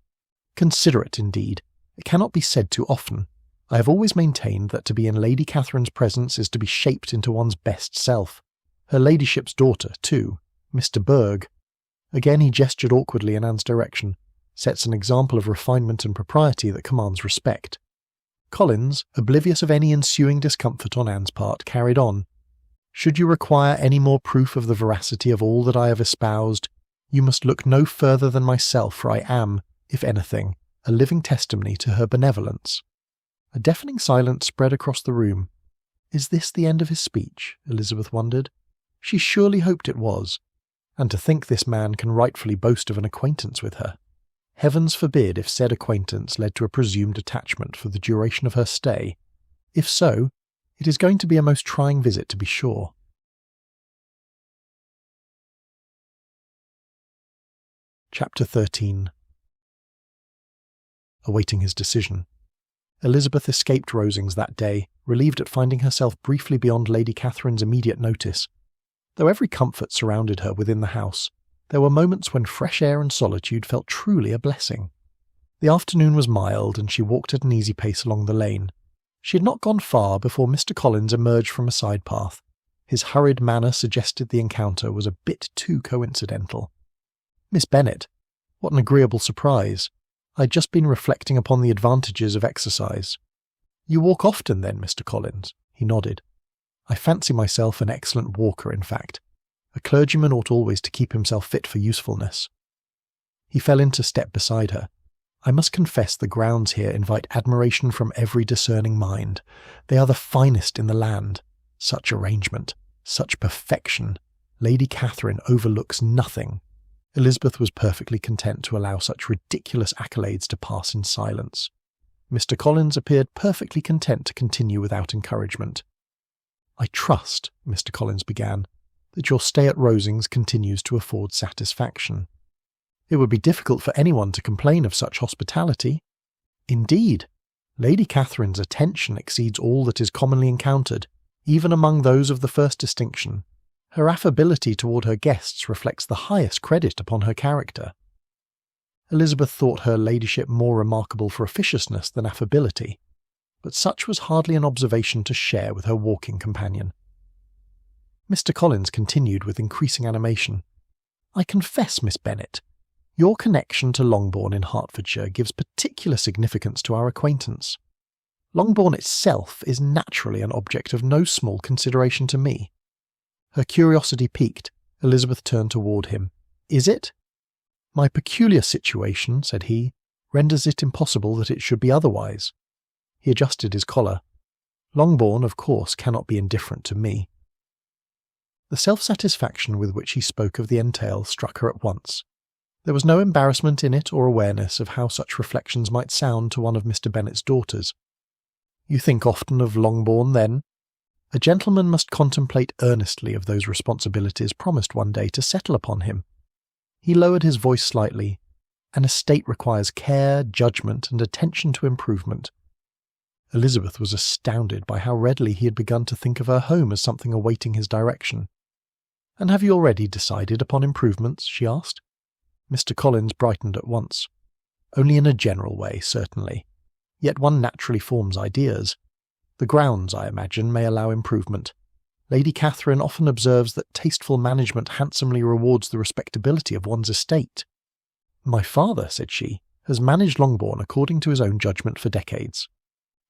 "Considerate, indeed. It cannot be said too often. I have always maintained that to be in Lady Catherine's presence is to be shaped into one's best self. Her ladyship's daughter, too, Mr. Berg," again he gestured awkwardly in Anne's direction, "sets an example of refinement and propriety that commands respect." Collins, oblivious of any ensuing discomfort on Anne's part, carried on. "Should you require any more proof of the veracity of all that I have espoused, you must look no further than myself, for I am, if anything, a living testimony to her benevolence." A deafening silence spread across the room. Is this the end of his speech? Elizabeth wondered. She surely hoped it was. And to think this man can rightfully boast of an acquaintance with her. Heavens forbid if said acquaintance led to a presumed attachment for the duration of her stay. If so, it is going to be a most trying visit, to be sure. Chapter 13. Awaiting his decision. Elizabeth escaped Rosings that day, relieved at finding herself briefly beyond Lady Catherine's immediate notice. Though every comfort surrounded her within the house, there were moments when fresh air and solitude felt truly a blessing. The afternoon was mild, and she walked at an easy pace along the lane. She had not gone far before Mr. Collins emerged from a side path. His hurried manner suggested the encounter was a bit too coincidental. "Miss Bennet, what an agreeable surprise. I had just been reflecting upon the advantages of exercise." "You walk often, then, Mr. Collins?" He nodded. "I fancy myself an excellent walker, in fact. A clergyman ought always to keep himself fit for usefulness." He fell into step beside her. "I must confess the grounds here invite admiration from every discerning mind. They are the finest in the land. Such arrangement, such perfection. Lady Catherine overlooks nothing." Elizabeth was perfectly content to allow such ridiculous accolades to pass in silence. Mr. Collins appeared perfectly content to continue without encouragement. "I trust," Mr. Collins began, "that your stay at Rosings continues to afford satisfaction. It would be difficult for anyone to complain of such hospitality. Indeed, Lady Catherine's attention exceeds all that is commonly encountered, even among those of the first distinction. Her affability toward her guests reflects the highest credit upon her character." Elizabeth thought her ladyship more remarkable for officiousness than affability, but such was hardly an observation to share with her walking companion. Mr. Collins continued with increasing animation. "I confess, Miss Bennet, your connection to Longbourn in Hertfordshire gives particular significance to our acquaintance. Longbourn itself is naturally an object of no small consideration to me." Her curiosity piqued, Elizabeth turned toward him. "Is it?" "My peculiar situation," said he, "renders it impossible that it should be otherwise." He adjusted his collar. "Longbourn, of course, cannot be indifferent to me." The self-satisfaction with which he spoke of the entail struck her at once. There was no embarrassment in it or awareness of how such reflections might sound to one of Mr. Bennet's daughters. "You think often of Longbourn, then?" A gentleman must contemplate earnestly of those responsibilities promised one day to settle upon him. He lowered his voice slightly. An estate requires care, judgment, and attention to improvement. Elizabeth was astounded by how readily he had begun to think of her home as something awaiting his direction. "And have you already decided upon improvements?" she asked. Mr. Collins brightened at once. "Only in a general way, certainly. Yet one naturally forms ideas. The grounds, I imagine, may allow improvement. Lady Catherine often observes that tasteful management handsomely rewards the respectability of one's estate." "My father," said she, "has managed Longbourn according to his own judgment for decades."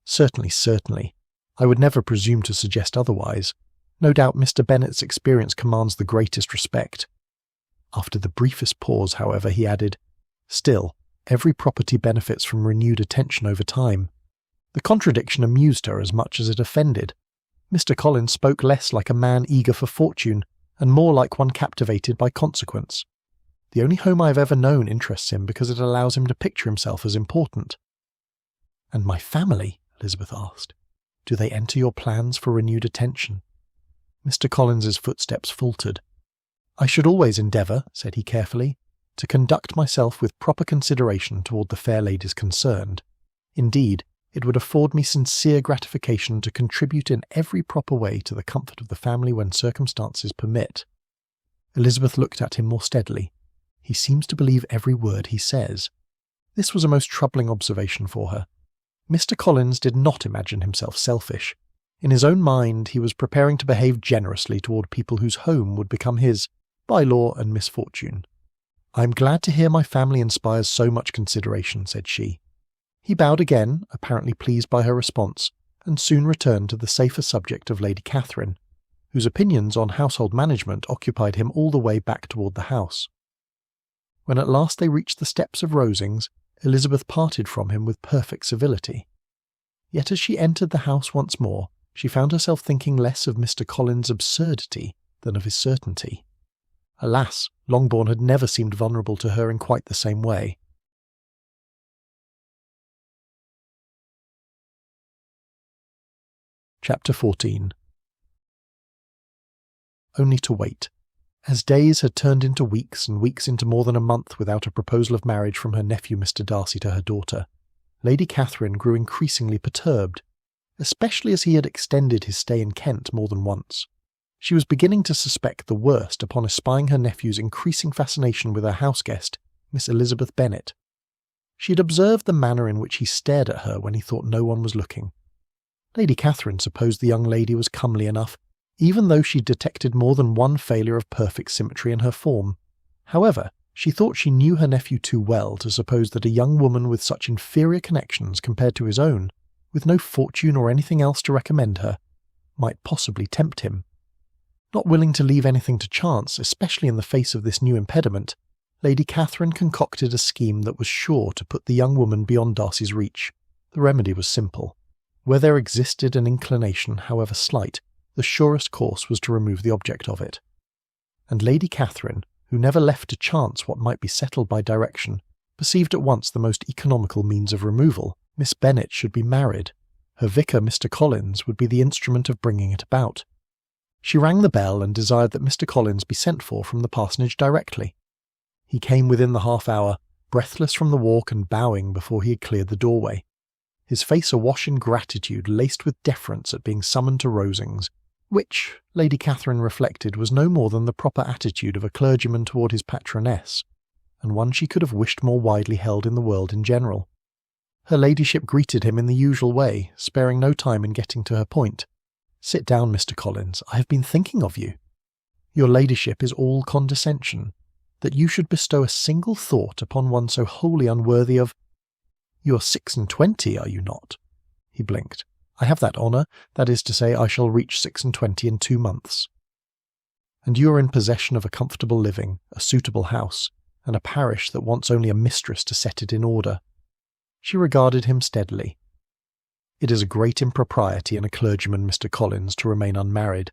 "Certainly, certainly. I would never presume to suggest otherwise. No doubt Mr. Bennet's experience commands the greatest respect." After the briefest pause, however, he added, "Still, every property benefits from renewed attention over time." The contradiction amused her as much as it offended. Mr. Collins spoke less like a man eager for fortune, and more like one captivated by consequence. "The only home I have ever known interests him because it allows him to picture himself as important." "And my family?" Elizabeth asked. "Do they enter your plans for renewed attention?" Mr. Collins's footsteps faltered. "I should always endeavour," said he carefully, "to conduct myself with proper consideration toward the fair ladies concerned. Indeed, it would afford me sincere gratification to contribute in every proper way to the comfort of the family when circumstances permit." Elizabeth looked at him more steadily. "He seems to believe every word he says." This was a most troubling observation for her. Mr. Collins did not imagine himself selfish. In his own mind, he was preparing to behave generously toward people whose home would become his, by law and misfortune. "I am glad to hear my family inspires so much consideration," said she. He bowed again, apparently pleased by her response, and soon returned to the safer subject of Lady Catherine, whose opinions on household management occupied him all the way back toward the house. When at last they reached the steps of Rosings, Elizabeth parted from him with perfect civility. Yet as she entered the house once more, she found herself thinking less of Mr. Collins' absurdity than of his certainty. Alas, Longbourn had never seemed vulnerable to her in quite the same way. Chapter 14. Only to wait. As days had turned into weeks and weeks into more than a month without a proposal of marriage from her nephew Mr. Darcy to her daughter, Lady Catherine grew increasingly perturbed, especially as he had extended his stay in Kent more than once. She was beginning to suspect the worst upon espying her nephew's increasing fascination with her house-guest, Miss Elizabeth Bennet. She had observed the manner in which he stared at her when he thought no one was looking. Lady Catherine supposed the young lady was comely enough, even though she detected more than one failure of perfect symmetry in her form. However, she thought she knew her nephew too well to suppose that a young woman with such inferior connections compared to his own, with no fortune or anything else to recommend her, might possibly tempt him. Not willing to leave anything to chance, especially in the face of this new impediment, Lady Catherine concocted a scheme that was sure to put the young woman beyond Darcy's reach. The remedy was simple. Where there existed an inclination, however slight, the surest course was to remove the object of it. And Lady Catherine, who never left to chance what might be settled by direction, perceived at once the most economical means of removal. Miss Bennet should be married. Her vicar, Mr. Collins, would be the instrument of bringing it about. She rang the bell and desired that Mr. Collins be sent for from the parsonage directly. He came within the half-hour, breathless from the walk and bowing before he had cleared the doorway, his face awash in gratitude laced with deference at being summoned to Rosings, which, Lady Catherine reflected, was no more than the proper attitude of a clergyman toward his patroness, and one she could have wished more widely held in the world in general. Her ladyship greeted him in the usual way, sparing no time in getting to her point. "Sit down, Mr. Collins. I have been thinking of you. Your ladyship is all condescension. That you should bestow a single thought upon one so wholly unworthy of— You are 26, are you not?" He blinked. "I have that honour, that is to say, I shall reach 26 in 2 months. And you are in possession of a comfortable living, a suitable house, and a parish that wants only a mistress to set it in order." She regarded him steadily. "It is a great impropriety in a clergyman, Mr. Collins, to remain unmarried.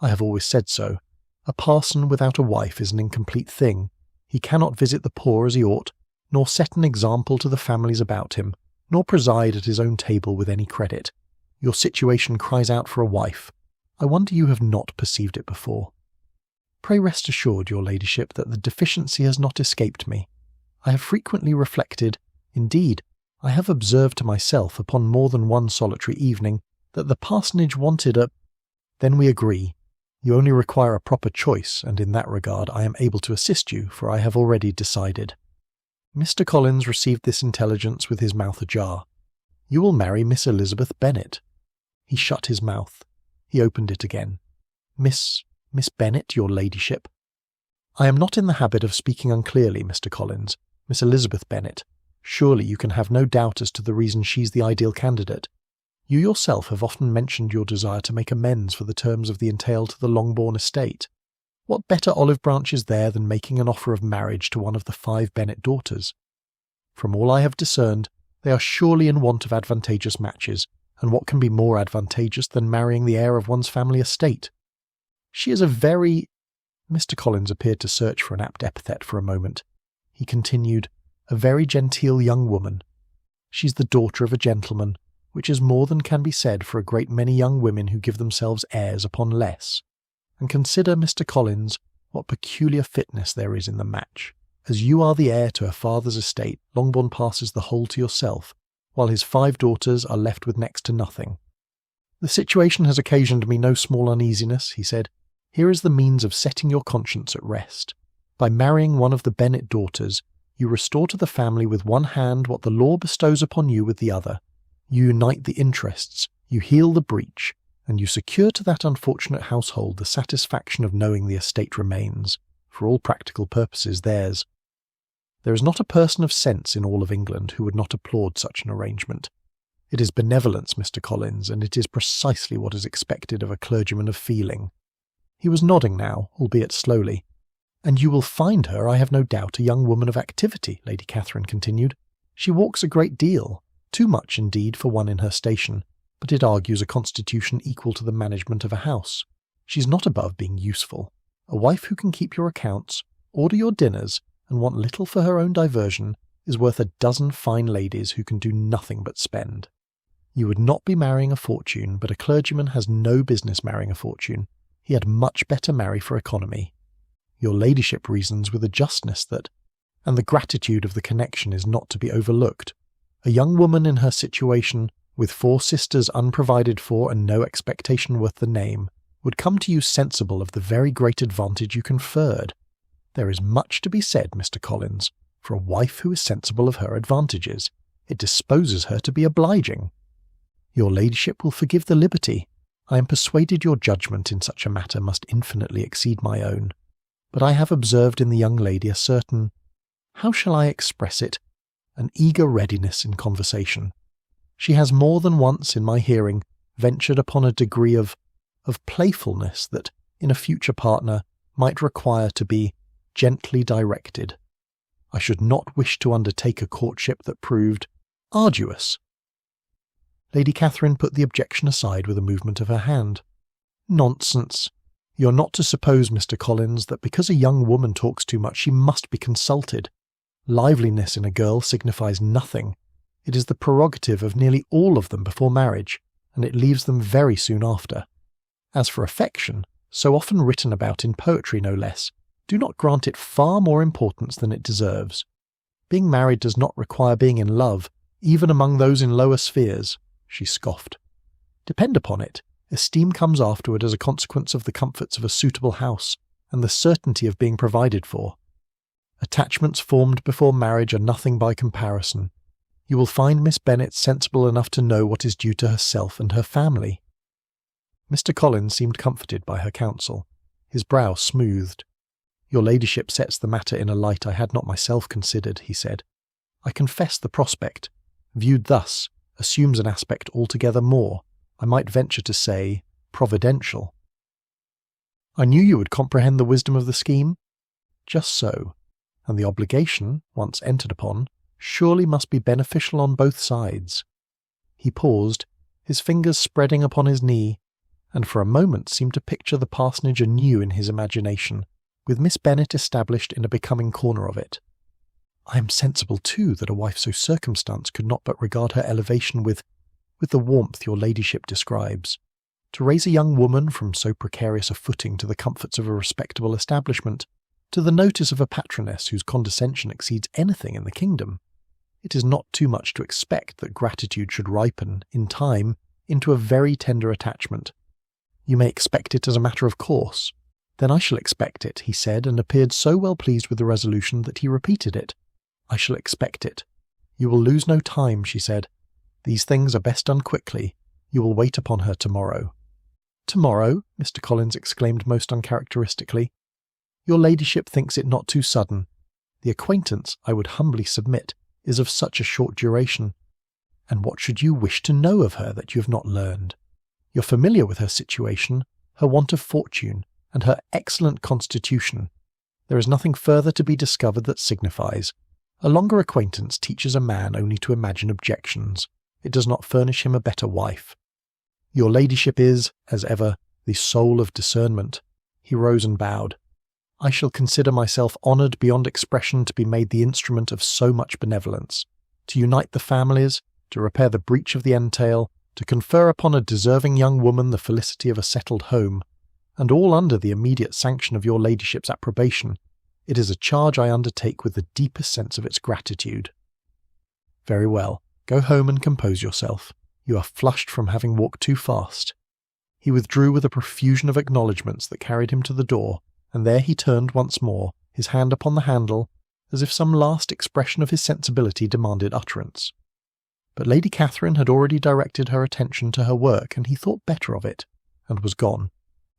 I have always said so. A parson without a wife is an incomplete thing. He cannot visit the poor as he ought, nor set an example to the families about him, nor preside at his own table with any credit. Your situation cries out for a wife. I wonder you have not perceived it before. Pray rest assured, your ladyship, that the deficiency has not escaped me. I have frequently reflected, indeed, I have observed to myself upon more than one solitary evening, that the parsonage wanted a— Then we agree. You only require a proper choice, and in that regard I am able to assist you, for I have already decided. Mr. Collins received this intelligence with his mouth ajar. You will marry Miss Elizabeth Bennet. He shut his mouth. He opened it again. Miss Bennet, your ladyship. I am not in the habit of speaking unclearly, Mr. Collins. Miss Elizabeth Bennet. Surely you can have no doubt as to the reason she's the ideal candidate. You yourself have often mentioned your desire to make amends for the terms of the entail to the Longbourn estate. What better olive branch is there than making an offer of marriage to one of the 5 Bennet daughters? From all I have discerned, they are surely in want of advantageous matches, and what can be more advantageous than marrying the heir of one's family estate? She is a very— Mr. Collins appeared to search for an apt epithet for a moment. He continued, a very genteel young woman. She's the daughter of a gentleman, which is more than can be said for a great many young women who give themselves airs upon less. And consider, Mr. Collins, what peculiar fitness there is in the match. As you are the heir to her father's estate, Longbourn passes the whole to yourself, while his 5 daughters are left with next to nothing. The situation has occasioned me no small uneasiness, he said. Here is the means of setting your conscience at rest. By marrying one of the Bennet daughters, you restore to the family with one hand what the law bestows upon you with the other. You unite the interests, you heal the breach, and you secure to that unfortunate household the satisfaction of knowing the estate remains, for all practical purposes, theirs. There is not a person of sense in all of England who would not applaud such an arrangement. It is benevolence, Mr. Collins, and it is precisely what is expected of a clergyman of feeling. He was nodding now, albeit slowly. And you will find her, I have no doubt, a young woman of activity, Lady Catherine continued. She walks a great deal, too much indeed for one in her station, but it argues a constitution equal to the management of a house. She's not above being useful. A wife who can keep your accounts, order your dinners, and want little for her own diversion, is worth a dozen fine ladies who can do nothing but spend. You would not be marrying a fortune, but a clergyman has no business marrying a fortune. He had much better marry for economy. Your ladyship reasons with a justness that, and the gratitude of the connection is not to be overlooked. A young woman in her situation, with 4 sisters unprovided for and no expectation worth the name, would come to you sensible of the very great advantage you conferred. There is much to be said, Mr. Collins, for a wife who is sensible of her advantages. It disposes her to be obliging. Your ladyship will forgive the liberty. I am persuaded your judgment in such a matter must infinitely exceed my own. But I have observed in the young lady a certain— how shall I express it? An eager readiness in conversation. She has more than once, in my hearing, ventured upon a degree of playfulness that, in a future partner, might require to be gently directed. I should not wish to undertake a courtship that proved arduous. Lady Catherine put the objection aside with a movement of her hand. Nonsense. You're not to suppose, Mr. Collins, that because a young woman talks too much she must be consulted. Liveliness in a girl signifies nothing. It is the prerogative of nearly all of them before marriage, and it leaves them very soon after. As for affection, so often written about in poetry no less, do not grant it far more importance than it deserves. Being married does not require being in love, even among those in lower spheres, she scoffed. Depend upon it, esteem comes afterward as a consequence of the comforts of a suitable house, and the certainty of being provided for. Attachments formed before marriage are nothing by comparison. You will find Miss Bennet sensible enough to know what is due to herself and her family. Mr. Collins seemed comforted by her counsel. His brow smoothed. Your ladyship sets the matter in a light I had not myself considered, he said. I confess the prospect, viewed thus, assumes an aspect altogether more, I might venture to say, providential. I knew you would comprehend the wisdom of the scheme. Just so, and the obligation, once entered upon, surely must be beneficial on both sides. He paused, his fingers spreading upon his knee, and for a moment seemed to picture the parsonage anew in his imagination, with Miss Bennet established in a becoming corner of it. I am sensible, too, that a wife so circumstanced could not but regard her elevation with the warmth your ladyship describes. To raise a young woman from so precarious a footing to the comforts of a respectable establishment, To the notice of a patroness whose condescension exceeds anything in the kingdom, it is not too much to expect that gratitude should ripen, in time, into a very tender attachment. You may expect it as a matter of course. Then I shall expect it, he said, and appeared so well pleased with the resolution that he repeated it. I shall expect it. You will lose no time, she said. These things are best done quickly. You will wait upon her tomorrow. Tomorrow? Mr. Collins exclaimed most uncharacteristically. Your ladyship thinks it not too sudden. The acquaintance, I would humbly submit, is of such a short duration. And what should you wish to know of her that you have not learned? You're familiar with her situation, her want of fortune, and her excellent constitution. There is nothing further to be discovered that signifies. A longer acquaintance teaches a man only to imagine objections. It does not furnish him a better wife. Your ladyship is, as ever, the soul of discernment. He rose and bowed. I shall consider myself honoured beyond expression to be made the instrument of so much benevolence, to unite the families, to repair the breach of the entail, to confer upon a deserving young woman the felicity of a settled home, and all under the immediate sanction of your ladyship's approbation. It is a charge I undertake with the deepest sense of its gratitude. Very well, go home and compose yourself. You are flushed from having walked too fast. He withdrew with a profusion of acknowledgments that carried him to the door, and there he turned once more, his hand upon the handle, as if some last expression of his sensibility demanded utterance. But Lady Catherine had already directed her attention to her work, and he thought better of it, and was gone.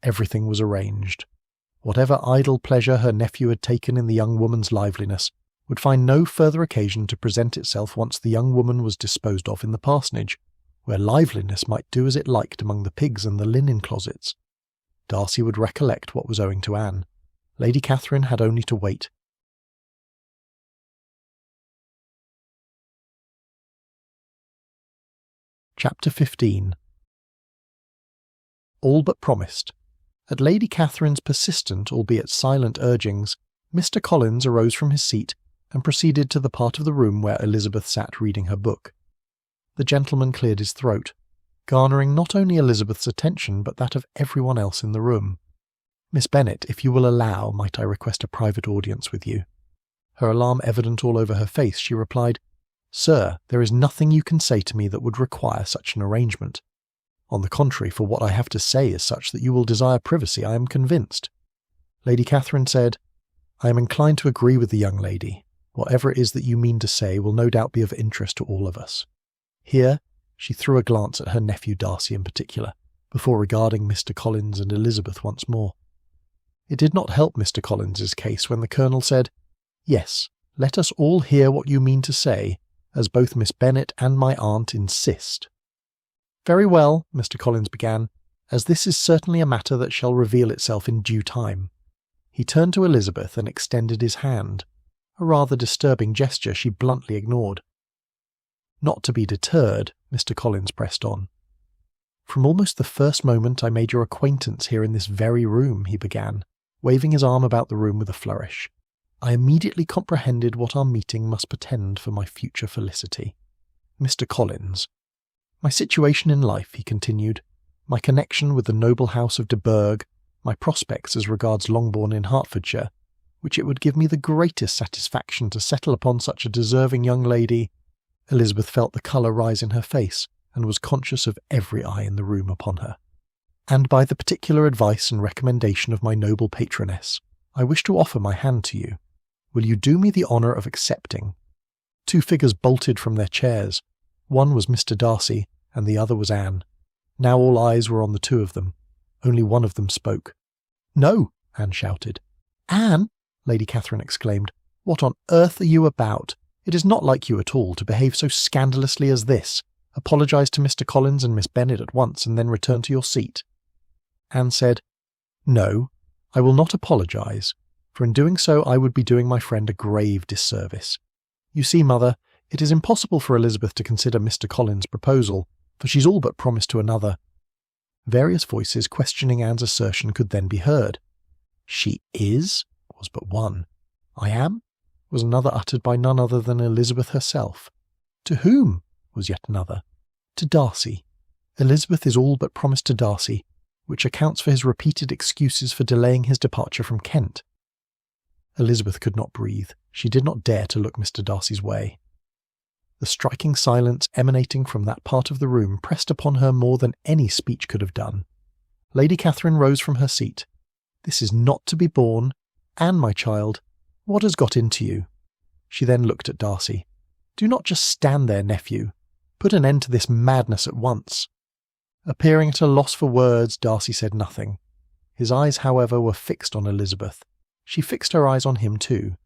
Everything was arranged. Whatever idle pleasure her nephew had taken in the young woman's liveliness would find no further occasion to present itself once the young woman was disposed of in the parsonage, where liveliness might do as it liked among the pigs and the linen closets. Darcy would recollect what was owing to Anne. Lady Catherine had only to wait. Chapter 15. All but promised. At Lady Catherine's persistent, albeit silent urgings, Mr. Collins arose from his seat and proceeded to the part of the room where Elizabeth sat reading her book. The gentleman cleared his throat, garnering not only Elizabeth's attention but that of everyone else in the room. Miss Bennet, if you will allow, might I request a private audience with you? Her alarm evident all over her face, she replied, Sir, there is nothing you can say to me that would require such an arrangement. On the contrary, for what I have to say is such that you will desire privacy, I am convinced. Lady Catherine said, I am inclined to agree with the young lady. Whatever it is that you mean to say will no doubt be of interest to all of us. Here, she threw a glance at her nephew Darcy in particular, before regarding Mr. Collins and Elizabeth once more. It did not help Mr. Collins's case when the Colonel said, Yes, let us all hear what you mean to say, as both Miss Bennet and my aunt insist. Very well, Mr. Collins began, as this is certainly a matter that shall reveal itself in due time. He turned to Elizabeth and extended his hand, a rather disturbing gesture she bluntly ignored. Not to be deterred, Mr. Collins pressed on. From almost the first moment I made your acquaintance here in this very room, he began, waving his arm about the room with a flourish, I immediately comprehended what our meeting must portend for my future felicity. Mr. Collins, my situation in life, he continued, my connection with the noble house of de Burgh, my prospects as regards Longbourn in Hertfordshire, which it would give me the greatest satisfaction to settle upon such a deserving young lady. Elizabeth felt the colour rise in her face, and was conscious of every eye in the room upon her. And by the particular advice and recommendation of my noble patroness, I wish to offer my hand to you. Will you do me the honour of accepting? Two figures bolted from their chairs. One was Mr. Darcy, and the other was Anne. Now all eyes were on the two of them. Only one of them spoke. No, Anne shouted. Anne, Lady Catherine exclaimed, what on earth are you about? It is not like you at all to behave so scandalously as this. Apologise to Mr. Collins and Miss Bennet at once, and then return to your seat. Anne said, No, I will not apologise, for in doing so I would be doing my friend a grave disservice. You see, mother, it is impossible for Elizabeth to consider Mr. Collins' proposal, for she's all but promised to another. Various voices questioning Anne's assertion could then be heard. She is? Was but one. I am? Was another uttered by none other than Elizabeth herself. To whom? Was yet another. To Darcy. Elizabeth is all but promised to Darcy, which accounts for his repeated excuses for delaying his departure from Kent. Elizabeth could not breathe. She did not dare to look Mr. Darcy's way. The striking silence emanating from that part of the room pressed upon her more than any speech could have done. Lady Catherine rose from her seat. "This is not to be borne. Anne, my child, what has got into you?" She then looked at Darcy. "Do not just stand there, nephew. Put an end to this madness at once." Appearing at a loss for words, Darcy said nothing. His eyes, however, were fixed on Elizabeth. She fixed her eyes on him too.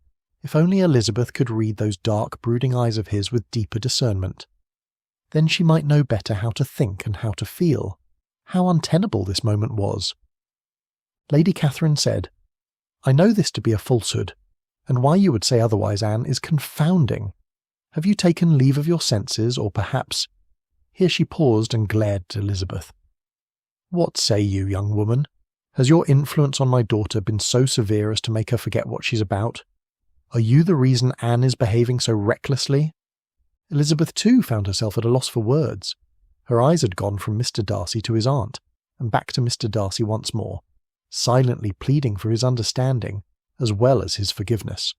If only Elizabeth could read those dark, brooding eyes of his with deeper discernment. Then she might know better how to think and how to feel. How untenable this moment was. Lady Catherine said, "I know this to be a falsehood, and why you would say otherwise, Anne, is confounding. Have you taken leave of your senses, or perhaps—" Here she paused and glared at Elizabeth. "What say you, young woman? Has your influence on my daughter been so severe as to make her forget what she's about? Are you the reason Anne is behaving so recklessly?" Elizabeth too found herself at a loss for words. Her eyes had gone from Mr. Darcy to his aunt, and back to Mr. Darcy once more, silently pleading for his understanding, as well as his forgiveness.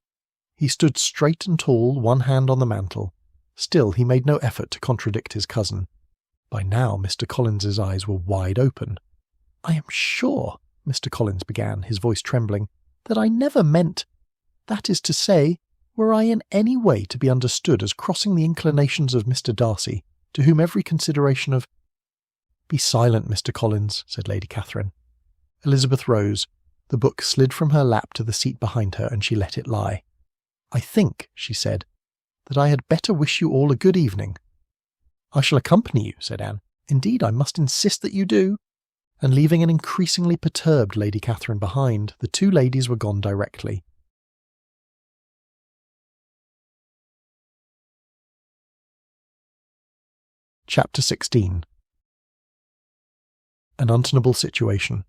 He stood straight and tall, one hand on the mantel. Still he made no effort to contradict his cousin. By now Mr. Collins's eyes were wide open. "I am sure," Mr. Collins began, his voice trembling, "that I never meant— that is to say, were I in any way to be understood as crossing the inclinations of Mr. Darcy, to whom every consideration of—" "Be silent, Mr. Collins," said Lady Catherine. Elizabeth rose. The book slid from her lap to the seat behind her, and she let it lie. "I think," she said, "that I had better wish you all a good evening." "I shall accompany you," said Anne. "Indeed, I must insist that you do." And leaving an increasingly perturbed Lady Catherine behind, the two ladies were gone directly. Chapter 16. An untenable situation.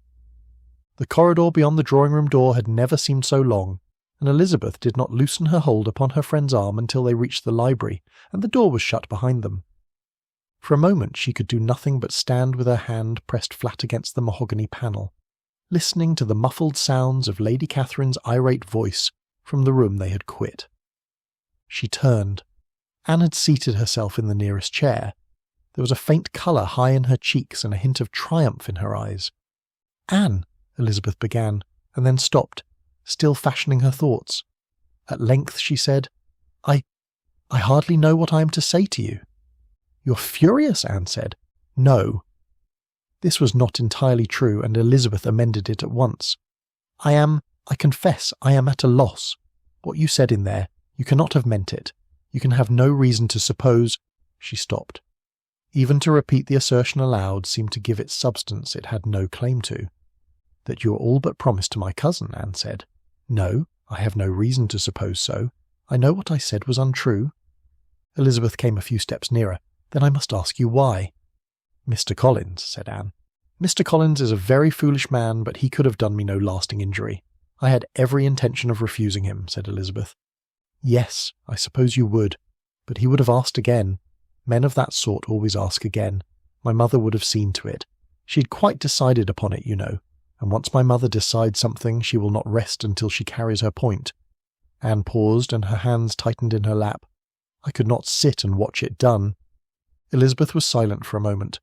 The corridor beyond the drawing-room door had never seemed so long, and Elizabeth did not loosen her hold upon her friend's arm until they reached the library, and the door was shut behind them. For a moment she could do nothing but stand with her hand pressed flat against the mahogany panel, listening to the muffled sounds of Lady Catherine's irate voice from the room they had quit. She turned. Anne had seated herself in the nearest chair. There was a faint colour high in her cheeks and a hint of triumph in her eyes. "Anne," Elizabeth began, and then stopped, still fashioning her thoughts. At length she said, I hardly know what I am to say to you." "You're furious," Anne said. "No." This was not entirely true, and Elizabeth amended it at once. I confess, I am at a loss. What you said in there, you cannot have meant it. You can have no reason to suppose—" She stopped. Even to repeat the assertion aloud seemed to give it substance it had no claim to. "That you are all but promised to my cousin," Anne said. "No, I have no reason to suppose so. I know what I said was untrue." Elizabeth came a few steps nearer. "Then I must ask you why." "Mr. Collins," said Anne. "Mr. Collins is a very foolish man, but he could have done me no lasting injury. I had every intention of refusing him," said Elizabeth. "Yes, I suppose you would, but he would have asked again. Men of that sort always ask again. My mother would have seen to it. She'd quite decided upon it, you know, and once my mother decides something, she will not rest until she carries her point." Anne paused, and her hands tightened in her lap. "I could not sit and watch it done." Elizabeth was silent for a moment.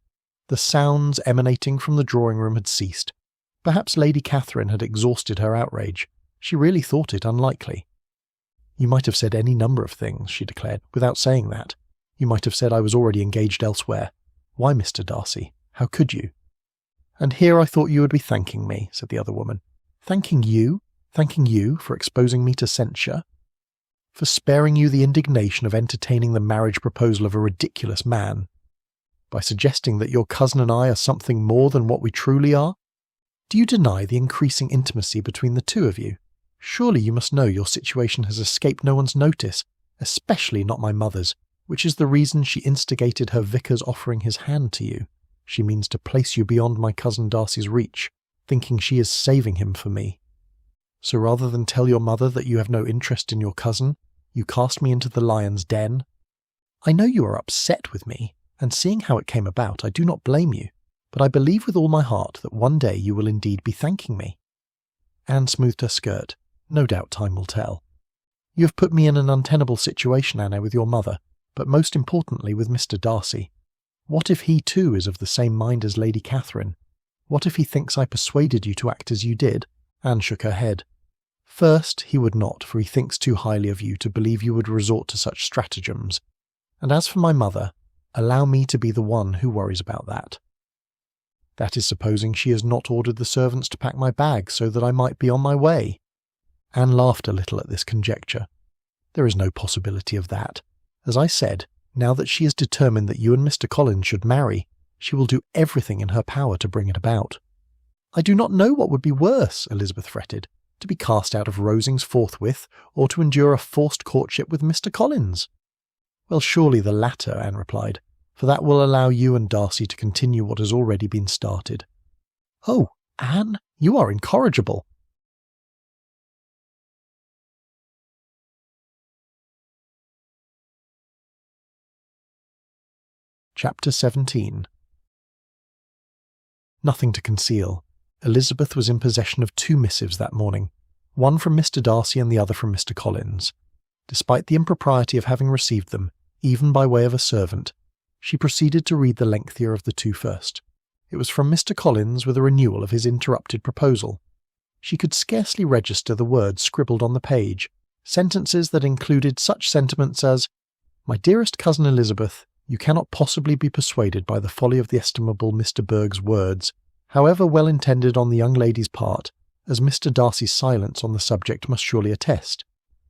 The sounds emanating from the drawing-room had ceased. Perhaps Lady Catherine had exhausted her outrage. She really thought it unlikely. "You might have said any number of things," she declared, "without saying that. You might have said I was already engaged elsewhere. Why, Mr. Darcy? How could you?" "And here I thought you would be thanking me," said the other woman. "Thanking you? Thanking you for exposing me to censure? For sparing you the indignation of entertaining the marriage proposal of a ridiculous man? By suggesting that your cousin and I are something more than what we truly are? Do you deny the increasing intimacy between the two of you? Surely you must know your situation has escaped no one's notice, especially not my mother's, which is the reason she instigated her vicar's offering his hand to you. She means to place you beyond my cousin Darcy's reach, thinking she is saving him for me. So rather than tell your mother that you have no interest in your cousin, you cast me into the lion's den. I know you are upset with me, and seeing how it came about, I do not blame you, but I believe with all my heart that one day you will indeed be thanking me." Anne smoothed her skirt. No doubt time will tell. You have put me in an untenable situation, Anna, with your mother, but most importantly with Mr. Darcy. What if he too is of the same mind as Lady Catherine? What if he thinks I persuaded you to act as you did? Anne shook her head. First, he would not, for he thinks too highly of you to believe you would resort to such stratagems. And as for my mother, allow me to be the one who worries about that. That is supposing she has not ordered the servants to pack my bag so that I might be on my way. Anne laughed a little at this conjecture. There is no possibility of that. As I said, now that she is determined that you and Mr. Collins should marry, she will do everything in her power to bring it about. I do not know what would be worse, Elizabeth fretted, to be cast out of Rosings forthwith, or to endure a forced courtship with Mr. Collins. Well, surely the latter, Anne replied, for that will allow you and Darcy to continue what has already been started. Oh, Anne, you are incorrigible. Chapter 17. Nothing to conceal. Elizabeth was in possession of 2 missives that morning, one from Mr. Darcy and the other from Mr. Collins. Despite the impropriety of having received them, even by way of a servant, she proceeded to read the lengthier of the 2 first. It was from Mr. Collins with a renewal of his interrupted proposal. She could scarcely register the words scribbled on the page, sentences that included such sentiments as, "My dearest cousin Elizabeth, you cannot possibly be persuaded by the folly of the estimable Mr. Berg's words, however well intended on the young lady's part, as Mr. Darcy's silence on the subject must surely attest,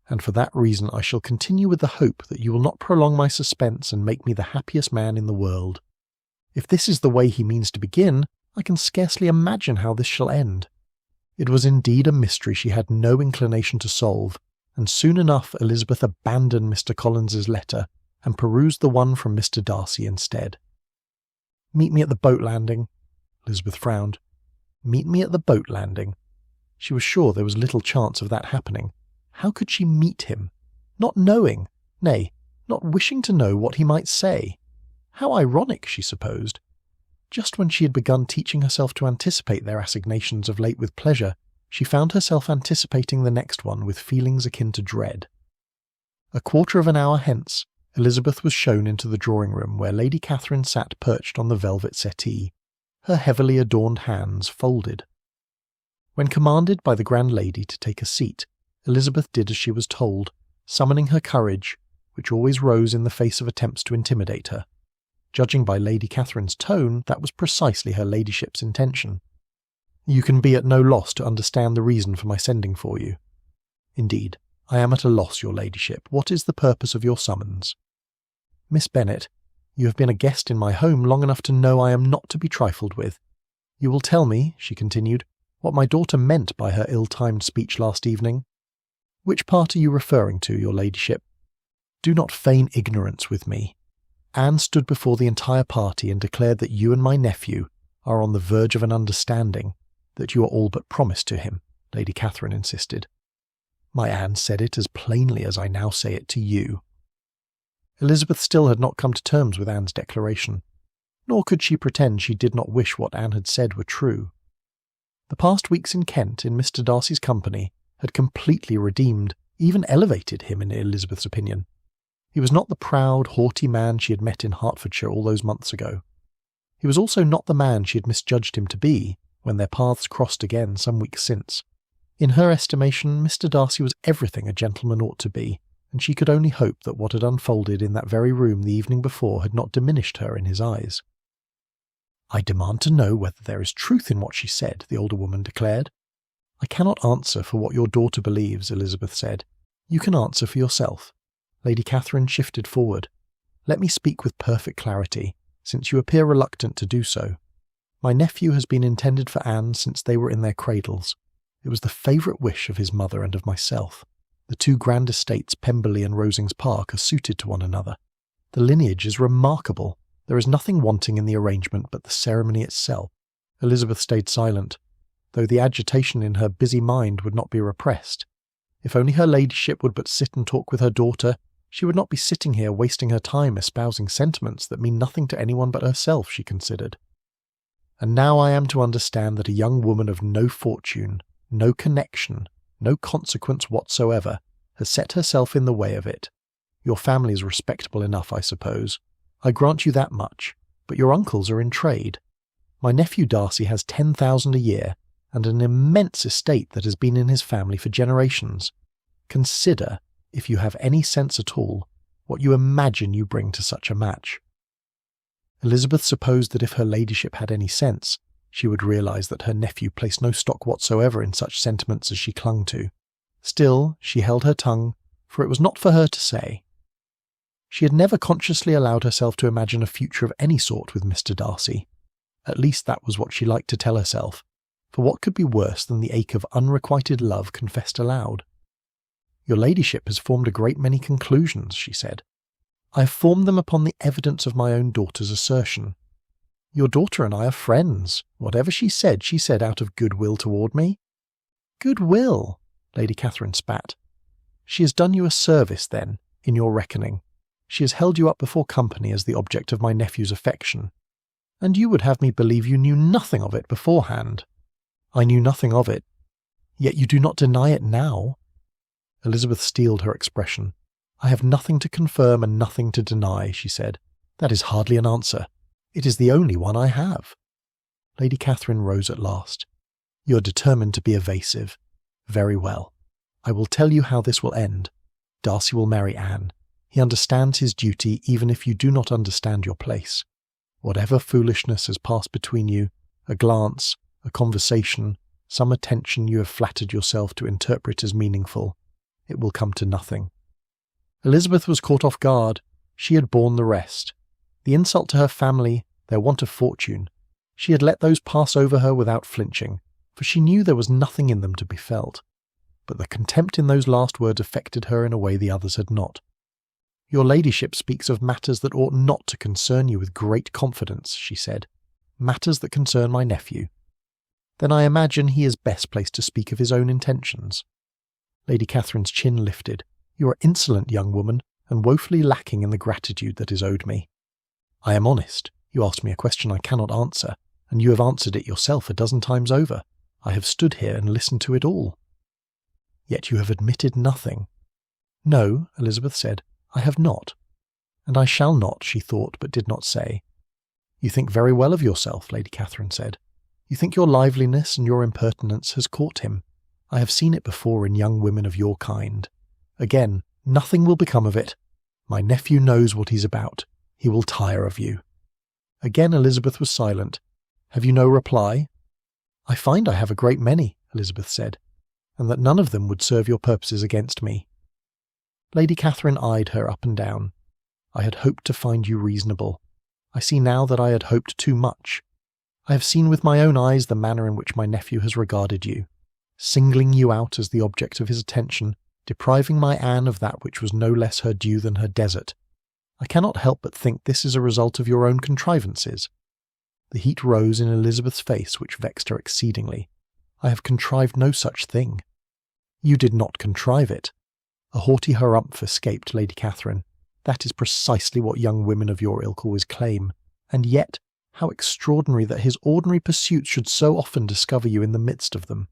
and for that reason I shall continue with the hope that you will not prolong my suspense and make me the happiest man in the world. If this is the way he means to begin, I can scarcely imagine how this shall end." It was indeed a mystery she had no inclination to solve, and soon enough Elizabeth abandoned Mr. Collins's letter, and perused the one from Mr. Darcy instead. "Meet me at the boat landing." Elizabeth frowned. Meet me at the boat landing. She was sure there was little chance of that happening. How could she meet him? Not knowing, nay, not wishing to know what he might say. How ironic, she supposed. Just when she had begun teaching herself to anticipate their assignations of late with pleasure, she found herself anticipating the next one with feelings akin to dread. A quarter of an hour hence, Elizabeth was shown into the drawing-room where Lady Catherine sat perched on the velvet settee, her heavily adorned hands folded. When commanded by the grand lady to take a seat, Elizabeth did as she was told, summoning her courage, which always rose in the face of attempts to intimidate her. Judging by Lady Catherine's tone, that was precisely her ladyship's intention. "You can be at no loss to understand the reason for my sending for you." "Indeed, I am at a loss, your ladyship. What is the purpose of your summons?" "Miss Bennet, you have been a guest in my home long enough to know I am not to be trifled with. You will tell me," she continued, "what my daughter meant by her ill-timed speech last evening." "Which part are you referring to, your ladyship?" "Do not feign ignorance with me. Anne stood before the entire party and declared that you and my nephew are on the verge of an understanding, that you are all but promised to him," Lady Catherine insisted. "My Anne said it as plainly as I now say it to you." Elizabeth still had not come to terms with Anne's declaration, nor could she pretend she did not wish what Anne had said were true. The past weeks in Kent, in Mr. Darcy's company, had completely redeemed, even elevated him in Elizabeth's opinion. He was not the proud, haughty man she had met in Hertfordshire all those months ago. He was also not the man she had misjudged him to be when their paths crossed again some weeks since. In her estimation, Mr. Darcy was everything a gentleman ought to be, and she could only hope that what had unfolded in that very room the evening before had not diminished her in his eyes. "I demand to know whether there is truth in what she said," the older woman declared. "I cannot answer for what your daughter believes," Elizabeth said. "You can answer for yourself." Lady Catherine shifted forward. "Let me speak with perfect clarity, since you appear reluctant to do so. My nephew has been intended for Anne since they were in their cradles. It was the favourite wish of his mother and of myself. The 2 grand estates, Pemberley and Rosings Park, are suited to one another. The lineage is remarkable. There is nothing wanting in the arrangement but the ceremony itself." Elizabeth stayed silent, though the agitation in her busy mind would not be repressed. If only her ladyship would but sit and talk with her daughter, she would not be sitting here wasting her time espousing sentiments that mean nothing to anyone but herself, she considered. "And now I am to understand that a young woman of no fortune, no connection, no consequence whatsoever, has set herself in the way of it. Your family is respectable enough, I suppose. I grant you that much, but your uncles are in trade. My nephew Darcy has 10,000 a year, and an immense estate that has been in his family for generations. Consider, if you have any sense at all, what you imagine you bring to such a match." Elizabeth supposed that if her ladyship had any sense, she would realise that her nephew placed no stock whatsoever in such sentiments as she clung to. Still, she held her tongue, for it was not for her to say. She had never consciously allowed herself to imagine a future of any sort with Mr. Darcy. At least that was what she liked to tell herself, for what could be worse than the ache of unrequited love confessed aloud? "Your ladyship has formed a great many conclusions," she said. "I have formed them upon the evidence of my own daughter's assertion. Your daughter and I are friends. Whatever she said out of goodwill toward me." "Goodwill!" Lady Catherine spat. "She has done you a service, then, in your reckoning. She has held you up before company as the object of my nephew's affection. And you would have me believe you knew nothing of it beforehand." "I knew nothing of it. Yet you do not deny it now." Elizabeth steeled her expression. "I have nothing to confirm and nothing to deny," she said. "That is hardly an answer. It is the only one I have." Lady Catherine rose at last. "You are determined to be evasive. Very well. I will tell you how this will end. Darcy will marry Anne. He understands his duty even if you do not understand your place. Whatever foolishness has passed between you, a glance, a conversation, some attention you have flattered yourself to interpret as meaningful, it will come to nothing." Elizabeth was caught off guard. She had borne the rest. The insult to her family, their want of fortune, she had let those pass over her without flinching, for she knew there was nothing in them to be felt. But the contempt in those last words affected her in a way the others had not. "Your ladyship speaks of matters that ought not to concern you with great confidence," she said. "Matters that concern my nephew. Then I imagine he is best placed to speak of his own intentions." Lady Catherine's chin lifted. "You are insolent, young woman, and woefully lacking in the gratitude that is owed me. I am honest. You asked me a question I cannot answer, and you have answered it yourself a dozen times over. I have stood here and listened to it all." "Yet you have admitted nothing." "No," Elizabeth said, "I have not. And I shall not," she thought, but did not say. "You think very well of yourself," Lady Catherine said. "You think your liveliness and your impertinence has caught him. I have seen it before in young women of your kind. Again, nothing will become of it. My nephew knows what he's about. He will tire of you." Again Elizabeth was silent. "Have you no reply?" "I find I have a great many," Elizabeth said, "and that none of them would serve your purposes against me." Lady Catherine eyed her up and down. "I had hoped to find you reasonable. I see now that I had hoped too much. I have seen with my own eyes the manner in which my nephew has regarded you, singling you out as the object of his attention, depriving my Anne of that which was no less her due than her desert. I cannot help but think this is a result of your own contrivances." The heat rose in Elizabeth's face, which vexed her exceedingly. "I have contrived no such thing." "You did not contrive it." A haughty harumph escaped Lady Catherine. "That is precisely what young women of your ilk always claim. And yet, how extraordinary that his ordinary pursuits should so often discover you in the midst of them.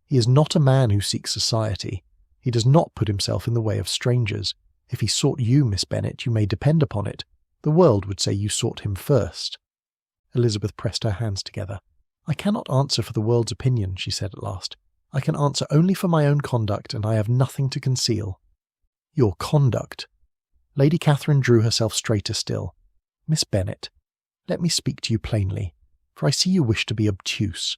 He is not a man who seeks society. He does not put himself in the way of strangers. If he sought you, Miss Bennet, you may depend upon it. The world would say you sought him first." Elizabeth pressed her hands together. "I cannot answer for the world's opinion," she said at last. "I can answer only for my own conduct, and I have nothing to conceal." "Your conduct?" Lady Catherine drew herself straighter still. "Miss Bennet, let me speak to you plainly, for I see you wish to be obtuse.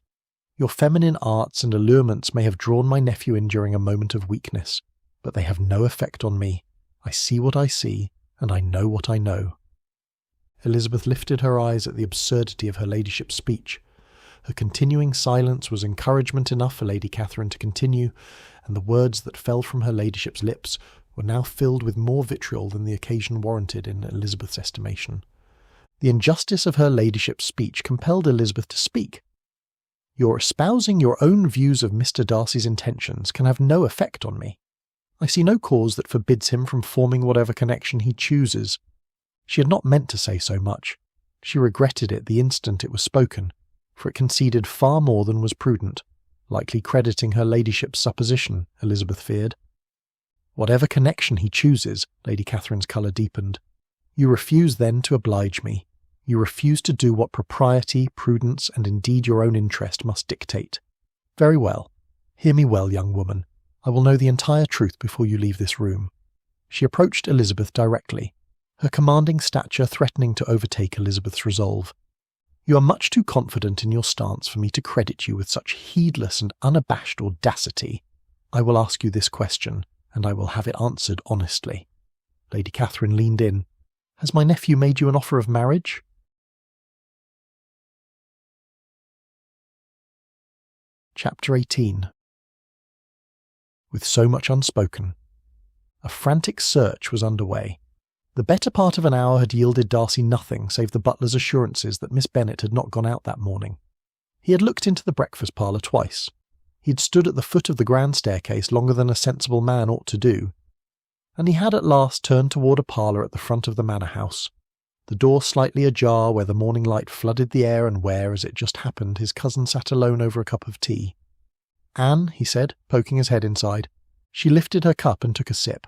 Your feminine arts and allurements may have drawn my nephew in during a moment of weakness, but they have no effect on me. I see what I see, and I know what I know." Elizabeth lifted her eyes at the absurdity of her ladyship's speech. Her continuing silence was encouragement enough for Lady Catherine to continue, and the words that fell from her ladyship's lips were now filled with more vitriol than the occasion warranted in Elizabeth's estimation. The injustice of her ladyship's speech compelled Elizabeth to speak. "Your espousing your own views of Mr. Darcy's intentions can have no effect on me. I see no cause that forbids him from forming whatever connection he chooses." She had not meant to say so much. She regretted it the instant it was spoken, for it conceded far more than was prudent. likely crediting her ladyship's supposition, Elizabeth feared. Whatever connection he chooses, Lady Catherine's colour deepened. You refuse then to oblige me. You refuse to do what propriety, prudence, and indeed your own interest must dictate. Very well. Hear me well, young woman. I will know the entire truth before you leave this room. She approached Elizabeth directly, her commanding stature threatening to overtake Elizabeth's resolve. You are much too confident in your stance for me to credit you with such heedless and unabashed audacity. I will ask you this question, and I will have it answered honestly. Lady Catherine leaned in. Has my nephew made you an offer of marriage? Chapter 18. With so much unspoken. A frantic search was underway. The better part of an hour had yielded Darcy nothing save the butler's assurances that Miss Bennet had not gone out that morning. He had looked into the breakfast parlour twice. He had stood at the foot of the grand staircase longer than a sensible man ought to do, and he had at last turned toward a parlour at the front of the manor house, the door slightly ajar where the morning light flooded the air and where, as it just happened, his cousin sat alone over a cup of tea. Anne, he said, poking his head inside. She lifted her cup and took a sip.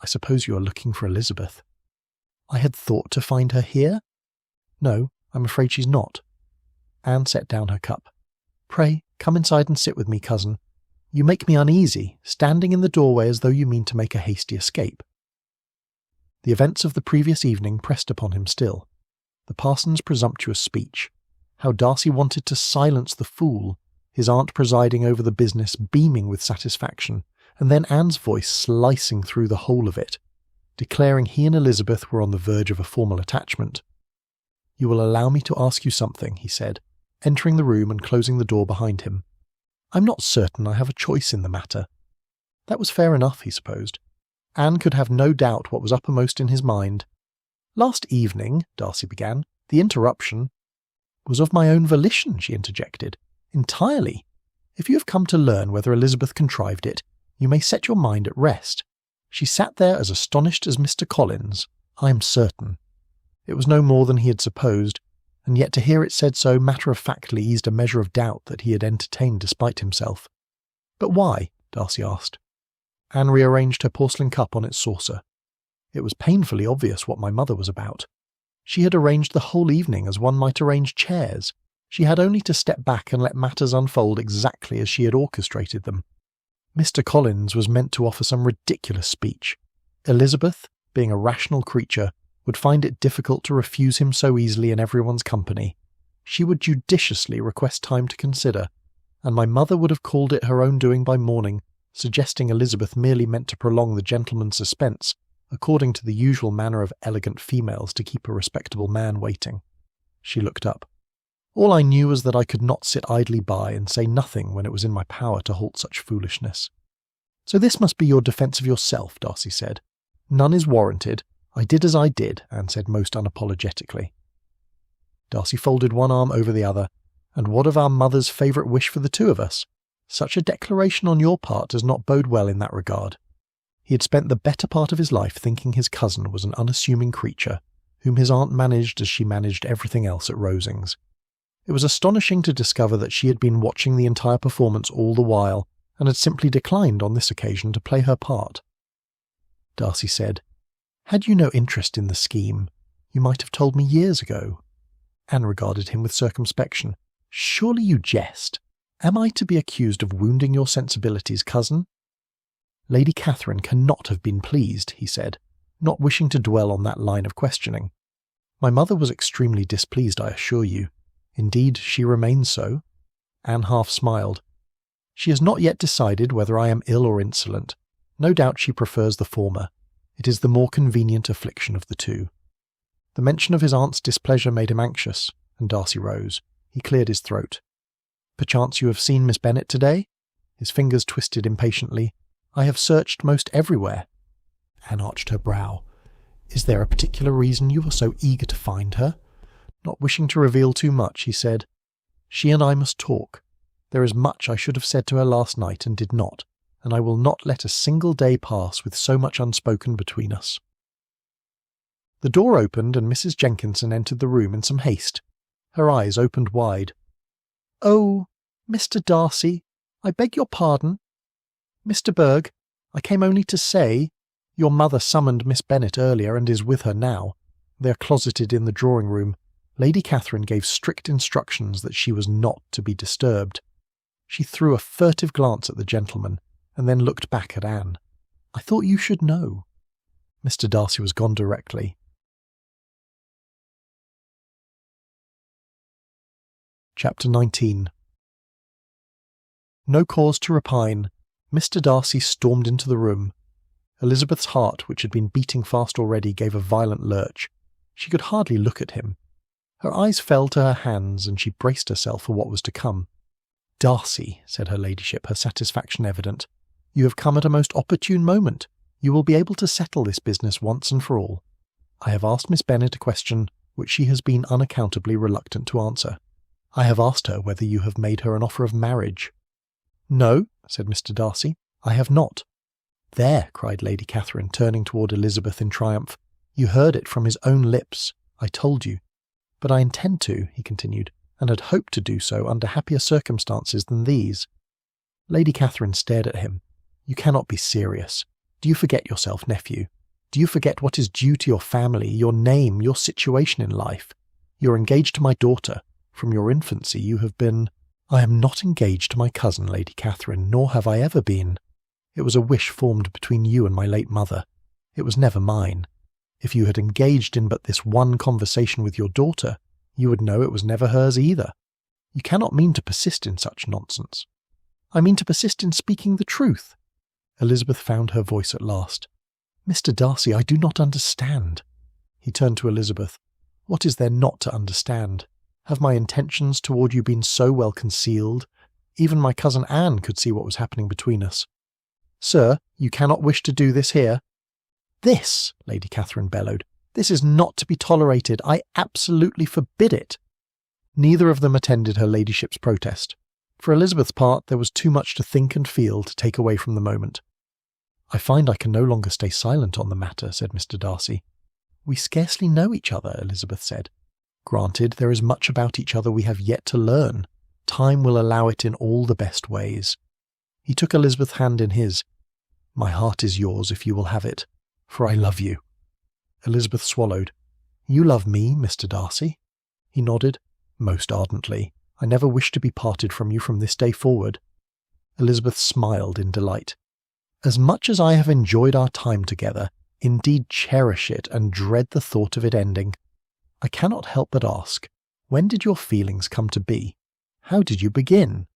I suppose you are looking for Elizabeth. I had thought to find her here? No, I'm afraid she's not. Anne set down her cup. Pray, come inside and sit with me, cousin. You make me uneasy, standing in the doorway as though you mean to make a hasty escape. The events of the previous evening pressed upon him still. The parson's presumptuous speech, how Darcy wanted to silence the fool, his aunt presiding over the business, beaming with satisfaction, and then Anne's voice slicing through the whole of it, declaring he and Elizabeth were on the verge of a formal attachment. You will allow me to ask you something, he said, entering the room and closing the door behind him. I'm not certain I have a choice in the matter. That was fair enough, he supposed. Anne could have no doubt what was uppermost in his mind. Last evening, Darcy began, the interruption was of my own volition, she interjected. Entirely. If you have come to learn whether Elizabeth contrived it, you may set your mind at rest. She sat there as astonished as Mr. Collins, I am certain. It was no more than he had supposed, and yet to hear it said so matter-of-factly eased a measure of doubt that he had entertained despite himself. But why? Darcy asked. Anne rearranged her porcelain cup on its saucer. It was painfully obvious what my mother was about. She had arranged the whole evening as one might arrange chairs. She had only to step back and let matters unfold exactly as she had orchestrated them. Mr. Collins was meant to offer some ridiculous speech. Elizabeth, being a rational creature, would find it difficult to refuse him so easily in everyone's company. She would judiciously request time to consider, and my mother would have called it her own doing by morning, suggesting Elizabeth merely meant to prolong the gentleman's suspense, according to the usual manner of elegant females to keep a respectable man waiting. She looked up. All I knew was that I could not sit idly by and say nothing when it was in my power to halt such foolishness. So this must be your defence of yourself, Darcy said. None is warranted. I did as I did, Anne said most unapologetically. Darcy folded one arm over the other. And what of our mother's favourite wish for the two of us? Such a declaration on your part does not bode well in that regard. He had spent the better part of his life thinking his cousin was an unassuming creature, whom his aunt managed as she managed everything else at Rosings. It was astonishing to discover that she had been watching the entire performance all the while, and had simply declined on this occasion to play her part. Darcy said, Had you no interest in the scheme, you might have told me years ago. Anne regarded him with circumspection. Surely you jest. Am I to be accused of wounding your sensibilities, cousin? Lady Catherine cannot have been pleased, he said, not wishing to dwell on that line of questioning. My mother was extremely displeased, I assure you. Indeed, she remains so. Anne half smiled. She has not yet decided whether I am ill or insolent. No doubt she prefers the former. It is the more convenient affliction of the two. The mention of his aunt's displeasure made him anxious, and Darcy rose. He cleared his throat. Perchance you have seen Miss Bennet today? His fingers twisted impatiently. I have searched most everywhere. Anne arched her brow. Is there a particular reason you are so eager to find her? Not wishing to reveal too much, he said, She and I must talk. There is much I should have said to her last night and did not, and I will not let a single day pass with so much unspoken between us. The door opened and Mrs. Jenkinson entered the room in some haste. Her eyes opened wide. Oh, Mr. Darcy, I beg your pardon. Mr. Berg, I came only to say, your mother summoned Miss Bennet earlier and is with her now. They are closeted in the drawing-room. Lady Catherine gave strict instructions that she was not to be disturbed. She threw a furtive glance at the gentleman, and then looked back at Anne. I thought you should know. Mr. Darcy was gone directly. Chapter 19. No cause to repine. Mr. Darcy stormed into the room. Elizabeth's heart, which had been beating fast already, gave a violent lurch. She could hardly look at him. Her eyes fell to her hands, and she braced herself for what was to come. Darcy, said her ladyship, her satisfaction evident, you have come at a most opportune moment. You will be able to settle this business once and for all. I have asked Miss Bennet a question which she has been unaccountably reluctant to answer. I have asked her whether you have made her an offer of marriage. No, said Mr. Darcy, I have not. There, cried Lady Catherine, turning toward Elizabeth in triumph. You heard it from his own lips. I told you. But I intend to, he continued, and had hoped to do so under happier circumstances than these. Lady Catherine stared at him. You cannot be serious. Do you forget yourself, nephew? Do you forget what is due to your family, your name, your situation in life? You are engaged to my daughter. From your infancy you have been— I am not engaged to my cousin, Lady Catherine, nor have I ever been. It was a wish formed between you and my late mother. It was never mine. If you had engaged in but this one conversation with your daughter, you would know it was never hers either. You cannot mean to persist in such nonsense. I mean to persist in speaking the truth. Elizabeth found her voice at last. Mr. Darcy, I do not understand. He turned to Elizabeth. What is there not to understand? Have my intentions toward you been so well concealed? Even my cousin Anne could see what was happening between us. Sir, you cannot wish to do this here. This, Lady Catherine bellowed, this is not to be tolerated. I absolutely forbid it. Neither of them attended her ladyship's protest. For Elizabeth's part, there was too much to think and feel to take away from the moment. I find I can no longer stay silent on the matter, said Mr. Darcy. We scarcely know each other, Elizabeth said. Granted, there is much about each other we have yet to learn. Time will allow it in all the best ways. He took Elizabeth's hand in his. My heart is yours if you will have it, for I love you. Elizabeth swallowed. You love me, Mr. Darcy? He nodded. Most ardently. I never wish to be parted from you from this day forward. Elizabeth smiled in delight. As much as I have enjoyed our time together, indeed cherish it and dread the thought of it ending. I cannot help but ask, when did your feelings come to be? How did you begin?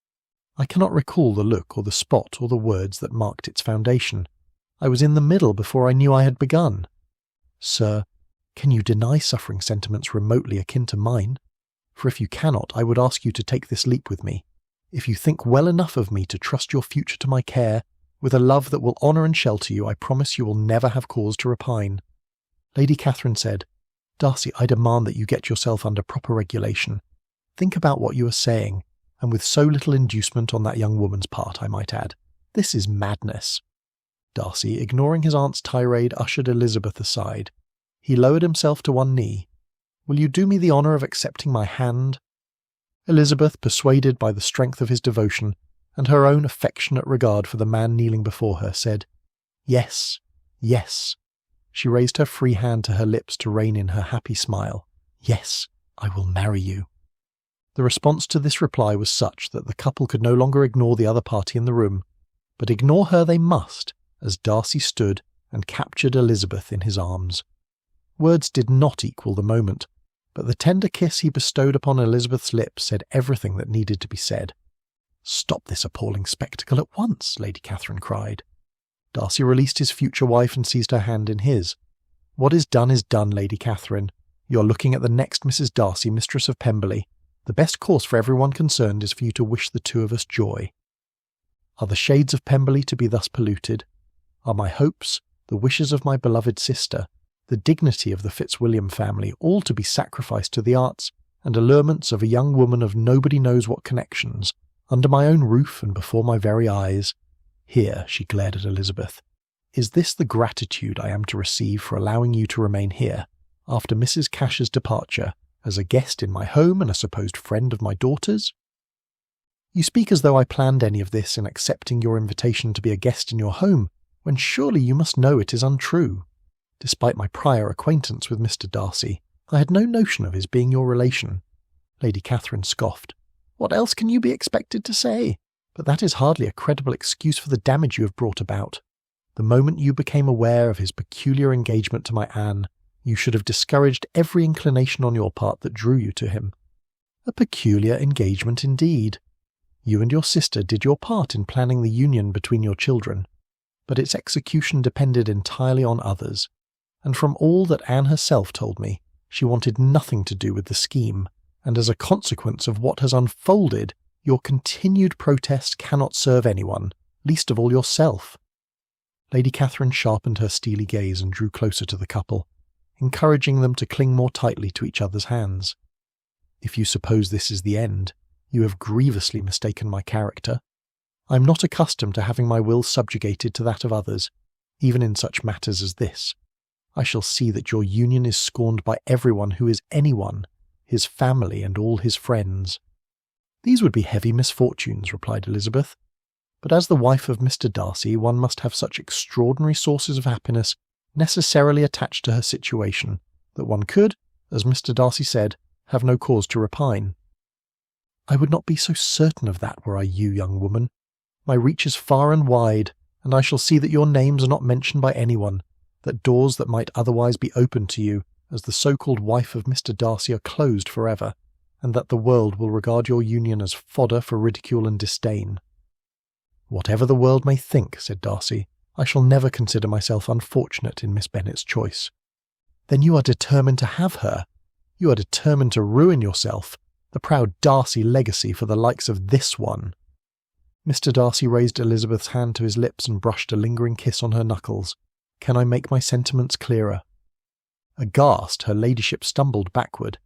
I cannot recall the look or the spot or the words that marked its foundation. I was in the middle before I knew I had begun. Sir, can you deny suffering sentiments remotely akin to mine? For if you cannot, I would ask you to take this leap with me. If you think well enough of me to trust your future to my care, with a love that will honour and shelter you, I promise you will never have cause to repine. Lady Catherine said, Darcy, I demand that you get yourself under proper regulation. Think about what you are saying, and with so little inducement on that young woman's part, I might add. This is madness. Darcy, ignoring his aunt's tirade, ushered Elizabeth aside. He lowered himself to one knee. Will you do me the honour of accepting my hand? Elizabeth, persuaded by the strength of his devotion, and her own affectionate regard for the man kneeling before her, said, Yes, yes. She raised her free hand to her lips to rein in her happy smile. Yes, I will marry you. The response to this reply was such that the couple could no longer ignore the other party in the room, but ignore her they must, as Darcy stood and captured Elizabeth in his arms. Words did not equal the moment, but the tender kiss he bestowed upon Elizabeth's lips said everything that needed to be said. Stop this appalling spectacle at once, Lady Catherine cried. Darcy released his future wife and seized her hand in his. What is done, Lady Catherine. You are looking at the next Mrs. Darcy, mistress of Pemberley. The best course for everyone concerned is for you to wish the two of us joy. Are the shades of Pemberley to be thus polluted? Are my hopes, the wishes of my beloved sister, the dignity of the Fitzwilliam family, all to be sacrificed to the arts and allurements of a young woman of nobody knows what connections, under my own roof and before my very eyes? Here, she glared at Elizabeth. Is this the gratitude I am to receive for allowing you to remain here, after Mrs. Cash's departure, as a guest in my home and a supposed friend of my daughter's? You speak as though I planned any of this in accepting your invitation to be a guest in your home, when surely you must know it is untrue. Despite my prior acquaintance with Mr. Darcy, I had no notion of his being your relation." Lady Catherine scoffed. "What else can you be expected to say? But that is hardly a credible excuse for the damage you have brought about. The moment you became aware of his peculiar engagement to my Anne, you should have discouraged every inclination on your part that drew you to him." "A peculiar engagement indeed. You and your sister did your part in planning the union between your children, but its execution depended entirely on others, and from all that Anne herself told me, she wanted nothing to do with the scheme, and as a consequence of what has unfolded, your continued protest cannot serve anyone, least of all yourself." Lady Catherine sharpened her steely gaze and drew closer to the couple, encouraging them to cling more tightly to each other's hands. "If you suppose this is the end, you have grievously mistaken my character. I am not accustomed to having my will subjugated to that of others, even in such matters as this. I shall see that your union is scorned by everyone who is anyone, his family and all his friends." "These would be heavy misfortunes," replied Elizabeth. "But as the wife of Mr. Darcy, one must have such extraordinary sources of happiness necessarily attached to her situation, that one could, as Mr. Darcy said, have no cause to repine." "I would not be so certain of that were I you, young woman. My reach is far and wide, and I shall see that your names are not mentioned by anyone, that doors that might otherwise be opened to you as the so-called wife of Mr. Darcy are closed forever, and that the world will regard your union as fodder for ridicule and disdain." "Whatever the world may think," said Darcy, "I shall never consider myself unfortunate in Miss Bennet's choice." "Then you are determined to have her? You are determined to ruin yourself, the proud Darcy legacy for the likes of this one?" Mr. Darcy raised Elizabeth's hand to his lips and brushed a lingering kiss on her knuckles. "Can I make my sentiments clearer?" Aghast, her ladyship stumbled backward.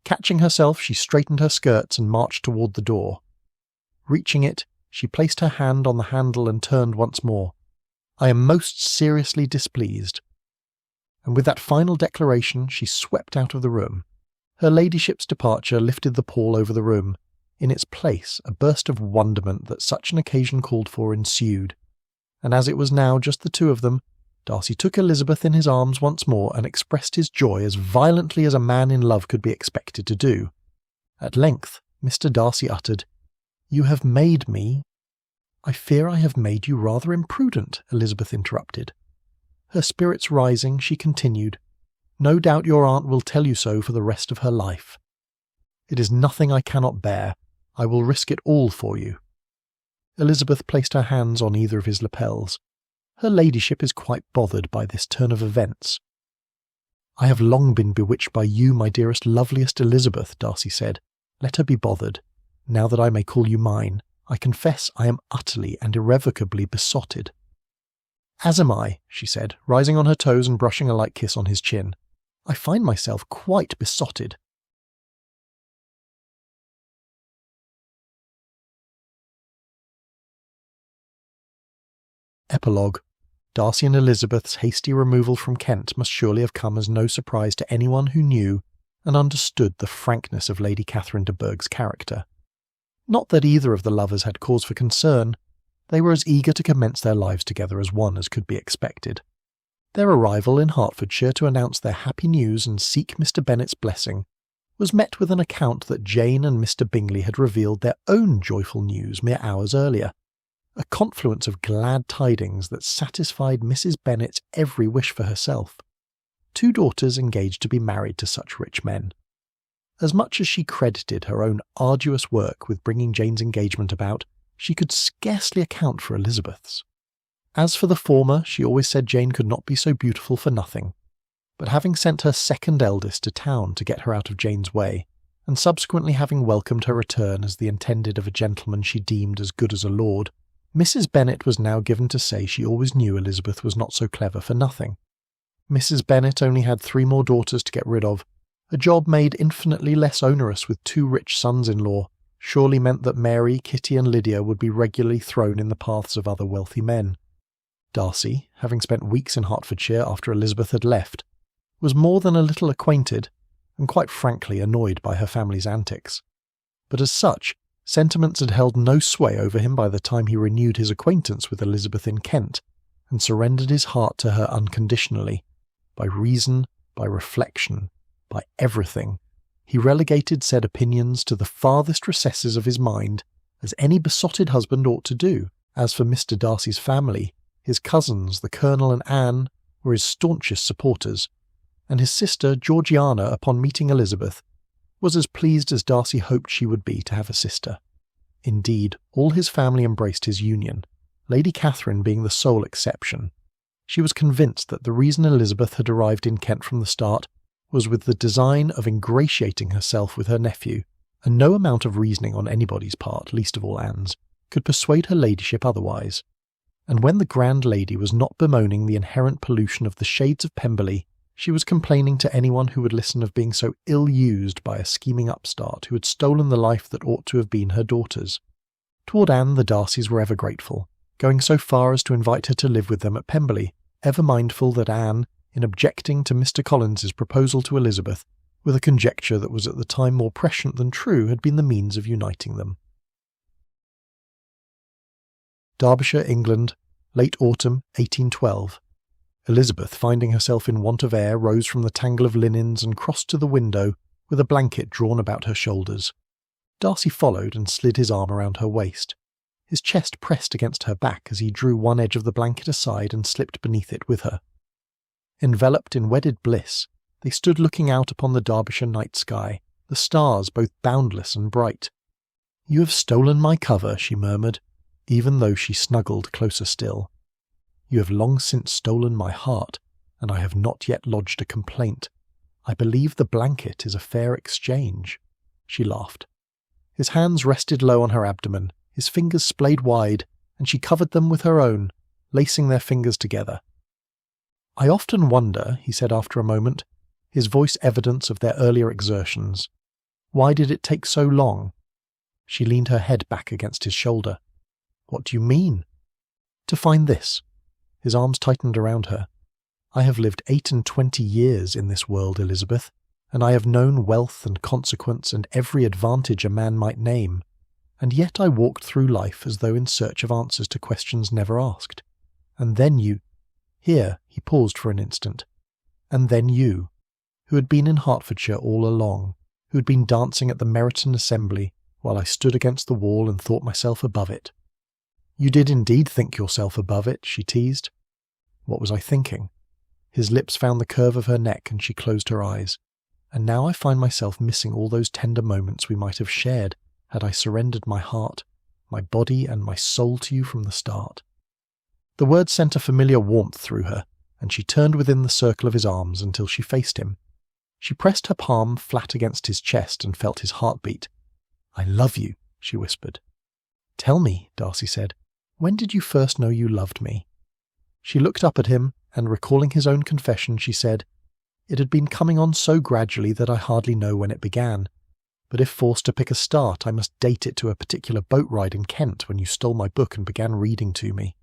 Catching herself, she straightened her skirts and marched toward the door. Reaching it, she placed her hand on the handle and turned once more. "I am most seriously displeased." And with that final declaration, she swept out of the room. Her ladyship's departure lifted the pall over the room. In its place, a burst of wonderment that such an occasion called for ensued, and as it was now just the two of them, Darcy took Elizabeth in his arms once more and expressed his joy as violently as a man in love could be expected to do. At length, Mr. Darcy uttered, "You have made me—" "I fear I have made you rather imprudent," Elizabeth interrupted. Her spirits rising, she continued, "No doubt your aunt will tell you so for the rest of her life. It is nothing I cannot bear. I will risk it all for you." Elizabeth placed her hands on either of his lapels. Her ladyship is quite bothered by this turn of events. "I have long been bewitched by you, my dearest, loveliest Elizabeth," Darcy said. "Let her be bothered. Now that I may call you mine, I confess I am utterly and irrevocably besotted." "As am I," she said, rising on her toes and brushing a light kiss on his chin. "I find myself quite besotted." Epilogue. Darcy and Elizabeth's hasty removal from Kent must surely have come as no surprise to anyone who knew and understood the frankness of Lady Catherine de Bourgh's character. Not that either of the lovers had cause for concern. They were as eager to commence their lives together as one as could be expected. Their arrival in Hertfordshire to announce their happy news and seek Mr. Bennet's blessing was met with an account that Jane and Mr. Bingley had revealed their own joyful news mere hours earlier. A confluence of glad tidings that satisfied Mrs. Bennet's every wish for herself. 2 daughters engaged to be married to such rich men. As much as she credited her own arduous work with bringing Jane's engagement about, she could scarcely account for Elizabeth's. As for the former, she always said Jane could not be so beautiful for nothing. But having sent her second eldest to town to get her out of Jane's way, and subsequently having welcomed her return as the intended of a gentleman she deemed as good as a lord, Mrs. Bennet was now given to say she always knew Elizabeth was not so clever for nothing. Mrs. Bennet only had 3 more daughters to get rid of. A job made infinitely less onerous with 2 rich sons-in-law surely meant that Mary, Kitty and Lydia would be regularly thrown in the paths of other wealthy men. Darcy, having spent weeks in Hertfordshire after Elizabeth had left, was more than a little acquainted, and quite frankly annoyed by her family's antics. But as such, Sentiments had held no sway over him by the time he renewed his acquaintance with Elizabeth in Kent, and surrendered his heart to her unconditionally, by reason, by reflection, by everything. He relegated said opinions to the farthest recesses of his mind, as any besotted husband ought to do. As for Mr. Darcy's family, his cousins, the Colonel and Anne, were his staunchest supporters, and his sister Georgiana, upon meeting Elizabeth, was as pleased as Darcy hoped she would be to have a sister. Indeed, all his family embraced his union, Lady Catherine being the sole exception. She was convinced that the reason Elizabeth had arrived in Kent from the start was with the design of ingratiating herself with her nephew, and no amount of reasoning on anybody's part, least of all Anne's, could persuade her ladyship otherwise. And when the grand lady was not bemoaning the inherent pollution of the shades of Pemberley, she was complaining to anyone who would listen of being so ill-used by a scheming upstart who had stolen the life that ought to have been her daughter's. Toward Anne the Darcys were ever grateful, going so far as to invite her to live with them at Pemberley, ever mindful that Anne, in objecting to Mr. Collins's proposal to Elizabeth, with a conjecture that was at the time more prescient than true, had been the means of uniting them. Derbyshire, England, late autumn, 1812. Elizabeth, finding herself in want of air, rose from the tangle of linens and crossed to the window with a blanket drawn about her shoulders. Darcy followed and slid his arm around her waist. His chest pressed against her back as he drew one edge of the blanket aside and slipped beneath it with her. Enveloped in wedded bliss, they stood looking out upon the Derbyshire night sky, the stars both boundless and bright. "You have stolen my cover," she murmured, even though she snuggled closer still. "You have long since stolen my heart, and I have not yet lodged a complaint. I believe the blanket is a fair exchange." She laughed. His hands rested low on her abdomen, his fingers splayed wide, and she covered them with her own, lacing their fingers together. "I often wonder," he said after a moment, his voice evidence of their earlier exertions, "why did it take so long?" She leaned her head back against his shoulder. "What do you mean?" "To find this." His arms tightened around her. "I have lived 28 years in this world, Elizabeth, and I have known wealth and consequence and every advantage a man might name, and yet I walked through life as though in search of answers to questions never asked. And then you—" Here he paused for an instant. "And then you, who had been in Hertfordshire all along, who had been dancing at the Meryton Assembly, while I stood against the wall and thought myself above it." "You did indeed think yourself above it," she teased. "What was I thinking?" His lips found the curve of her neck and she closed her eyes. "And now I find myself missing all those tender moments we might have shared had I surrendered my heart, my body and my soul to you from the start." The words sent a familiar warmth through her, and she turned within the circle of his arms until she faced him. She pressed her palm flat against his chest and felt his heartbeat. "I love you," she whispered. "Tell me," Darcy said, "when did you first know you loved me?" She looked up at him, and recalling his own confession, she said, "It had been coming on so gradually that I hardly know when it began. But if forced to pick a start, I must date it to a particular boat ride in Kent when you stole my book and began reading to me."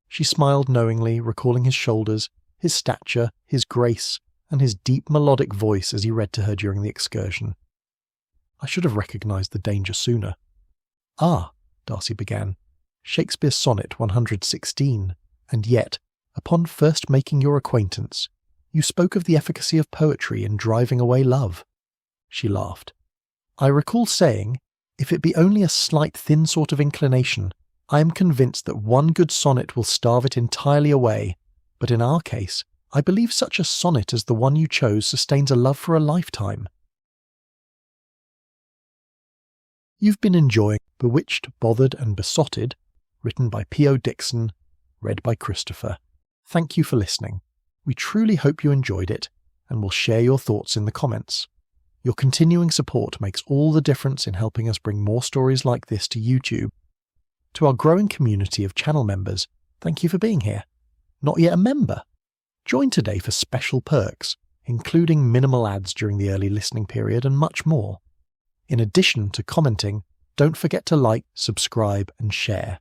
She smiled knowingly, recalling his shoulders, his stature, his grace, and his deep melodic voice as he read to her during the excursion. "I should have recognised the danger sooner." "Ah," Darcy began, "Shakespeare's sonnet 116, and yet, upon first making your acquaintance, you spoke of the efficacy of poetry in driving away love." She laughed. "I recall saying, if it be only a slight thin sort of inclination, I am convinced that one good sonnet will starve it entirely away, but in our case, I believe such a sonnet as the one you chose sustains a love for a lifetime." You've been enjoying Bewitched, Bothered and Besotted, written by P.O. Dixon, read by Christopher. Thank you for listening. We truly hope you enjoyed it, and will share your thoughts in the comments. Your continuing support makes all the difference in helping us bring more stories like this to YouTube. To our growing community of channel members, thank you for being here. Not yet a member? Join today for special perks, including minimal ads during the early listening period and much more. In addition to commenting, don't forget to like, subscribe and share.